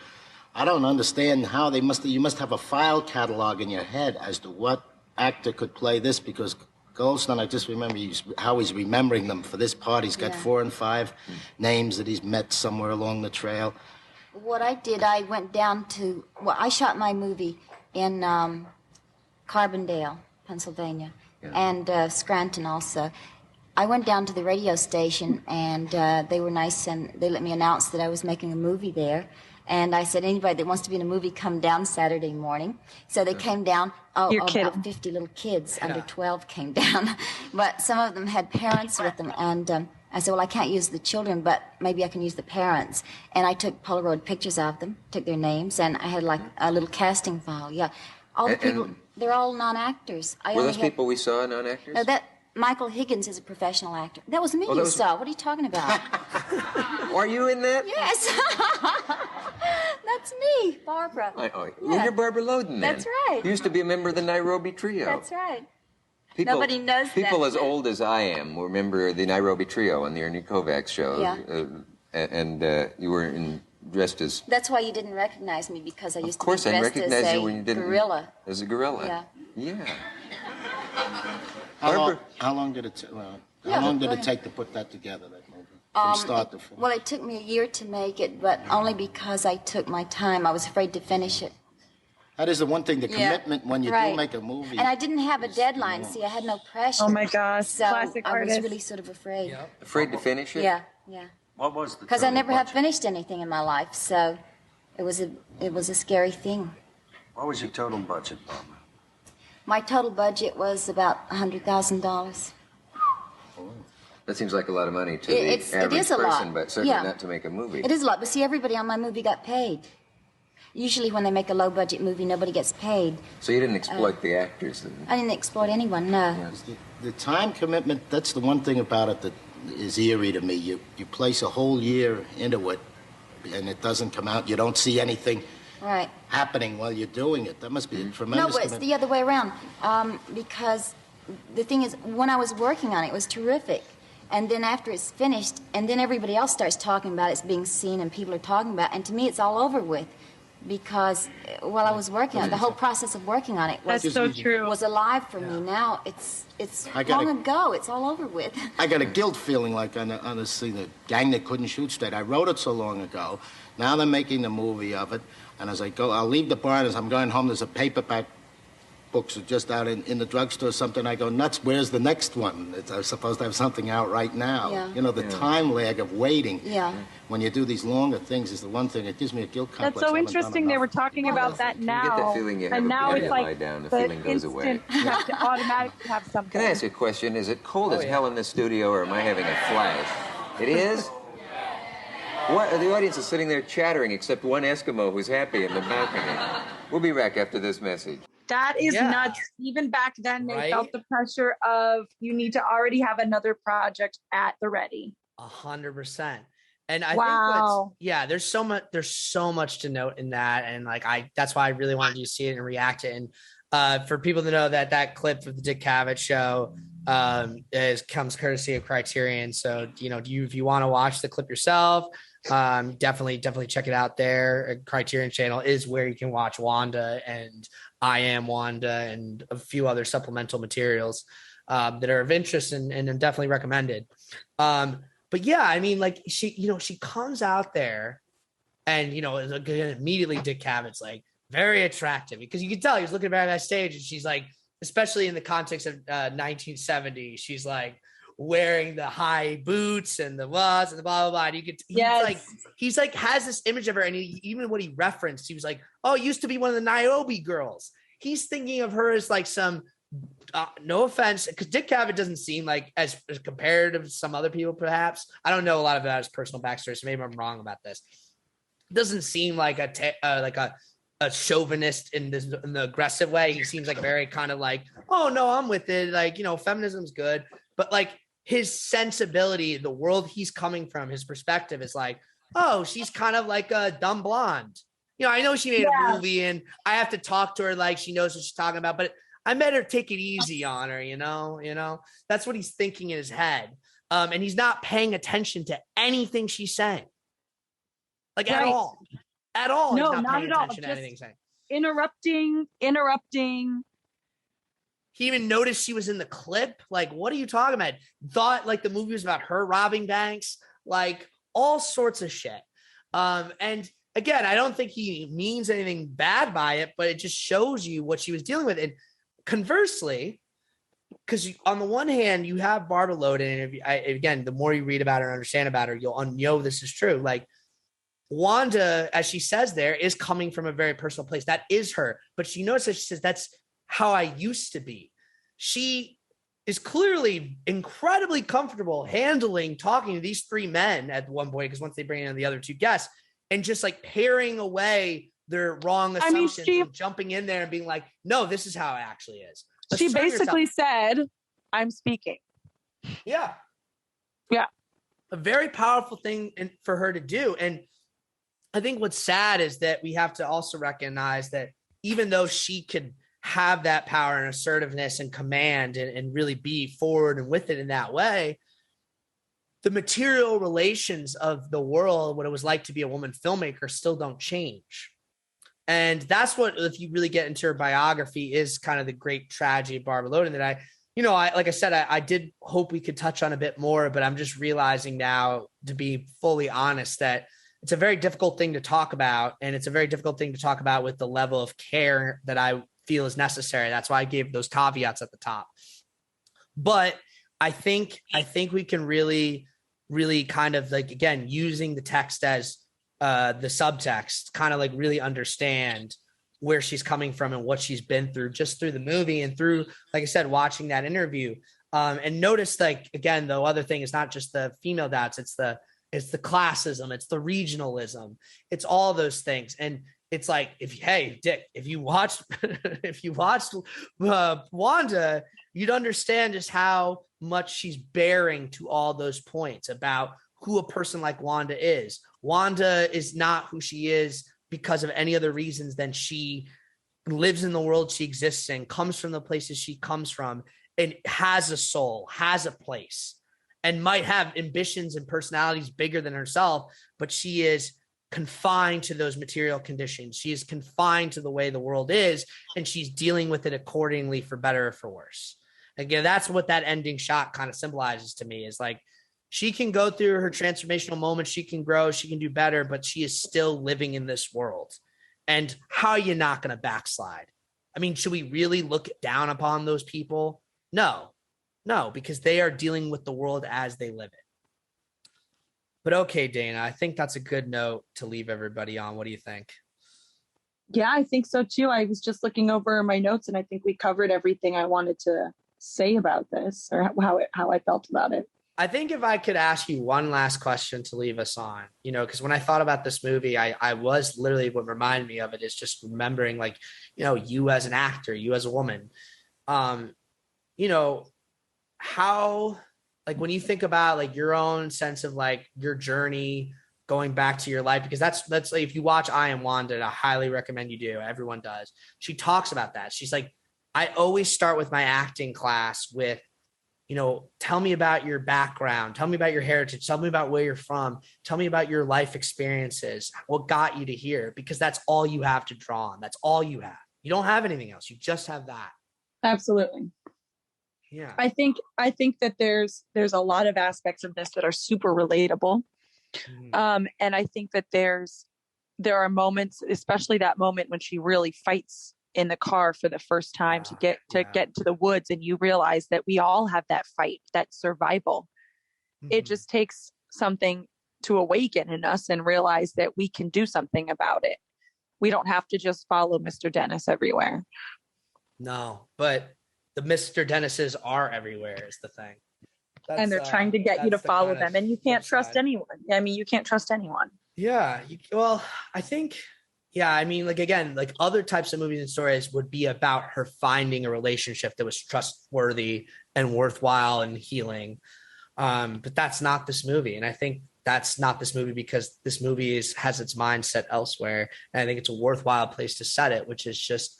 I don't understand how you must have a file catalog in your head as to what actor could play this, because Goldstone, I just remember how he's remembering them for this part. He's got 4 and 5 names that he's met somewhere along the trail. What I did, I went down to... Well, I shot my movie in Carbondale, Pennsylvania, and Scranton also. I went down to the radio station, and they were nice, and they let me announce that I was making a movie there. And I said, anybody that wants to be in a movie, come down Saturday morning. So they came down. About 50 little kids under 12 came down. But some of them had parents with them. And I said, well, I can't use the children, but maybe I can use the parents. And I took Polaroid pictures of them, took their names, and I had like a little casting file. Yeah. All the people, they're all non-actors. Were those people we saw non-actors? No, Michael Higgins is a professional actor. That was me you saw. What are you talking about? Are you in that? Yes. That's me, Barbara. Well, you're Barbara Loden, then. That's right. You used to be a member of the Nairobi Trio. That's right. Nobody knows that. People as old as I am will remember the Nairobi Trio on the Ernie Kovacs show. Yeah. And you were dressed as... That's why you didn't recognize me, because I used to be dressed as a gorilla. As a gorilla. Yeah. Yeah. How long did it take to put that together, that movie? From start to finish? Well, it took me a year to make it, but only because I took my time. I was afraid to finish it. That is the one thing, the commitment when you do make a movie. And I didn't have a deadline. See, I had no pressure. Oh my gosh, so classic artist. I was really sort of afraid. Yep. Afraid to finish it? Yeah. What was the Because I never have finished anything in my life, so it was a scary thing. What was your total budget, Barbara? My total budget was about $100,000. That seems like a lot of money to the average person, but certainly not to make a movie. It is a lot, but see, everybody on my movie got paid. Usually when they make a low-budget movie, nobody gets paid. So you didn't exploit the actors? I didn't exploit anyone, no. Yes, the time commitment, that's the one thing about it that is eerie to me. You place a whole year into it, and it doesn't come out. You don't see anything happening while you're doing it. That must be a tremendous No, but it's the other way around. Because the thing is, when I was working on it, it was terrific. And then after it's finished, and then everybody else starts talking about it, it's being seen and people are talking about it. And to me, it's all over with. Because while I was working on it, the whole process of working on it was alive for me. Now it's long ago. It's all over with. I got a guilt feeling like on this thing, the gang that couldn't shoot straight. I wrote it so long ago. Now they're making the movie of it. And as I go, I'll leave the barn. As I'm going home, there's a paperback books are just out in the drugstore or something. I go, nuts, where's the next one? I'm supposed to have something out right now. Yeah. You know, the time lag of waiting. Yeah. When you do these longer things is the one thing. It gives me a guilt complex. That's so interesting. They were talking about that now. You get that feeling you have and now it's like lie down, the feeling goes away. You have to automatically have something. Can I ask you a question? Is it cold as hell in this studio, or am I having a flash? It is? What, the audience is sitting there chattering, except one Eskimo who's happy in the balcony. We'll be back after this message. That is nuts. Even back then, they felt the pressure of you need to already have another project at the ready. 100%. And I think there's so much to note in that. And that's why I really wanted you to see it and react to it. And for people to know that clip of the Dick Cavett show comes courtesy of Criterion. So, if you want to watch the clip yourself, definitely check it out there. Criterion channel is where you can watch Wanda and I Am Wanda and a few other supplemental materials that are of interest and definitely recommended. But yeah, I mean, she comes out there and, immediately Dick Cavett's very attractive because you can tell he's looking back at that stage and she's especially in the context of 1970, she's wearing the high boots and the was and the blah, blah, blah. And you could, he's has this image of her. And even what he referenced, he was oh, it used to be one of the Niobe girls. He's thinking of her as some, no offense, because Dick Cavett doesn't seem as comparative to some other people, perhaps. I don't know a lot about his personal backstory, so maybe I'm wrong about this. Doesn't seem like a chauvinist in the aggressive way. He seems very kind of oh no, I'm with it. Feminism's good. But his sensibility, the world he's coming from, his perspective is oh, she's kind of like a dumb blonde. I know she made a movie and I have to talk to her she knows what she's talking about, but I better take it easy on her, That's what he's thinking in his head. And he's not paying attention to anything she's saying. At all. At all. No, he's not at all. To anything saying. Interrupting. He even noticed she was in the clip. What are you talking about? Thought the movie was about her robbing banks, all sorts of shit. And again, I don't think he means anything bad by it, but it just shows you what she was dealing with. And conversely, because on the one hand, you have Barbara Loden, and again, the more you read about her and understand about her, you'll know this is true. Wanda, as she says there, is coming from a very personal place. That is her. But she notices, she says, that's how I used to be. She is clearly incredibly comfortable talking to these three men at one point, because once they bring in the other two guests, and just paring away their wrong assumptions and jumping in there and being no, this is how it actually is. She basically said, I'm speaking. Yeah. Yeah. A very powerful thing for her to do. And I think what's sad is that we have to also recognize that even though she could have that power and assertiveness and command and really be forward and with it in that way, the material relations of the world, what it was like to be a woman filmmaker, still don't change. And that's what, if you really get into her biography, is kind of the great tragedy of Barbara Loden that like I said, I did hope we could touch on a bit more, but I'm just realizing now, to be fully honest, that it's a very difficult thing to talk about. And it's a very difficult thing to talk about with the level of care that I feel is necessary. That's why I gave those caveats at the top. But I think we can really, really kind of like, again, using the text as the subtext, kind of like really understand where she's coming from and what she's been through just through the movie and through, like I said, watching that interview. And notice, like, again, the other thing is not just the female doubts, it's the classism, it's the regionalism, it's all those things. And it's like, Dick, if you watched Wanda, you'd understand just how much she's bearing to all those points about who a person like Wanda is. Wanda is not who she is because of any other reasons than she lives in the world she exists in, comes from the places she comes from, and has a soul, has a place, and might have ambitions and personalities bigger than herself, but she is confined to those material conditions. She is confined to the way the world is, and she's dealing with it accordingly, for better or for worse. Again, that's what that ending shot kind of symbolizes to me, is like, she can go through her transformational moments, she can grow, she can do better, but she is still living in this world. And how are you not going to backslide? I mean, should we really look down upon those people? No, because they are dealing with the world as they live it. But okay, Dana, I think that's a good note to leave everybody on. What do you think? Yeah, I think so too. I was just looking over my notes, and I think we covered everything I wanted to say about this, or how I felt about it. I think if I could ask you one last question to leave us on, because when I thought about this movie, I was literally, what reminded me of it is just remembering, like, you as an actor, you as a woman, how, like, when you think about like your own sense of like your journey going back to your life, because that's like, if you watch I Am Wanda, I highly recommend you do. Everyone does. She talks about that. She's like, I always start with my acting class with, tell me about your background, tell me about your heritage, tell me about where you're from, tell me about your life experiences, what got you to here, because that's all you have to draw on. That's all you have. You don't have anything else. You just have that. Absolutely. Yeah. I think that there's a lot of aspects of this that are super relatable. Mm-hmm. And I think that there are moments, especially that moment when she really fights in the car for the first time to get into the woods, and you realize that we all have that fight, that survival. Mm-hmm. It just takes something to awaken in us and realize that we can do something about it. We don't have to just follow Mr. Dennis everywhere. No, but the Mr. Dennises are everywhere is the thing. And they're trying to get you to follow them, and you can't trust anyone. I mean, you can't trust anyone. Yeah. Well, I think, yeah, I mean, like, again, like other types of movies and stories would be about her finding a relationship that was trustworthy and worthwhile and healing. But that's not this movie. And I think that's not this movie because this movie has its mindset elsewhere. And I think it's a worthwhile place to set it, which is just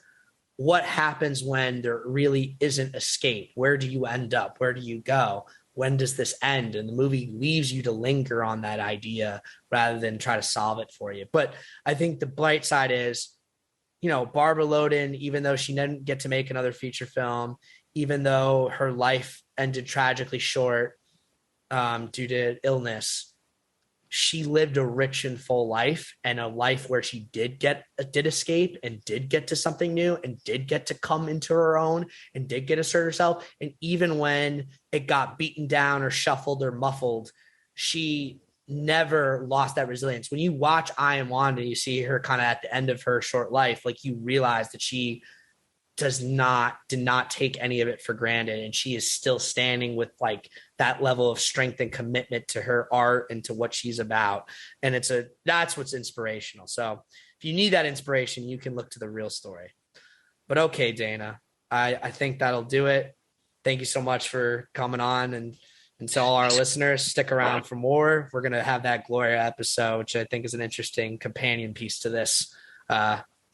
what happens when there really isn't escape. Where do you end up? Where do you go? When does this end? And the movie leaves you to linger on that idea rather than try to solve it for you. But I think the bright side is, Barbara Loden, even though she didn't get to make another feature film, even though her life ended tragically short due to illness, she lived a rich and full life, and a life where she did escape and did get to something new and did get to come into her own and did get to assert herself. And even when it got beaten down or shuffled or muffled, she never lost that resilience. When you watch I Am Wanda, you see her kind of at the end of her short life, like, you realize that she did not take any of it for granted, and she is still standing with like that level of strength and commitment to her art and to what she's about. And that's what's inspirational. So if you need that inspiration, you can look to the real story. But okay, Dana, I think that'll do it. thank you so much for coming on. And to all our listeners, stick around for more. We're going to have that Gloria episode, which I think is an interesting companion piece to this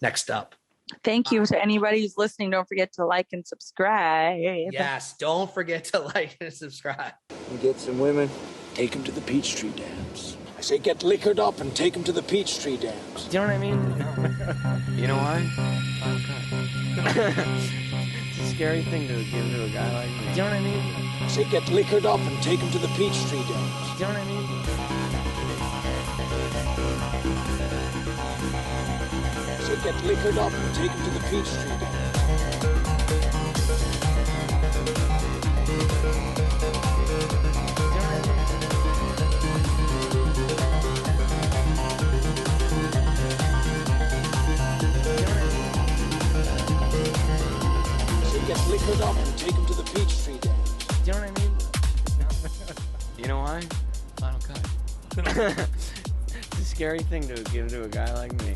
next up. Thank you to anybody who's listening. Don't forget to like and subscribe. Yes, don't forget to like and subscribe. You get some women, take them to the Peachtree Dams. I say get liquored up and take them to the Peachtree Dams. Do you know what I mean? You know why? It's a scary thing to give to a guy like me. Do you know what I mean? I say get liquored up and take them to the Peachtree Dams. Do you know what I mean? I say get liquored up and take them to the Peachtree Dams. Get liquored up and take him to the Peachtree Dams. Do you know what I mean? You know why? Final cut. It's a scary thing to give to a guy like me.